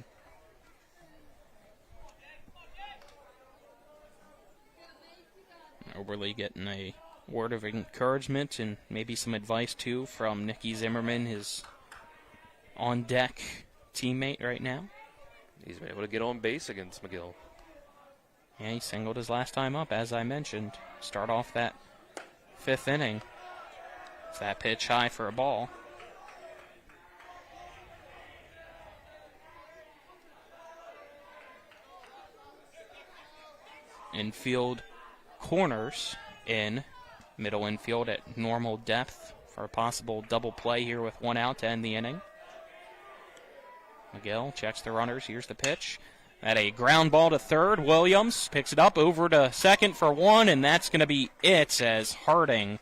G: Moberly getting a word of encouragement and maybe some advice too from Nicky Zimmerman, his on-deck teammate right now.
H: He's been able to get on base against McGill.
G: Yeah, he singled his last time up, as I mentioned. Start off that 5th inning. It's that pitch high for a ball. Infield corners in. Middle infield at normal depth for a possible double play here with 1 out to end the inning. McGill checks the runners. Here's the pitch. At a ground ball to third. Williams picks it up over to second for 1, and that's going to be it as Harding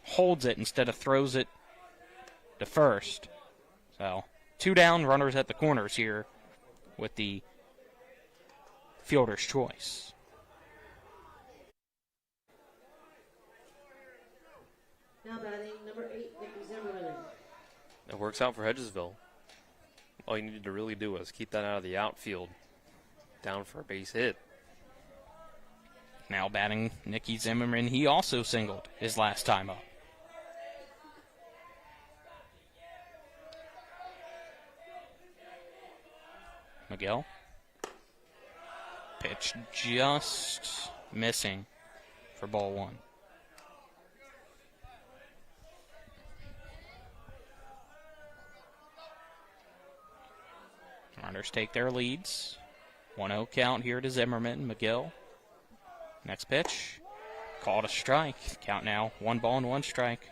G: holds it instead of throws it to first. So 2 down, runners at the corners here with the fielder's choice.
B: Now batting number 8, Nicky Zimmerman.
H: It works out for Hedgesville. All you needed to really do was keep that out of the outfield. Down for a base hit.
G: Now batting Nicky Zimmerman. He also singled his last time up. Miguel. Pitch just missing for ball one. Runners take their leads. 1-0 count here to Zimmerman. Miguel. Next pitch. Called a strike. Count now 1 ball and 1 strike.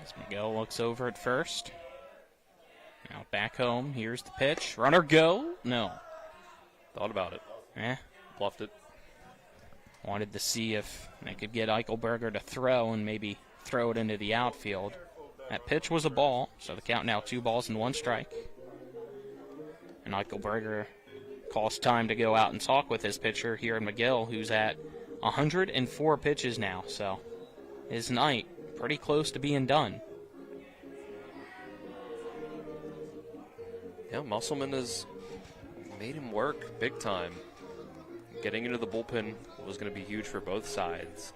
G: As Miguel looks over at first. Now back home. Here's the pitch. Runner go. No.
H: Thought about it. Bluffed it.
G: Wanted to see if they could get Eichelberger to throw and maybe throw it into the outfield. That pitch was a ball, so the count now 2 balls and 1 strike. And Eichelberger calls time to go out and talk with his pitcher here in Miguel, who's at 104 pitches now, so his night pretty close to being done.
H: Yeah, Musselman has made him work big time. Getting into the bullpen was going to be huge for both sides.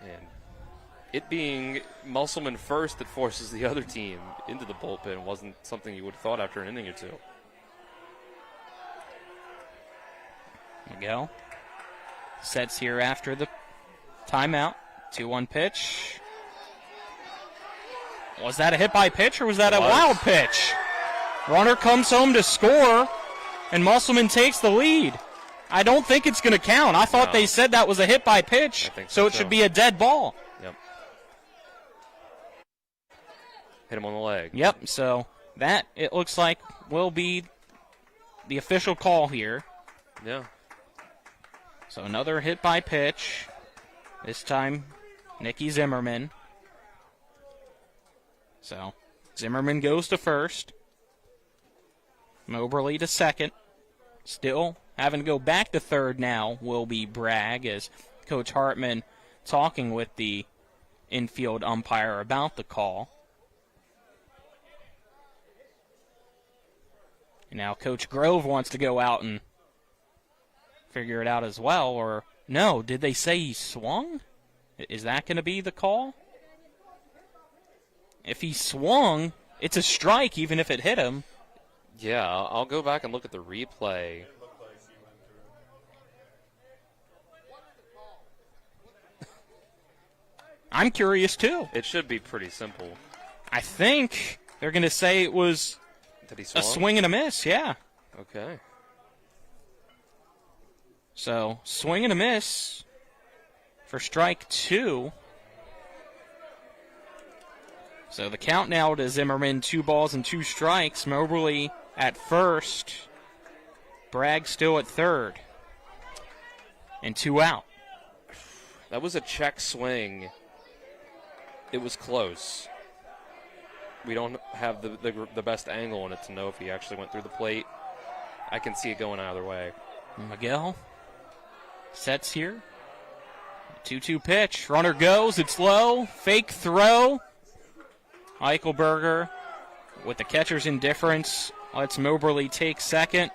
H: And it being Musselman first that forces the other team into the bullpen wasn't something you would have thought after an inning or two.
G: Miguel sets here after the timeout. 2-1 pitch. Was that a hit by pitch or was that a wild pitch? Runner comes home to score, and Musselman takes the lead. I don't think it's going to count. I thought they said that was a hit by pitch, so it should be a dead ball.
H: Yep. Hit him on the leg.
G: Yep, so that, it looks like, will be the official call here.
H: Yeah.
G: So another hit by pitch. This time, Nicky Zimmerman. So Zimmerman goes to first. Moberly to second. Still having to go back to third now will be Bragg, as Coach Hartman talking with the infield umpire about the call. And now Coach Grove wants to go out and figure it out as well. Or no, did they say he swung? Is that going to be the call? If he swung, it's a strike even if it hit him.
H: Yeah, I'll go back and look at the replay.
G: I'm curious, too.
H: It should be pretty simple.
G: I think they're going to say it was a swing and a miss, yeah.
H: Okay.
G: So, swing and a miss for strike 2. So the count now to Zimmerman, 2 balls and 2 strikes. Moberly at first. Bragg still at third. And 2 out.
H: That was a check swing. It was close. We don't have the best angle on it to know if he actually went through the plate. I can see it going either way.
G: Miguel sets here. 2-2 pitch. Runner goes. It's low. Fake throw. Eichelberger, with the catcher's indifference, lets Moberly take second.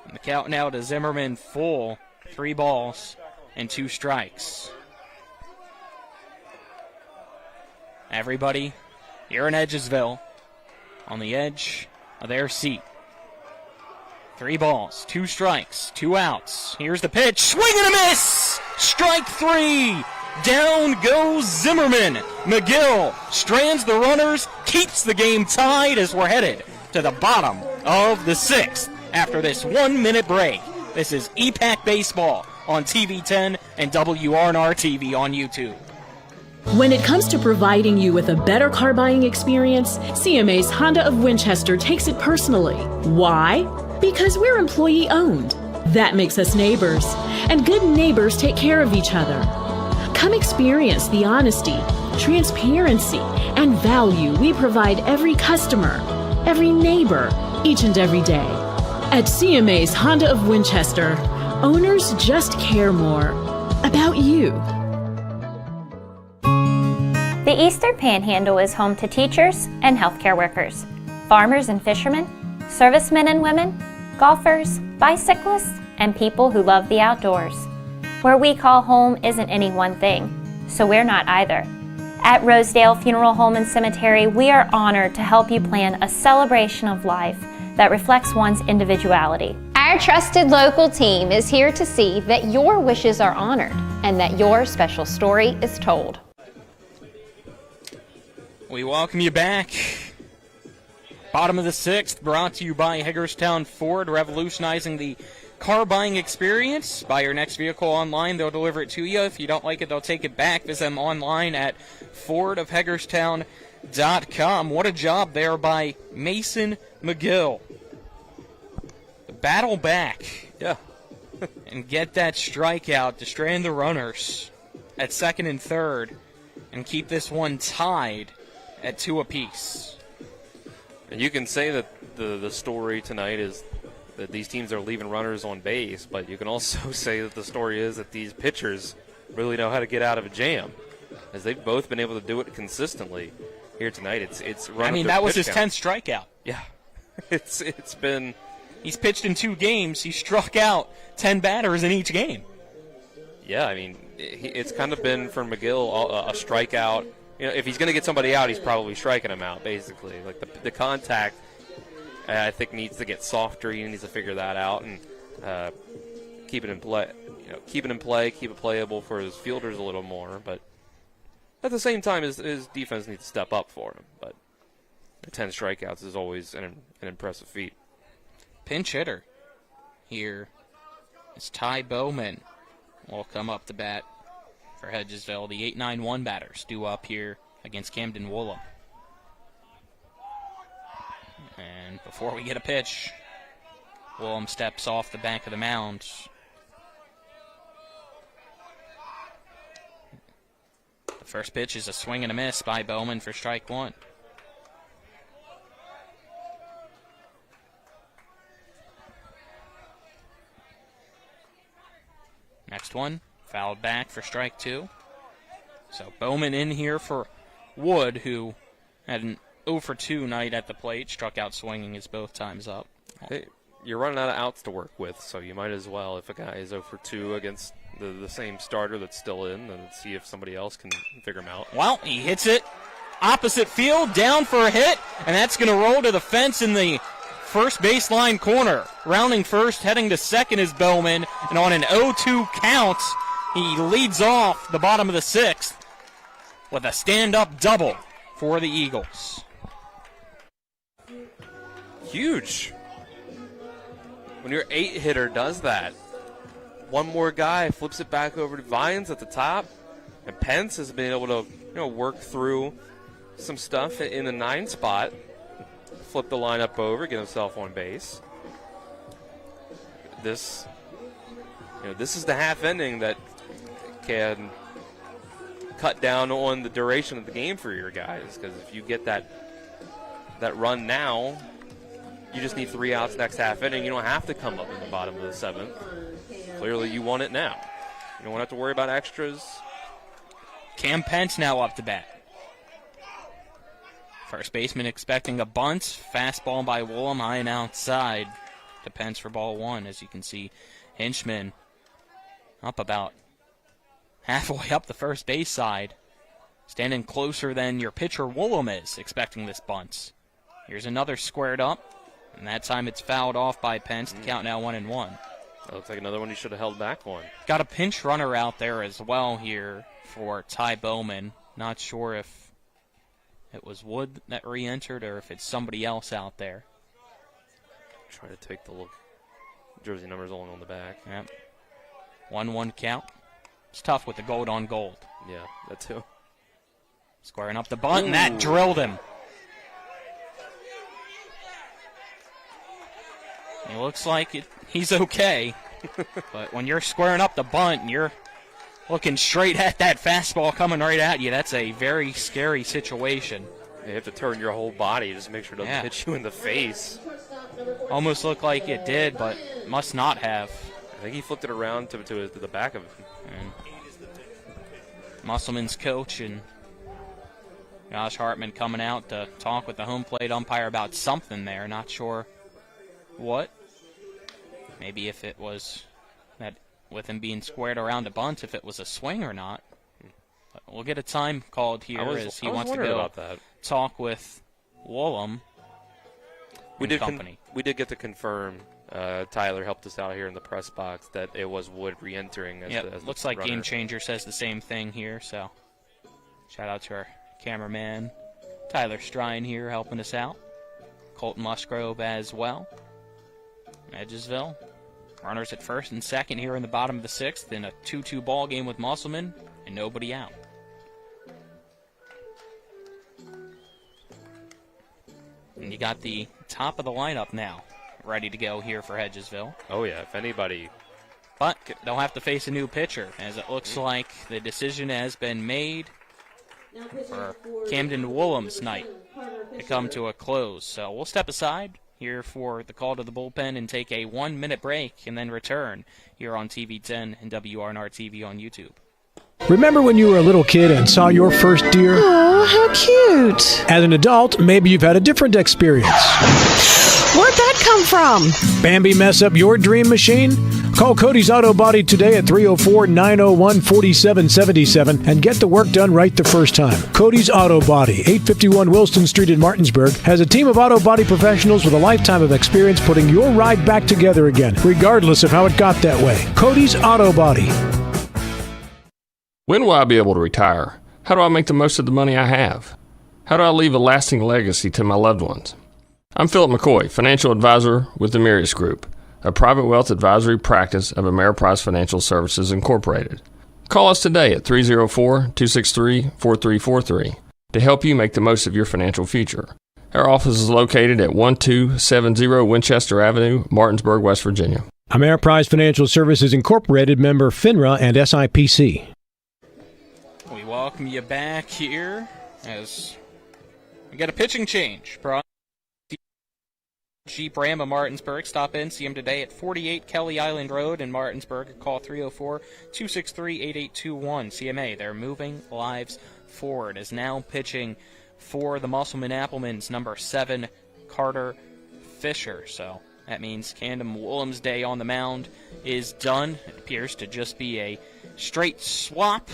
G: And the count now to Zimmerman full. 3 balls and 2 strikes. Everybody here in Hedgesville on the edge of their seat. 3 balls, 2 strikes, 2 outs. Here's the pitch. Swing and a miss! Strike 3! Down goes Zimmerman. McGill strands the runners, keeps the game tied as we're headed to the bottom of the 6th after this 1-minute break. This is EPAC Baseball on TV 10 and WRNR TV on YouTube.
L: When it comes to providing you with a better car buying experience, CMA's Honda of Winchester takes it personally. Why? Because we're employee owned. That makes us neighbors, and good neighbors take care of each other. Come experience the honesty, transparency, and value we provide every customer, every neighbor, each and every day. At CMA's Honda of Winchester, Owners just care more about you.
S: The Eastern Panhandle is home to teachers and healthcare workers, farmers and fishermen, servicemen and women, golfers, bicyclists, and people who love the outdoors. Where we call home isn't any one thing, so we're not either. At Rosedale Funeral Home and Cemetery, we are honored to help you plan a celebration of life that reflects one's individuality.
T: Our trusted local team is here to see that your wishes are honored and that your special story is told.
G: We welcome you back. Bottom of the 6th, brought to you by Hagerstown Ford, revolutionizing the car buying experience. Buy your next vehicle online, they'll deliver it to you. If you don't like it, they'll take it back. Visit them online at fordofhagerstown.com. What a job there by Mason McGill. Battle back.
H: Yeah.
G: And get that strikeout to strand the runners at second and third and keep this one tied at 2 apiece.
H: And you can say that the story tonight is that these teams are leaving runners on base, but you can also say that the story is that these pitchers really know how to get out of a jam, as they've both been able to do it consistently here tonight. It's run.
G: I mean, that was his 10th strikeout.
H: Yeah, it's been.
G: He's pitched in 2 games. He struck out 10 batters in each game.
H: Yeah, I mean, it's kind of been for McGill a strikeout. You know, if he's going to get somebody out, he's probably striking them out, basically. Like the contact, I think, needs to get softer. He needs to figure that out and keep it in play. You know, keep it in play, keep it playable for his fielders a little more. But at the same time, his defense needs to step up for him. But the 10 strikeouts is always an impressive feat.
G: Pinch hitter here is Ty Bowman. Will come up to bat for Hedgesville. The 8-9-1 batters due up here against Camden Woolham. And before we get a pitch, Woolham steps off the back of the mound. The first pitch is a swing and a miss by Bowman for strike 1. Next one, fouled back for strike 2. So Bowman in here for Wood, who had an 0 for 2 night at the plate, struck out swinging his both times up.
H: Hey, you're running out of outs to work with, so you might as well, if a guy is 0 for 2 against the same starter that's still in, then see if somebody else can figure him out.
G: Well, he hits it opposite field, down for a hit, and that's going to roll to the fence in the first baseline corner. Rounding first, heading to second is Bowman, and on an 0-2 count, he leads off the bottom of the 6th with a stand-up double for the Eagles.
H: Huge. When your 8-hitter does that, one more guy flips it back over to Vines at the top, and Pence has been able to work through some stuff in the 9 spot. Flip the lineup over, get himself on base. This is the half inning that can cut down on the duration of the game for your guys. Because if you get that run now, you just need 3 outs next half inning. You don't have to come up in the bottom of the 7th. Clearly, you want it now. You don't have to worry about extras.
G: Cam Pence now up to bat. First baseman expecting a bunt. Fastball by Woolham, high and outside. To Pence for ball 1. As you can see, Hinchman up about halfway up the first base side. Standing closer than your pitcher Woolham is, expecting this bunt. Here's another squared up, and that time it's fouled off by Pence. The count now 1-1.
H: That looks like another one he should have held back on.
G: Got a pinch runner out there as well here for Ty Bowman. Not sure if it was Wood that re-entered or if it's somebody else out there.
H: Try to take the little jersey numbers on the back.
G: Yep. 1-1 count. It's tough with the gold on gold.
H: Yeah, that too.
G: Squaring up the bunt, and that drilled him. It looks like he's okay. But when you're squaring up the bunt and you're looking straight at that fastball coming right at you, that's a very scary situation.
H: You have to turn your whole body just to make sure it doesn't hit you in the face.
G: Almost looked like it did, but must not have.
H: think he flipped it around to the back of it.
G: And Musselman's coach and Josh Hartman coming out to talk with the home plate umpire about something there. Not sure what. Maybe if it was that with him being squared around a bunt, if it was a swing or not. But we'll get a time called here as he wants to go
H: about that.
G: talk with Woolham and company.
H: We did get to confirm. Tyler helped us out here in the press box that it was Wood re-entering.
G: Looks like Game Changer says the same thing here. So shout out to our cameraman Tyler Strine here helping us out. Colton Musgrove as well. Hedgesville. Runners at first and second here in the bottom of the sixth in a 2-2 ball game with Musselman and nobody out. And you got the top of the lineup now ready to go here for Hedgesville.
H: Oh, yeah, if anybody.
G: But they'll have to face a new pitcher, as it looks like the decision has been made for Camden Woolham's night to come to a close. So we'll step aside here for the call to the bullpen and take a 1-minute break and then return here on TV10 and WRNR TV on YouTube.
F: Remember when you were a little kid and saw your first deer?
U: Oh, how cute.
F: As an adult, maybe you've had a different experience.
U: Where'd that come from?
F: Bambi mess up your dream machine? Call Cody's Auto Body today at 304-901-4777 and get the work done right the first time. Cody's Auto Body, 851 Wilston Street in Martinsburg, has a team of auto body professionals with a lifetime of experience putting your ride back together again, regardless of how it got that way. Cody's Auto Body.
V: When will I be able to retire? How do I make the most of the money I have? How do I leave a lasting legacy to my loved ones? I'm Philip McCoy, financial advisor with the Mirius Group, a private wealth advisory practice of Ameriprise Financial Services Incorporated. Call us today at 304-263-4343 to help you make the most of your financial future. Our office is located at 1270 Winchester Avenue, Martinsburg, West Virginia.
F: Ameriprise Financial Services Incorporated, member FINRA and SIPC.
G: We welcome you back here as we got a pitching change. Jeep Ram of Martinsburg. Stop in, see him today at 48 Kelly Island Road in Martinsburg. Call 304-263-8821. CMA, they're moving lives forward. Is now pitching for the Musselman Applemans, number 7, Carter Fisher. So that means Camden Woolham's day on the mound is done. It appears to just be a straight swap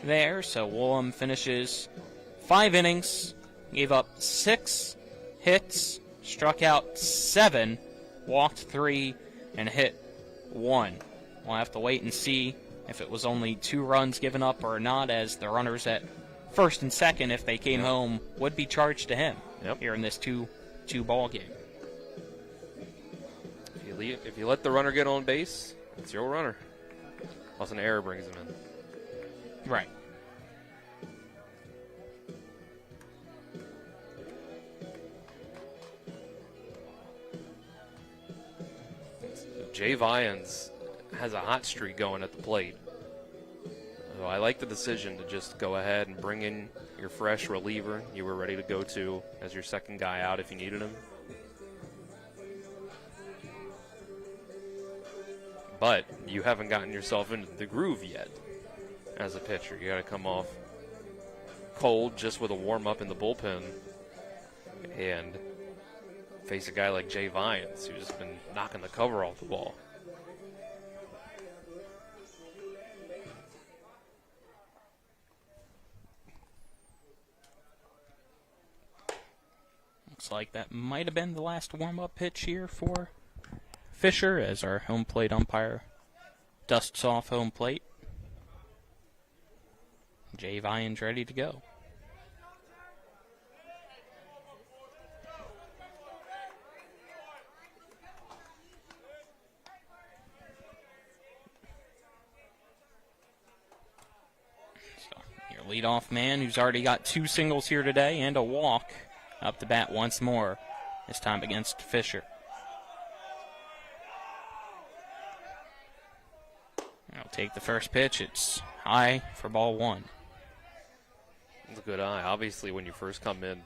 G: there. So Woolham finishes 5 innings, gave up 6 hits, struck out 7, walked 3, and hit 1. We'll have to wait and see if it was only 2 runs given up or not, as the runners at first and second, if they came home, would be charged to him here in this 2-2 ball game.
H: If you let the runner get on base, it's your runner. Unless an error brings him in.
G: Right.
H: Jay Vyans has a hot streak going at the plate. So I like the decision to just go ahead and bring in your fresh reliever you were ready to go to as your second guy out if you needed him. But you haven't gotten yourself into the groove yet as a pitcher. You got to come off cold just with a warm-up in the bullpen and face a guy like Jay Vyans, who's been knocking the cover off the ball.
G: Looks like that might have been the last warm-up pitch here for Fisher as our home plate umpire dusts off home plate. Jay Vyans ready to go. Leadoff man who's already got 2 singles here today and a walk up to bat once more, this time against Fisher. I'll take the first pitch. It's high for ball 1.
H: It's a good eye. Obviously, when you first come in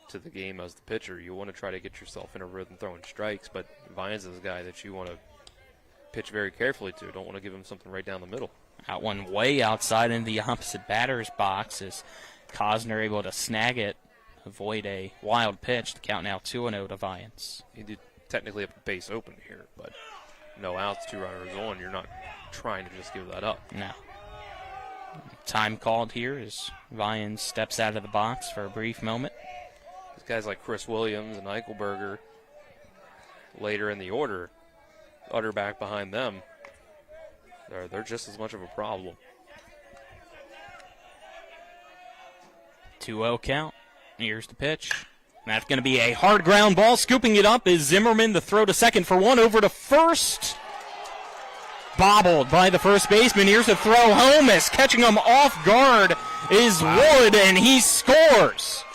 H: to the game as the pitcher, you want to try to get yourself in a rhythm throwing strikes, but Vyans is a guy that you want to pitch very carefully to. Don't want to give him something right down the middle.
G: Out one way outside in the opposite batter's box is Cosner able to snag it, avoid a wild pitch. The count now 2-0 to Vians.
H: He did technically have a base open here, but no outs, 2 runners on. You're not trying to just give that up.
G: No. Time called here as Vians steps out of the box for a brief moment.
H: These guys like Chris Williams and Eichelberger later in the order, utter back behind them, they're just as much of a problem.
G: 2-0 count. Here's the pitch. That's going to be a hard ground ball. Scooping it up is Zimmerman. The throw to second for one. Over to first. Bobbled by the first baseman. Here's a throw home as catching him off guard is Wood, and he scores.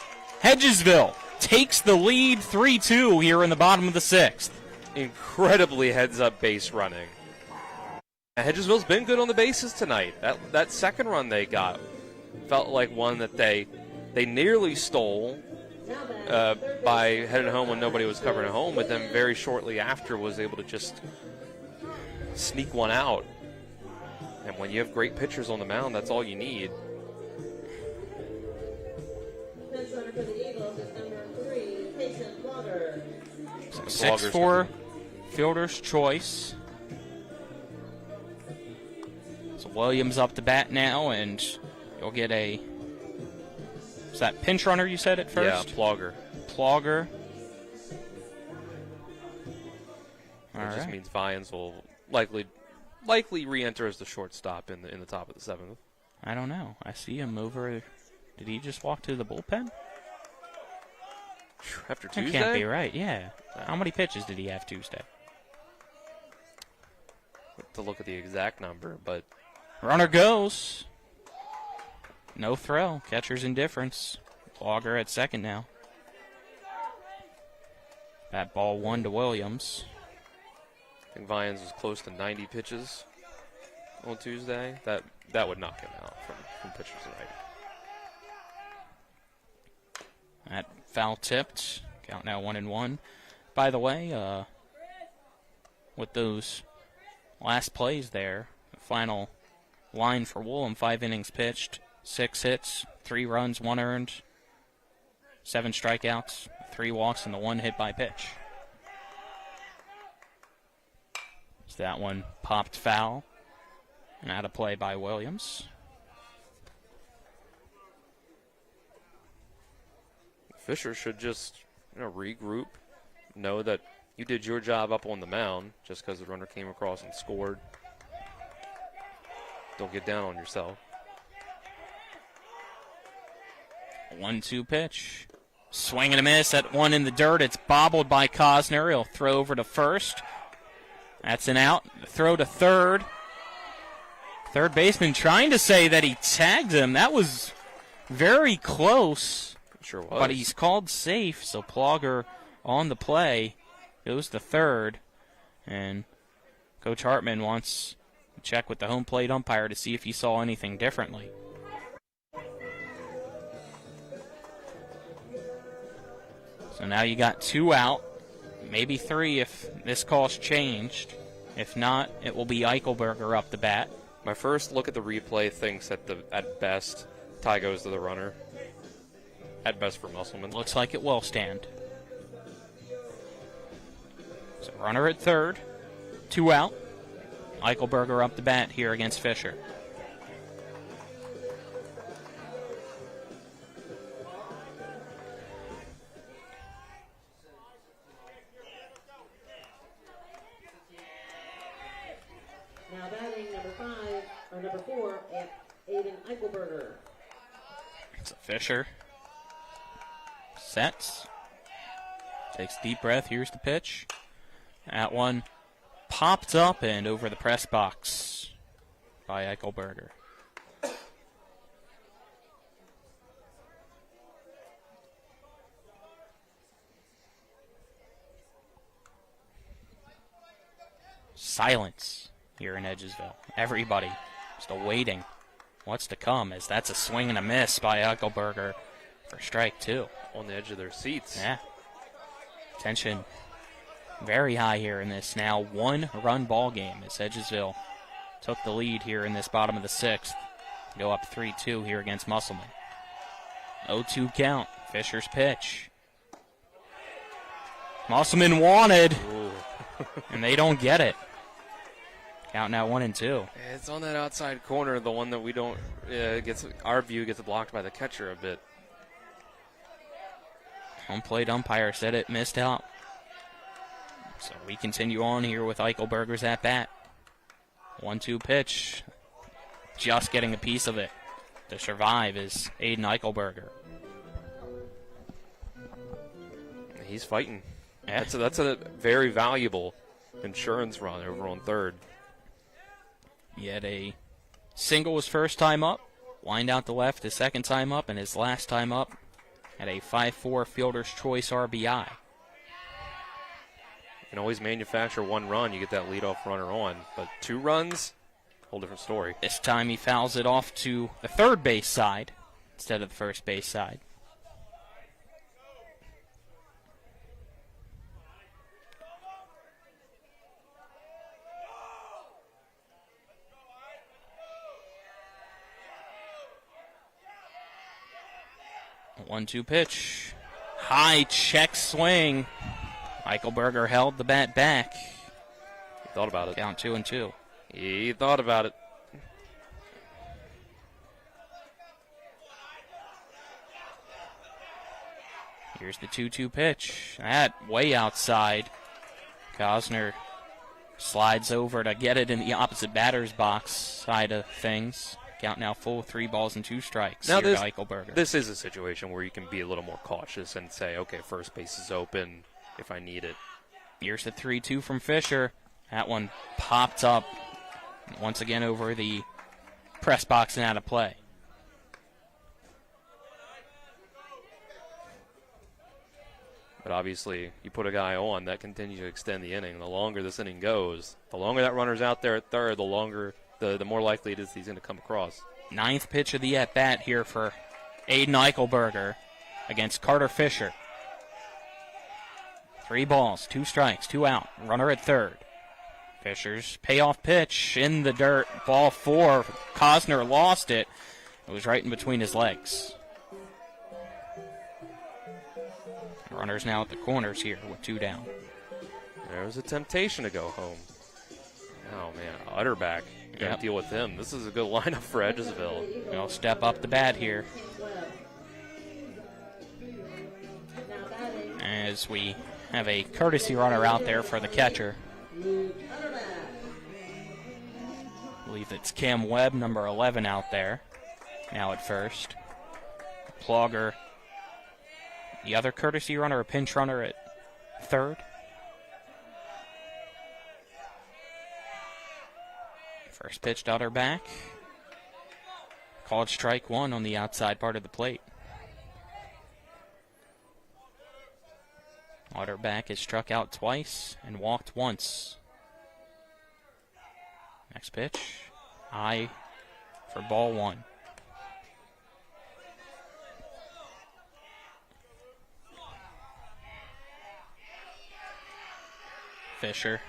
G: Hedgesville takes the lead 3-2 here in the bottom of the 6th.
H: Incredibly heads-up base running. Hedgesville's been good on the bases tonight. That second run they got felt like one that they nearly stole by heading home when nobody was covering at home, but then very shortly after was able to just sneak one out. And when you have great pitchers on the mound, that's all you need.
B: Next runner for the Eagles is number 3, Mason Blogger.
G: 6-4 fielder's choice. So Williams up to bat now, and you'll get a... Is that pinch runner you said at first?
H: Yeah, Plogger.
G: Plogger.
H: It just means Vians will likely re-enter as the shortstop in the top of the 7th.
G: I don't know. I see him over. Did he just walk to the bullpen?
H: After
G: That
H: Tuesday?
G: can't be right, yeah. How many pitches did he have Tuesday?
H: To look at the exact number, but...
G: Runner goes. No throw. Catcher's indifference. Plogger at second now. That ball 1 to Williams.
H: I think Vians was close to 90 pitches on Tuesday. That would knock him out from pitchers right.
G: That foul tipped. Count now 1-1. By the way, with those last plays there, the final line for Woolham, 5 innings pitched, 6 hits, 3 runs, 1 earned, 7 strikeouts, 3 walks, and the 1 hit by pitch. So that one popped foul and out of play by Williams.
H: Fisher should just regroup, know that you did your job up on the mound just because the runner came across and scored. Don't get down on yourself.
G: 1-2 pitch. Swing and a miss. That one in the dirt. It's bobbled by Cosner. He'll throw over to first. That's an out. Throw to third. Third baseman trying to say that he tagged him. That was very close.
H: Sure was.
G: But he's called safe, so Plogger on the play goes to third. And Coach Hartman wants to check with the home plate umpire to see if he saw anything differently. So now you got 2 out, maybe 3 if this call's changed. If not, it will be Eichelberger up the bat.
H: My first look at the replay thinks that at best, tie goes to the runner. At best for Musselman.
G: Looks like it will stand. So runner at third, 2 out. Eichelberger up the bat here against Fisher.
B: Now batting number 4, Aiden Eichelberger.
G: So Fisher sets, takes a deep breath. Here's the pitch. That one popped up and over the press box by Eichelberger. Silence here in Hedgesville. Everybody still waiting. What's to come, as that's a swing and a miss by Eichelberger for strike 2.
H: On the edge of their seats.
G: Yeah. Tension very high here in this now 1-run ball game as Hedgesville took the lead here in this bottom of the 6th. Go up 3-2 here against Musselman. 0-2 count. Fisher's pitch. Musselman wanted, and they don't get it. Count now 1-2.
H: It's on that outside corner, the one that we don't our view gets blocked by the catcher a bit.
G: Home plate umpire said it missed out. So we continue on here with Eichelberger's at bat. 1-2 pitch. Just getting a piece of it to survive is Aiden Eichelberger.
H: He's fighting. Yeah. That's a very valuable insurance run over on third.
G: He had a single his first time up, wind out to left his second time up, and his last time up had a 5-4 fielder's choice RBI.
H: You can always manufacture 1 run, you get that leadoff runner on, but 2 runs, whole different story.
G: This time he fouls it off to the third base side instead of the first base side. A 1-2 pitch. High check swing. Eichelberger held the bat back.
H: He thought about it.
G: Count 2-2.
H: He thought about it.
G: Here's the 2-2 pitch. That way outside. Cosner slides over to get it in the opposite batter's box side of things. Count now full, 3 balls and 2 strikes.
H: Now
G: here to Eichelberger.
H: This is a situation where you can be a little more cautious and say, okay, first base is open if I need it.
G: Here's the 3-2 from Fisher. That one popped up once again over the press box and out of play.
H: But obviously, you put a guy on, that continues to extend the inning. The longer this inning goes, the longer that runner's out there at third, the more likely it is he's going to come across.
G: 9th pitch of the at-bat here for Aiden Eichelberger against Carter Fisher. 3 balls, 2 strikes, 2 out. Runner at third. Fisher's payoff pitch in the dirt. Ball 4. Cosner lost it. It was right in between his legs. Runner's now at the corners here with 2 down.
H: There was a temptation to go home. Oh, man, Utterback. Got to deal with him. This is a good lineup for Hedgesville.
G: They'll step up the bat here. As we have a courtesy runner out there for the catcher. I believe it's Cam Webb, number 11, out there. Now at first. Plogger, the other courtesy runner, a pinch runner at third. First pitch to Utterback. Called strike 1 on the outside part of the plate. Utterback has struck out twice and walked once. Next pitch. High for ball 1. Fisher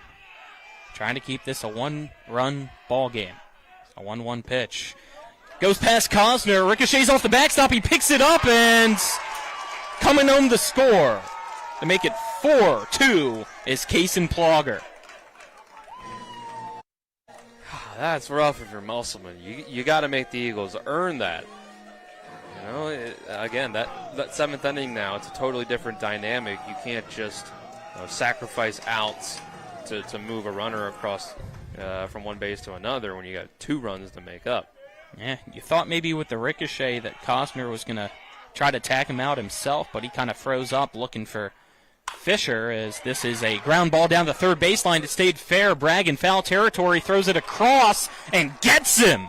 G: trying to keep this a 1-run ball game. A 1-1 pitch. Goes past Cosner. Ricochets off the backstop. He picks it up and coming home the score to make it 4-2 is Kason Plogger.
H: That's rough if you're Musselman. You got to make the Eagles earn that. You know, again, that 7th inning now, it's a totally different dynamic. You can't just sacrifice outs to move a runner across from one base to another when you got 2 runs to make up.
G: Yeah, you thought maybe with the ricochet that Cosner was going to try to tag him out himself, but he kind of froze up looking for Fisher as this is a ground ball down the third baseline. It stayed fair. Bragg in foul territory throws it across and gets him.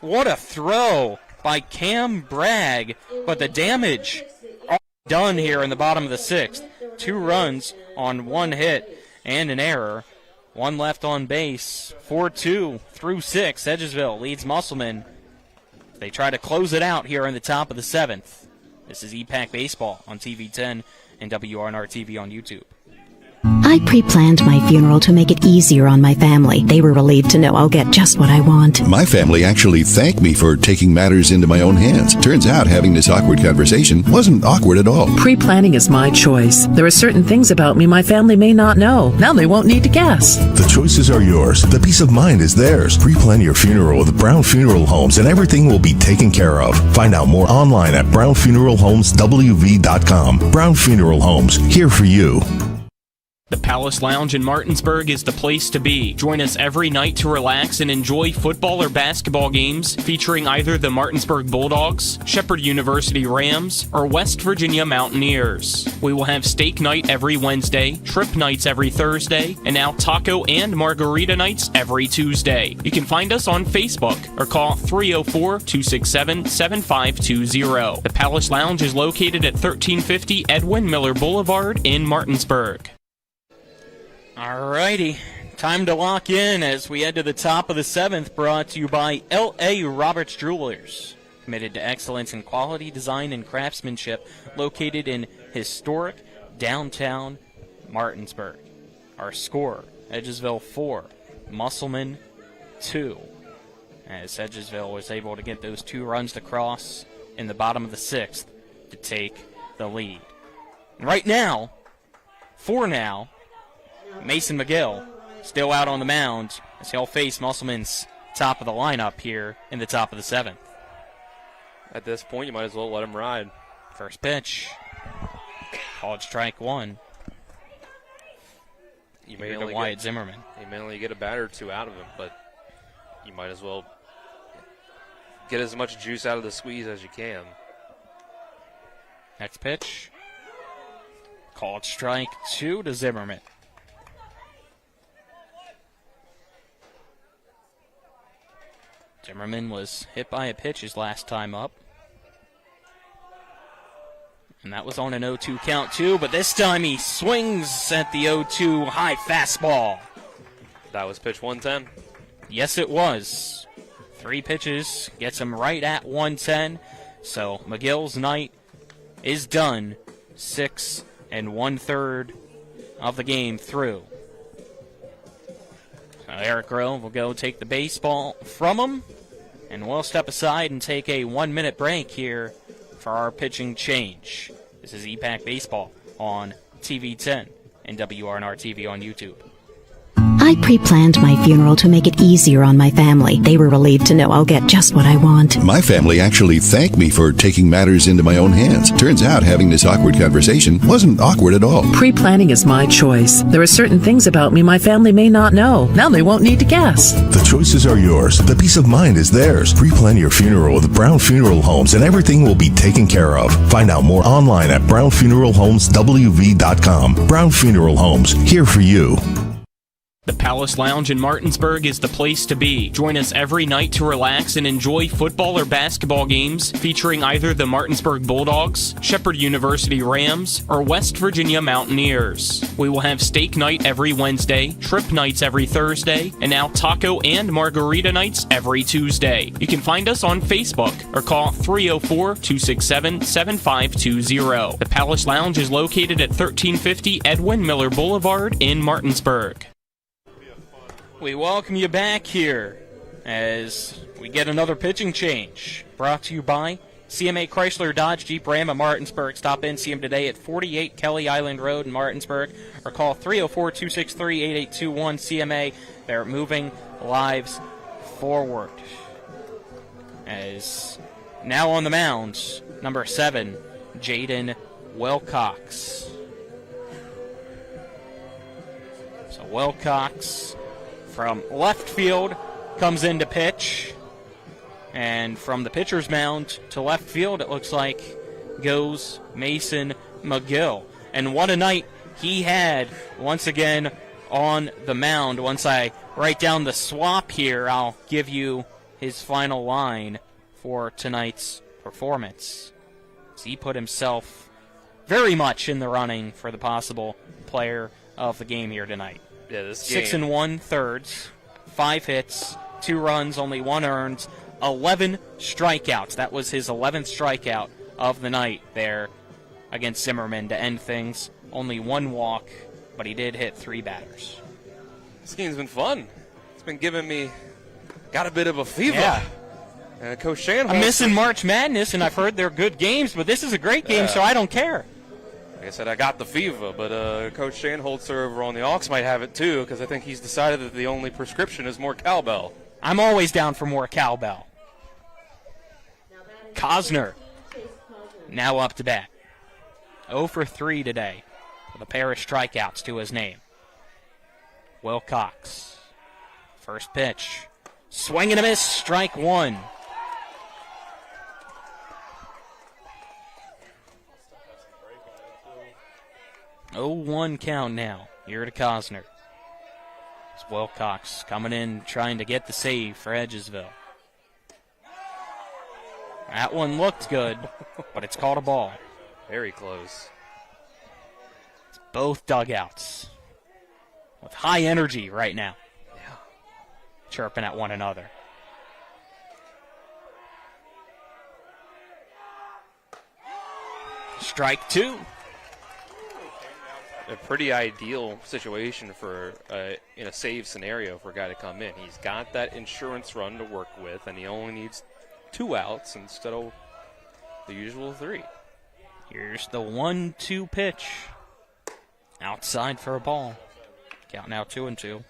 G: What a throw by Cam Bragg, but the damage all done here in the bottom of the 6th. 2 runs on 1 hit and an error. 1 left on base. 4-2 through 6. Hedgesville leads Musselman. They try to close it out here in the top of the 7th. This is EPAC Baseball on TV 10 and WRNR TV on YouTube.
A: I pre-planned my funeral to make it easier on my family. They were relieved to know I'll get just what I want.
I: My family actually thanked me for taking matters into my own hands. Turns out having this awkward conversation wasn't awkward at all.
U: Pre-planning is my choice. There are certain things about me my family may not know. Now they won't need to guess.
I: The choices are yours. The peace of mind is theirs. Pre-plan your funeral with Brown Funeral Homes and everything will be taken care of. Find out more online at brownfuneralhomeswv.com. Brown Funeral Homes, here for you.
G: The Palace Lounge in Martinsburg is the place to be. Join us every night to relax and enjoy football or basketball games featuring either the Martinsburg Bulldogs, Shepherd University Rams, or West Virginia Mountaineers. We will have steak night every Wednesday, trip nights every Thursday, and now taco and margarita nights every Tuesday. You can find us on Facebook or call 304-267-7520. The Palace Lounge is located at 1350 Edwin Miller Boulevard in Martinsburg. Alrighty, time to lock in as we head to the top of the 7th, brought to you by L.A. Roberts Jewelers. Committed to excellence in quality design and craftsmanship, located in historic downtown Martinsburg. Our score, Hedgesville 4, Musselman 2. As Hedgesville was able to get those 2 runs to cross in the bottom of the 6th to take the lead. And right now, Mason McGill still out on the mound as he'll face Musselman's top of the lineup here in the top of the 7th.
H: At this point, you might as well let him ride.
G: First pitch. Called strike 1.
H: You may only
G: Wyatt Zimmerman.
H: You may only get a batter or 2 out of him, but you might as well get as much juice out of the squeeze as you can.
G: Next pitch. Called strike 2 to Zimmerman. Zimmerman was hit by a pitch his last time up. And that was on an 0-2 count too, but this time he swings at the 0-2 high fastball.
H: That was pitch 110.
G: Yes, it was. 3 pitches, gets him right at 110. So McGill's night is done. 6 1/3 of the game through. So Eric Grove will go take the baseball from him. And we'll step aside and take a 1-minute break here for our pitching change. This is EPAC Baseball on TV 10 and WRNR TV on YouTube.
A: I pre-planned my funeral to make it easier on my family. They were relieved to know I'll get just what I want.
I: My family actually thanked me for taking matters into my own hands. Turns out having this awkward conversation wasn't awkward at all.
U: Pre-planning is my choice. There are certain things about me my family may not know. Now they won't need to guess.
I: The choices are yours. The peace of mind is theirs. Pre-plan your funeral with Brown Funeral Homes and everything will be taken care of. Find out more online at brownfuneralhomeswv.com. Brown Funeral Homes, here for you.
G: The Palace Lounge in Martinsburg is the place to be. Join us every night to relax and enjoy football or basketball games featuring either the Martinsburg Bulldogs, Shepherd University Rams, or West Virginia Mountaineers. We will have steak night every Wednesday, trip nights every Thursday, and now taco and margarita nights every Tuesday. You can find us on Facebook or call 304-267-7520. The Palace Lounge is located at 1350 Edwin Miller Boulevard in Martinsburg. We welcome you back here as we get another pitching change. Brought to you by CMA Chrysler Dodge Jeep Ram of Martinsburg. Stop in, see them today at 48 Kelly Island Road in Martinsburg or call 304-263-8821 CMA. They're moving lives forward. As now on the mound, number 7, Jaden Wilcox. So Wilcox from left field comes in to pitch. And from the pitcher's mound to left field, it looks like goes Mason McGill. And what a night he had once again on the mound. Once I write down the swap here, I'll give you his final line for tonight's performance. So he put himself very much in the running for the possible player of the game here tonight.
H: Yeah, this
G: 6
H: game.
G: 1/3, 5 hits, 2 runs, only 1 earned, 11 strikeouts. That was his 11th strikeout of the night there against Zimmerman to end things. Only 1 walk, but he did hit 3 batters.
H: This game's been fun. It's been giving me, got a bit of a fever.
G: Yeah.
H: Coach Shan,
G: I'm missing March Madness, and I've heard they're good games, but this is a great game, so I don't care.
H: Like I said, I got the fever, but Coach Shanholzer over on the Hawks might have it too, because I think he's decided that the only prescription is more cowbell.
G: I'm always down for more cowbell. Cosner now up to bat. 0 for 3 today with a pair of strikeouts to his name. Wilcox, first pitch. Swing and a miss, strike 1. Oh, 1 count now. Here to Cosner. It's Wilcox coming in trying to get the save for Hedgesville. That one looked good, but it's called a ball.
H: Very close.
G: It's both dugouts with high energy right now.
H: Yeah.
G: Chirping at one another. Strike 2.
H: A pretty ideal situation for in a save scenario for a guy to come in. He's got that insurance run to work with, and he only needs 2 outs instead of the usual 3.
G: Here's the 1-2 pitch. Outside for a ball. Count now 2-2.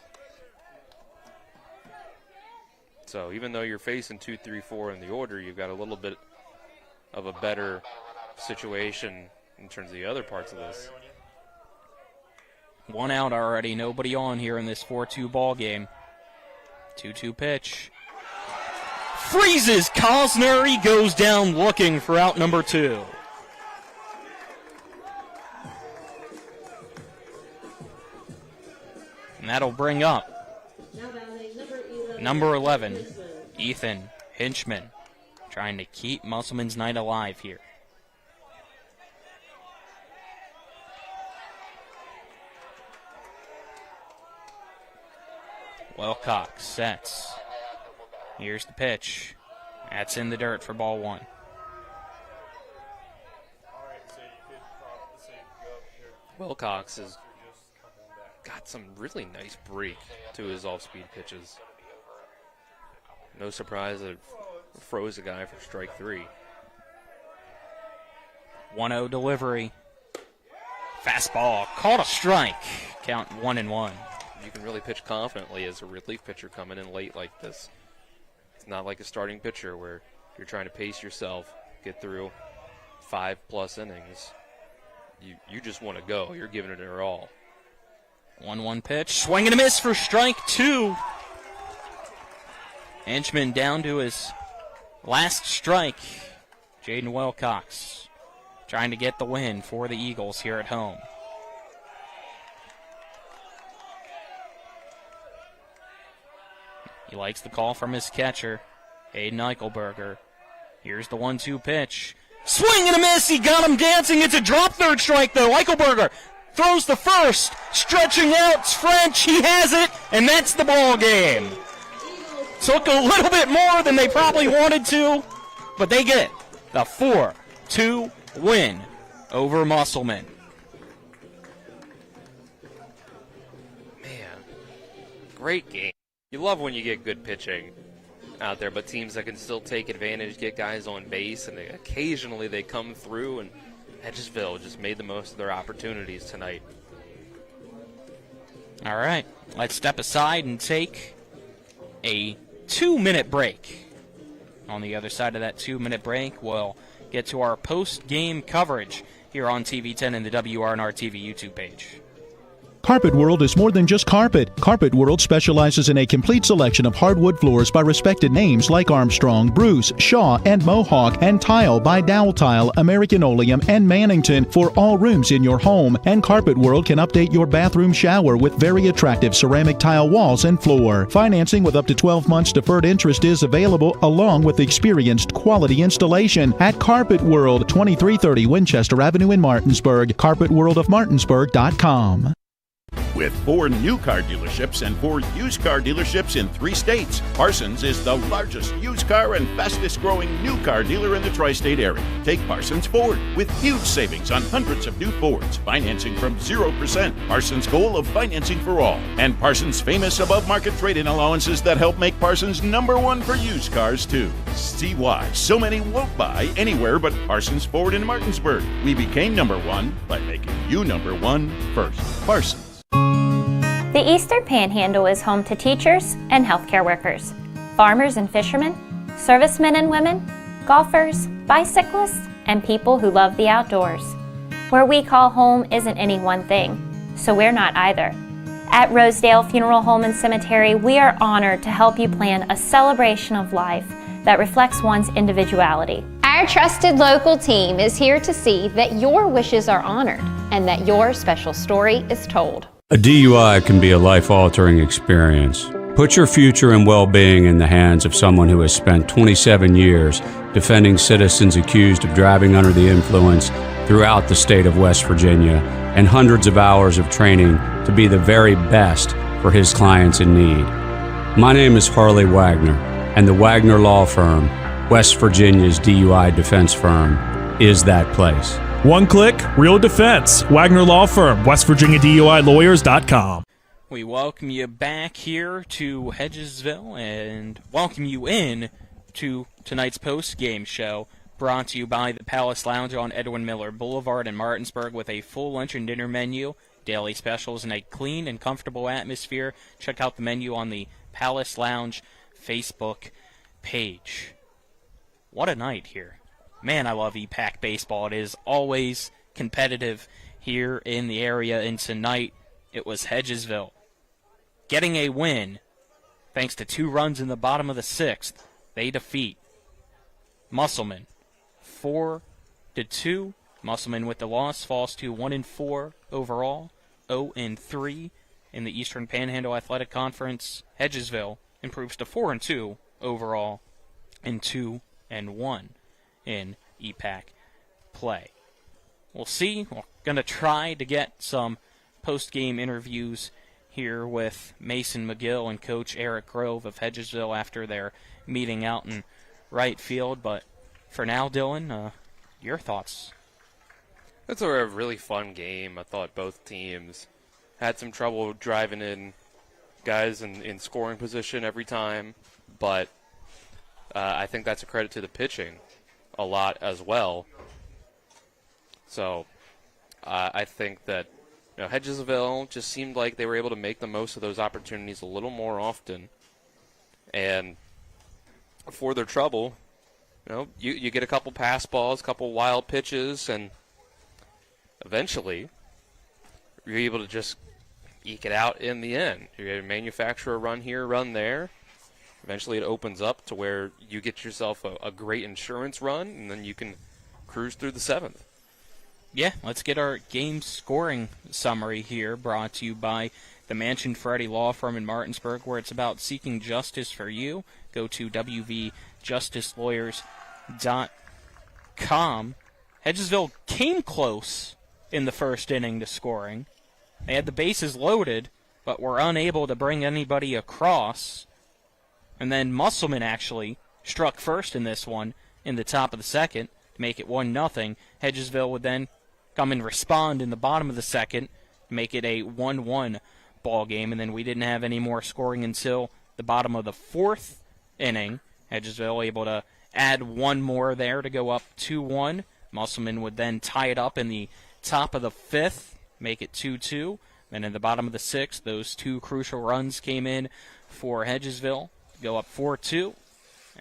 H: So even though you're facing 2, 3, 4 in the order, you've got a little bit of a better situation in terms of the other parts of this.
G: 1 out already, nobody on here in this 4-2 ball game. 2-2 pitch. Freezes Cosner. He goes down looking for out number 2. And that'll bring up number 11, Ethan Hinchman, trying to keep Musselman's night alive here. Wilcox sets. Here's the pitch. That's in the dirt for ball 1.
H: Wilcox has got some really nice break to his off-speed pitches. No surprise that it froze a guy for strike 3.
G: 1-0 delivery. Fastball. Called a strike. Count 1-1.
H: You can really pitch confidently as a relief pitcher coming in late like this. It's not like a starting pitcher where you're trying to pace yourself, get through 5+ innings. You just want to go. You're giving it your all.
G: 1-1 pitch. Swing and a miss for strike 2. Hinchman down to his last strike. Jaden Wilcox trying to get the win for the Eagles here at home. He likes the call from his catcher, Hayden Eichelberger. Here's the 1-2 pitch. Swing and a miss. He got him dancing. It's a drop third strike, though. Eichelberger throws the first. Stretching out. It's French. He has it, and that's the ball game. Took a little bit more than they probably wanted to, but they get it. The 4-2 win over Musselman.
H: Man, great game. You love when you get good pitching out there, but teams that can still take advantage, get guys on base, and occasionally they come through, and Hedgesville just made the most of their opportunities tonight.
G: All right, let's step aside and take a 2-minute break. On the other side of that 2-minute break, we'll get to our post-game coverage here on TV 10 and the WRNR TV YouTube page.
C: Carpet World is more than just carpet. Carpet World specializes in a complete selection of hardwood floors by respected names like Armstrong, Bruce, Shaw, and Mohawk, and tile by Dowell Tile, American Oleum, and Mannington for all rooms in your home. And Carpet World can update your bathroom shower with very attractive ceramic tile walls and floor. Financing with up to 12 months deferred interest is available, along with experienced quality installation at Carpet World, 2330 Winchester Avenue in Martinsburg. CarpetWorldofMartinsburg.com.
R: With 4 new car dealerships and 4 used car dealerships in 3 states, Parsons is the largest used car and fastest growing new car dealer in the tri-state area. Take Parsons Ford with huge savings on hundreds of new Fords, financing from 0%. Parsons' goal of financing for all, and Parsons' famous above-market trade-in allowances that help make Parsons #1 for used cars too. See why so many won't buy anywhere but Parsons Ford in Martinsburg. We became #1 by making you #1 first. Parsons.
S: The Eastern Panhandle is home to teachers and healthcare workers, farmers and fishermen, servicemen and women, golfers, bicyclists, and people who love the outdoors. Where we call home isn't any one thing, so we're not either. At Rosedale Funeral Home and Cemetery, we are honored to help you plan a celebration of life that reflects one's individuality.
T: Our trusted local team is here to see that your wishes are honored and that your special story is told.
J: A DUI can be a life-altering experience. Put your future and well-being in the hands of someone who has spent 27 years defending citizens accused of driving under the influence throughout the state of West Virginia and hundreds of hours of training to be the very best for his clients in need. My name is Harley Wagner, and the Wagner Law Firm, West Virginia's DUI defense firm, is that place.
K: One click, real defense. Wagner Law Firm, WestVirginiaDUILawyers.com.
G: We welcome you back here to Hedgesville and welcome you in to tonight's post-game show, brought to you by the Palace Lounge on Edwin Miller Boulevard in Martinsburg with a full lunch and dinner menu, daily specials, and a clean and comfortable atmosphere. Check out the menu on the Palace Lounge Facebook page. What a night here. Man, I love EPAC baseball. It is always competitive here in the area, and tonight it was Hedgesville getting a win thanks to 2 runs in the bottom of the 6th. They defeat Musselman 4-2. Musselman with the loss falls to 1-4 overall, 0-3 in the Eastern Panhandle Athletic Conference. Hedgesville improves to 4-2 overall and 2-1 in EPAC play. We'll see. We're going to try to get some post-game interviews here with Mason McGill and Coach Eric Grove of Hedgesville after their meeting out in right field. But for now, Dylan, your thoughts?
H: It's a really fun game. I thought both teams had some trouble driving in guys in scoring position every time, but I think that's a credit to the pitching a lot as well. So I think that Hedgesville just seemed like they were able to make the most of those opportunities a little more often. And for their trouble, you get a couple pass balls, a couple wild pitches, and eventually you're able to just eke it out in the end. You're going to manufacture a run here, run there. Eventually it opens up to where you get yourself a great insurance run, and then you can cruise through the 7th.
G: Yeah, let's get our game scoring summary here, brought to you by the Mansion Ferretti Law Firm in Martinsburg, where it's about seeking justice for you. Go to wvjusticelawyers.com. Hedgesville came close in the first inning to scoring. They had the bases loaded, but were unable to bring anybody across. And then Musselman actually struck first in this one in the top of the second to make it 1-0. Hedgesville would then come and respond in the bottom of the second to make it a 1-1 ball game. And then we didn't have any more scoring until the bottom of the 4th inning. Hedgesville able to add one more there to go up 2-1. Musselman would then tie it up in the top of the 5th, make it 2-2. And in the bottom of the 6th, those 2 crucial runs came in for Hedgesville. Go up 4-2,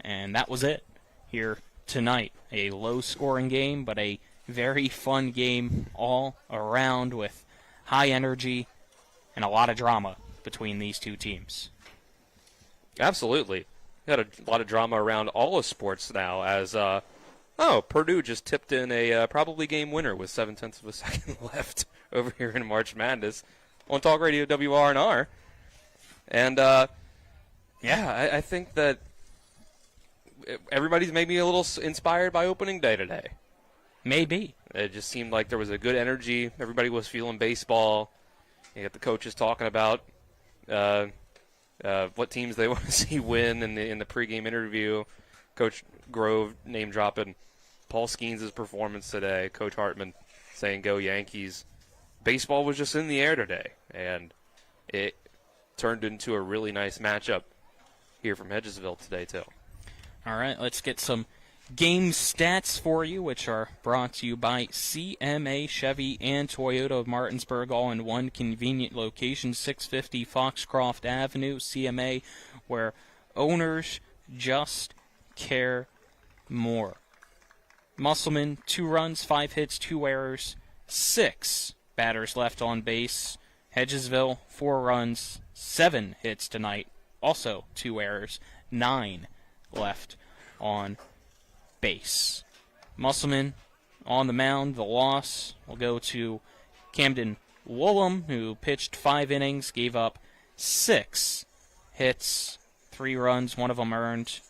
G: and that was it here tonight. A low-scoring game, but a very fun game all around with high energy and a lot of drama between these two teams.
H: Absolutely. We had a lot of drama around all of sports now as, Purdue just tipped in a probably game winner with 0.7 of a second left over here in March Madness on Talk Radio WRNR. And, I think that everybody's maybe a little inspired by opening day today.
G: Maybe.
H: It just seemed like there was a good energy. Everybody was feeling baseball. You got the coaches talking about what teams they want to see win in the pregame interview. Coach Grove name dropping Paul Skeens' performance today. Coach Hartman saying go Yankees. Baseball was just in the air today, and it turned into a really nice matchup here from Hedgesville today too.
G: All right, let's get some game stats for you, which are brought to you by CMA Chevy and Toyota of Martinsburg, all in one convenient location, 650 Foxcroft Avenue. CMA, where owners just care more. Musselman, 2 runs, 5 hits, 2 errors, 6 batters left on base. Hedgesville, 4 runs, 7 hits tonight, also 2 errors, 9 left on base. Musselman on the mound. The loss will go to Camden Woolham, who pitched 5 innings, gave up 6 hits, 3 runs, 1 of them earned,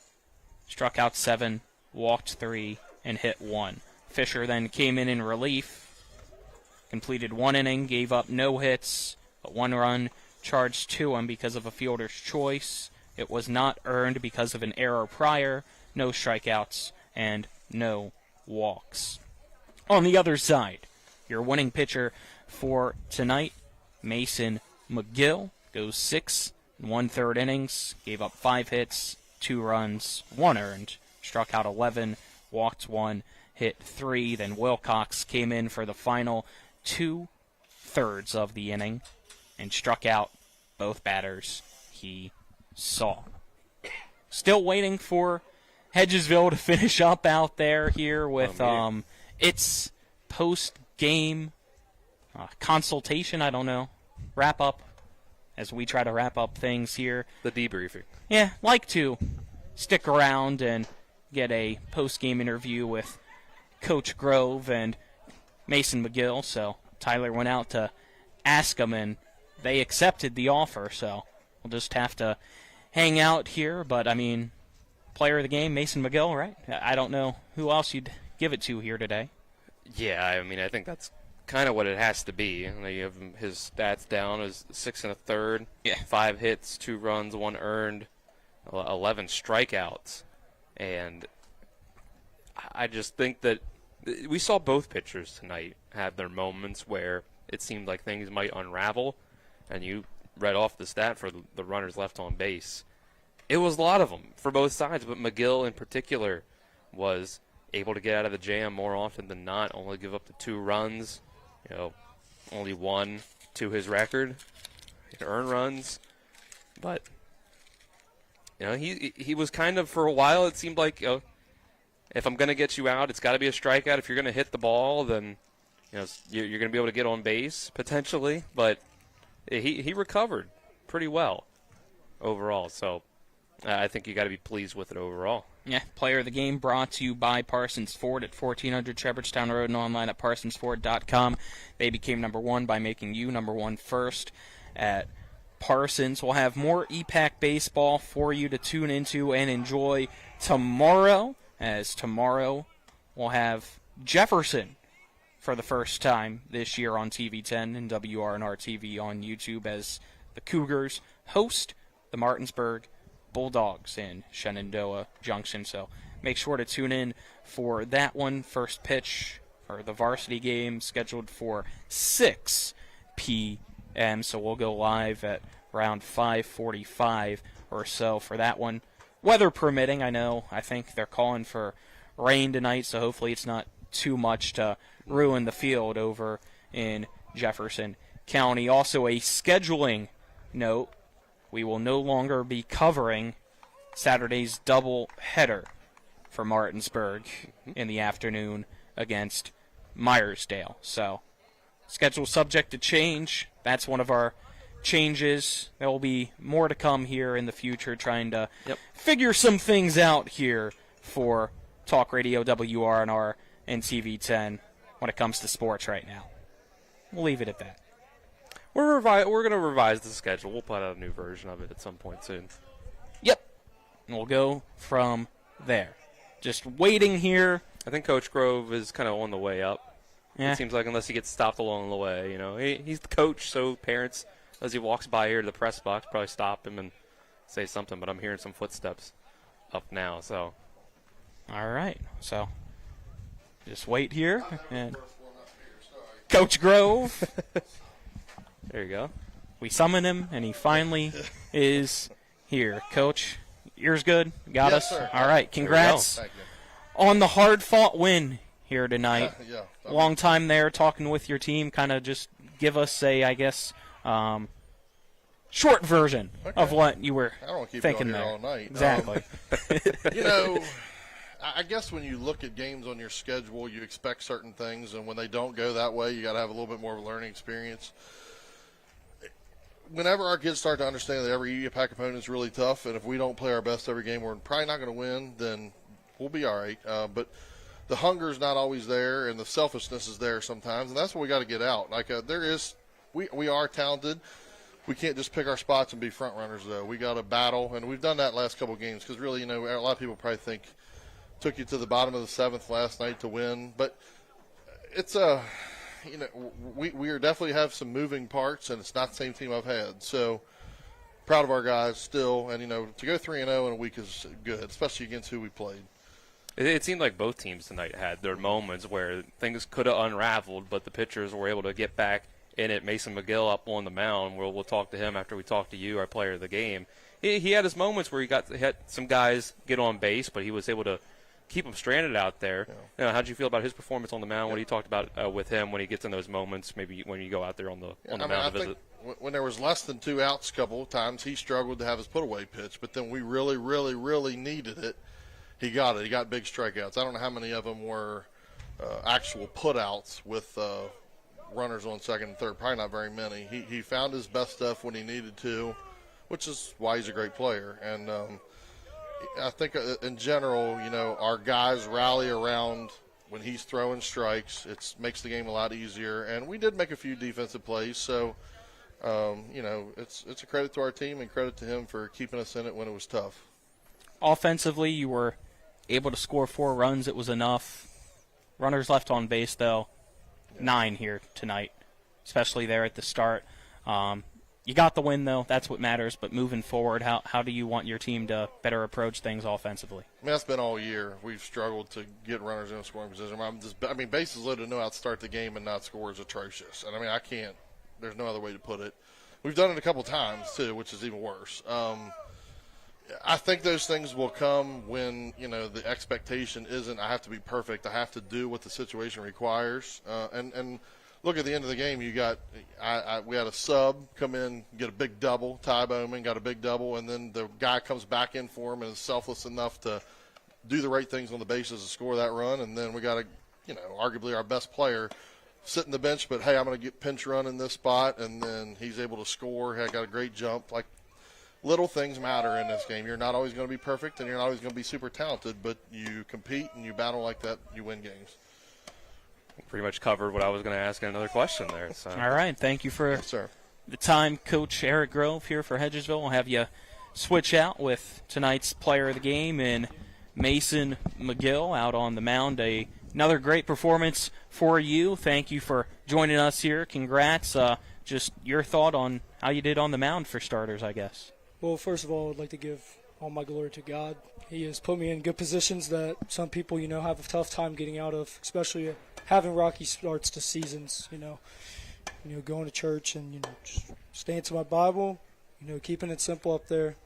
G: struck out 7, walked 3, and hit 1. Fisher then came in relief, completed 1 inning, gave up no hits, but 1 run charged to him because of a fielder's choice. It was not earned because of an error prior, no strikeouts, and no walks. On the other side, your winning pitcher for tonight, Mason McGill, goes 6 1/3 innings, gave up 5 hits, 2 runs, 1 earned, struck out 11, walked 1, hit 3. Then Wilcox came in for the final 2/3 of the inning and struck out both batters he saw. Still waiting for Hedgesville to finish up out there here with its post-game consultation, I don't know, wrap-up, as we try to wrap up things here.
H: The debriefing.
G: Yeah, like to stick around and get a post-game interview with Coach Grove and Mason McGill, so Tyler went out to ask them, and they accepted the offer, so we'll just have to hang out here. But, I mean, player of the game, Mason McGill, right? I don't know who else you'd give it to here today.
H: Yeah, I mean, I think that's kind of what it has to be. You have his stats down as 6 1/3, 5 hits, 2 runs, 1 earned, 11 strikeouts. And I just think that we saw both pitchers tonight have their moments where it seemed like things might unravel, and you read off the stat for the runners left on base. It was a lot of them for both sides, but McGill in particular was able to get out of the jam more often than not, only give up the 2 runs, only 1 to his record, earn runs. But, he was kind of, for a while, it seemed like, if I'm going to get you out, it's got to be a strikeout. If you're going to hit the ball, then you're going to be able to get on base, potentially. But he recovered pretty well overall, so I think you got to be pleased with it overall.
G: Yeah, player of the game brought to you by Parsons Ford at 1400 Shepherdstown Road and online at parsonsford.com. They became number 1 by making you number 1 first at Parsons. We'll have more EPAC baseball for you to tune into and enjoy tomorrow, as tomorrow we'll have Jefferson for the first time this year on TV10 and WRNR TV on YouTube, as the Cougars host the Martinsburg Bulldogs in Shenandoah Junction. So make sure to tune in for that one. First pitch for the varsity game scheduled for 6 p.m. So we'll go live at around 5:45 or so for that one. Weather permitting, I think they're calling for rain tonight, so hopefully it's not too much to ruin the field over in Jefferson County. Also, a scheduling note: we will no longer be covering Saturday's double header for Martinsburg in the afternoon against Myersdale. So, schedule subject to change. That's one of our changes. There will be more to come here in the future, trying to figure some things out here for Talk Radio WRNR and TV10 when it comes to sports right now. We'll leave it at that.
H: We're going to revise the schedule. We'll put out a new version of it at some point soon.
G: Yep. And we'll go from there. Just waiting here.
H: I think Coach Grove is kind of on the way up. It seems like unless he gets stopped along the way, you know. He's the coach, so parents, as he walks by here to the press box, probably stop him and say something, but I'm hearing some footsteps up now, so.
G: All right, so just wait here. And Coach Grove.
H: There you go.
G: We summon him, and he finally is here. Coach, ears good? Got us?
M: Sir.
G: All right, congrats on the hard-fought win here tonight. Long time there talking with your team. Kind of just give us a, I guess, short version of what you were
M: I don't want to keep
G: thinking
M: you on
G: there.
M: here all night.
G: Exactly.
M: You know, I guess when you look at games on your schedule, you expect certain things, and when they don't go that way, you got to have a little bit more of a learning experience. Whenever our kids start to understand that every EPAC opponent is really tough, and if we don't play our best every game, we're probably not going to win, then we'll be all right. But the hunger is not always there, and the selfishness is there sometimes, and that's what we got to get out. Like we are talented. We can't just pick our spots and be front runners, though. We got to battle, and we've done that last couple of games because really, you know, a lot of people probably think took you to the bottom of the seventh last night to win, but it's you know, we are definitely have some moving parts, and it's not the same team I've had. So proud of our guys still, and you know, to go 3-0 in a week is good, especially against who we played.
H: It seemed like both teams tonight had their moments where things could have unraveled, but the pitchers were able to get back in it. Mason McGill up on the mound. We'll talk to him after we talk to you, our player of the game. He had his moments where he had some guys get on base, but he was able to keep him stranded out there. You know, how did you feel about his performance on the mound? What you talked about with him when he gets in those moments, maybe when you go out there on the mound to visit?
M: When there was less than 2 outs a couple of times, he struggled to have his put-away pitch, but then we really, really, really needed it. He got it. He got big strikeouts. I don't know how many of them were actual put-outs with runners on second and third. Probably not very many. He found his best stuff when he needed to, which is why he's a great player. And I think in general, you know, our guys rally around when he's throwing strikes. It makes the game a lot easier. And we did make a few defensive plays, so you know, it's a credit to our team and credit to him for keeping us in it when it was tough.
G: Offensively, you were able to score 4 runs. It was enough. Runners left on base, though, 9 here tonight, especially there at the start. You got the win, though. That's what matters. But moving forward, how do you want your team to better approach things offensively?
M: I mean, that's been all year. We've struggled to get runners in a scoring position. I mean, bases loaded, know how to start the game and not score is atrocious. And, I mean, I can't. There's no other way to put it. We've done it a couple times, too, which is even worse. I think those things will come when, you know, the expectation isn't I have to be perfect. I have to do what the situation requires. And look, at the end of the game, you got we had a sub come in, get a big double. Ty Bowman got a big double, and then the guy comes back in for him and is selfless enough to do the right things on the bases to score that run. And then we got arguably our best player sitting the bench, but hey, I'm going to get pinch run in this spot, and then he's able to score. He got a great jump. Like, little things matter in this game. You're not always going to be perfect, and you're not always going to be super talented, but you compete and you battle like that, you win games.
H: Pretty much covered what I was going to ask in another question there. So.
G: All right. Thank you for the time, Coach Eric Grove here for Hedgesville. We'll have you switch out with tonight's player of the game and Mason McGill out on the mound. Another great performance for you. Thank you for joining us here. Congrats. Just your thought on how you did on the mound for starters, I guess.
O: Well, first of all, I'd like to give all my glory to God. He has put me in good positions that some people, you know, have a tough time getting out of, especially having rocky starts to seasons, you know, going to church and, you know, just staying to my Bible, you know, keeping it simple up there.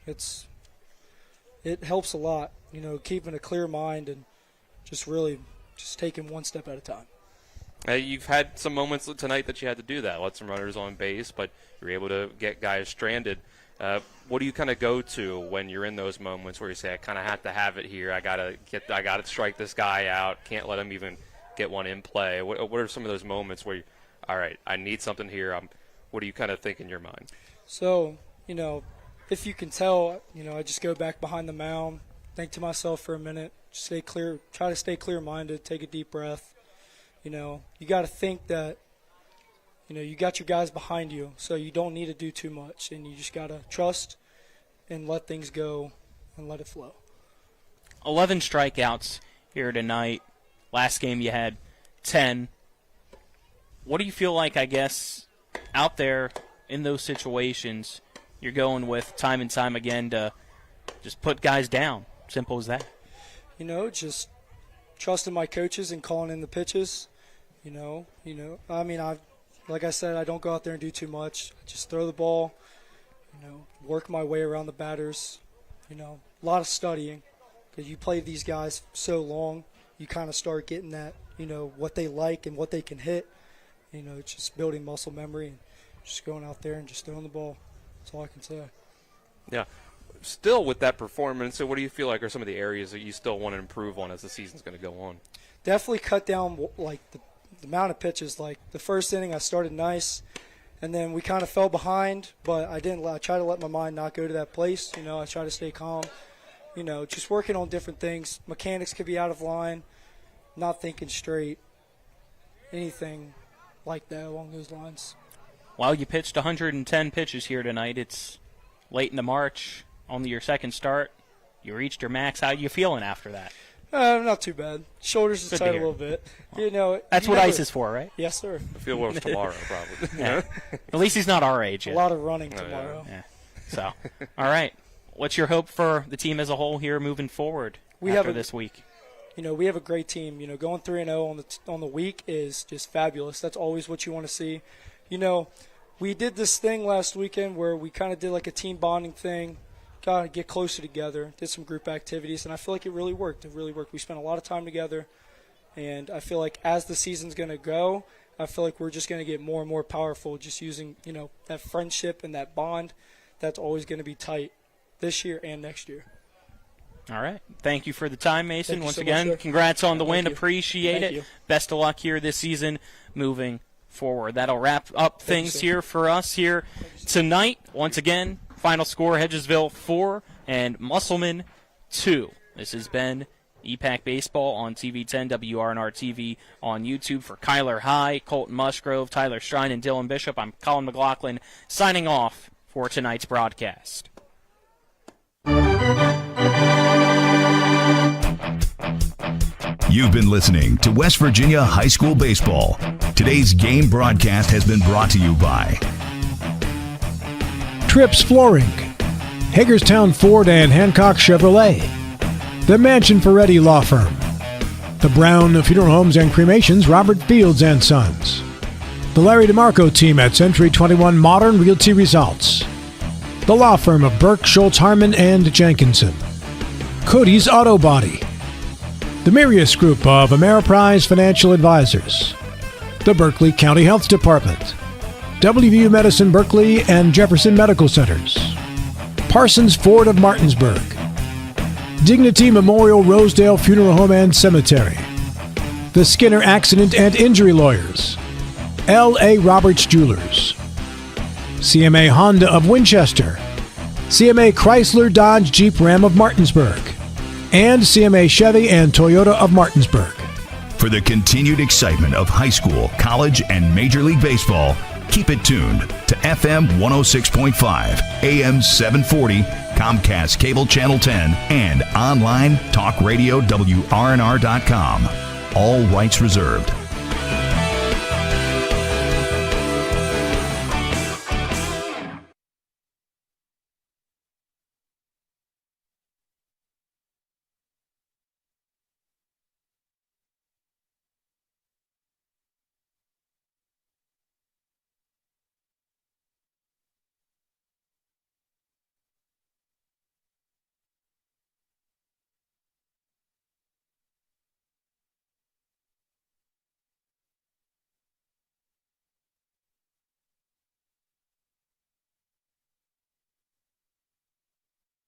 O: It helps a lot, you know, keeping a clear mind and just taking one step at a time.
H: You've had some moments tonight that you had to do that, let some runners on base, but you're able to get guys stranded. What do you kind of go to when you're in those moments where you say, I kind of have to have it here, I gotta strike this guy out, can't let him even get one in play? What are some of those moments where all right, I need something here? What do you kind of think in your mind?
O: So, you know, if you can tell, you know, I just go back behind the mound, think to myself for a minute, stay clear, try to stay clear-minded, take a deep breath. You know, you got to think that, you know, you got your guys behind you, so you don't need to do too much, and you just got to trust and let things go and let it flow.
G: 11 strikeouts here tonight. Last game you had 10. what do you feel like, I guess, out there in those situations you're going with time and time again to just put guys down? Simple as that.
O: Just trusting my coaches and calling in the pitches. Like I said, I don't go out there and do too much. I just throw the ball, work my way around the batters. A lot of studying, because you play these guys so long, you kind of start getting that, what they like and what they can hit. Just building muscle memory and just going out there and just throwing the ball. That's all I can say.
H: Yeah. Still with that performance, so what do you feel like are some of the areas that you still want to improve on as the season's going to go on?
O: Definitely cut down the amount of pitches. Like the first inning, I started nice, and then we kind of fell behind, but I didn't. I tried to let my mind not go to that place. I try to stay calm. Just working on different things. Mechanics could be out of line, not thinking straight, anything like that along those lines.
G: Well, you pitched 110 pitches here tonight. It's late into March. Only your second start. You reached your max. How are you feeling after that?
O: Not too bad. Shoulders is tight a little bit.
G: That's what ice is for, right?
O: Yes, sir.
H: I feel worse tomorrow, probably.
G: Yeah. At least he's not our age yet.
O: A lot of running tomorrow.
G: Yeah. So, all right. What's your hope for the team as a whole here moving forward after this week?
O: We have a great team. Going 3-0 on the week is just fabulous. That's always what you want to see. We did this thing last weekend where we kind of did like a team bonding thing, got to get closer together, did some group activities, and I feel like it really worked. It really worked. We spent a lot of time together, and I feel like as the season's going to go, I feel like we're just going to get more and more powerful just using, that friendship and that bond. That's always going to be tight this year and next year.
G: All right. Thank you for the time, Mason. Once
O: so
G: again,
O: much,
G: congrats on the win.
O: you.
G: Appreciate
O: Thank
G: it.
O: you.
G: Best of luck here this season moving forward. That'll wrap up things here for us here tonight. Once again, final score, Hedgesville 4 and Musselman 2. This has been EPAC Baseball on TV 10, WRNR TV on YouTube. For Kyler High, Colton Musgrove, Tyler Strine, and Dylan Bishop, I'm Colin McLaughlin signing off for tonight's broadcast.
I: You've been listening to West Virginia High School Baseball. Today's game broadcast has been brought to you by
F: Trips Flooring, Hagerstown Ford and Hancock Chevrolet, the Mansion Ferretti Law Firm, the Brown Funeral Homes and Cremations, Robert Fields and Sons, the Larry DeMarco team at Century 21 Modern Realty Results, the law firm of Burke, Schultz, Harmon, and Jenkinson, Cody's Auto Body, the Mirius Group of Ameriprise Financial Advisors, the Berkeley County Health Department, WVU Medicine Berkeley and Jefferson Medical Centers, Parsons Ford of Martinsburg, Dignity Memorial Rosedale Funeral Home and Cemetery, the Skinner Accident and Injury Lawyers, L.A. Roberts Jewelers, CMA Honda of Winchester, CMA Chrysler Dodge Jeep Ram of Martinsburg, and CMA Chevy and Toyota of Martinsburg.
I: For the continued excitement of high school, college, and Major League Baseball, keep it tuned to FM 106.5, AM 740, Comcast Cable Channel 10, and online talk radio WRNR.com. All rights reserved.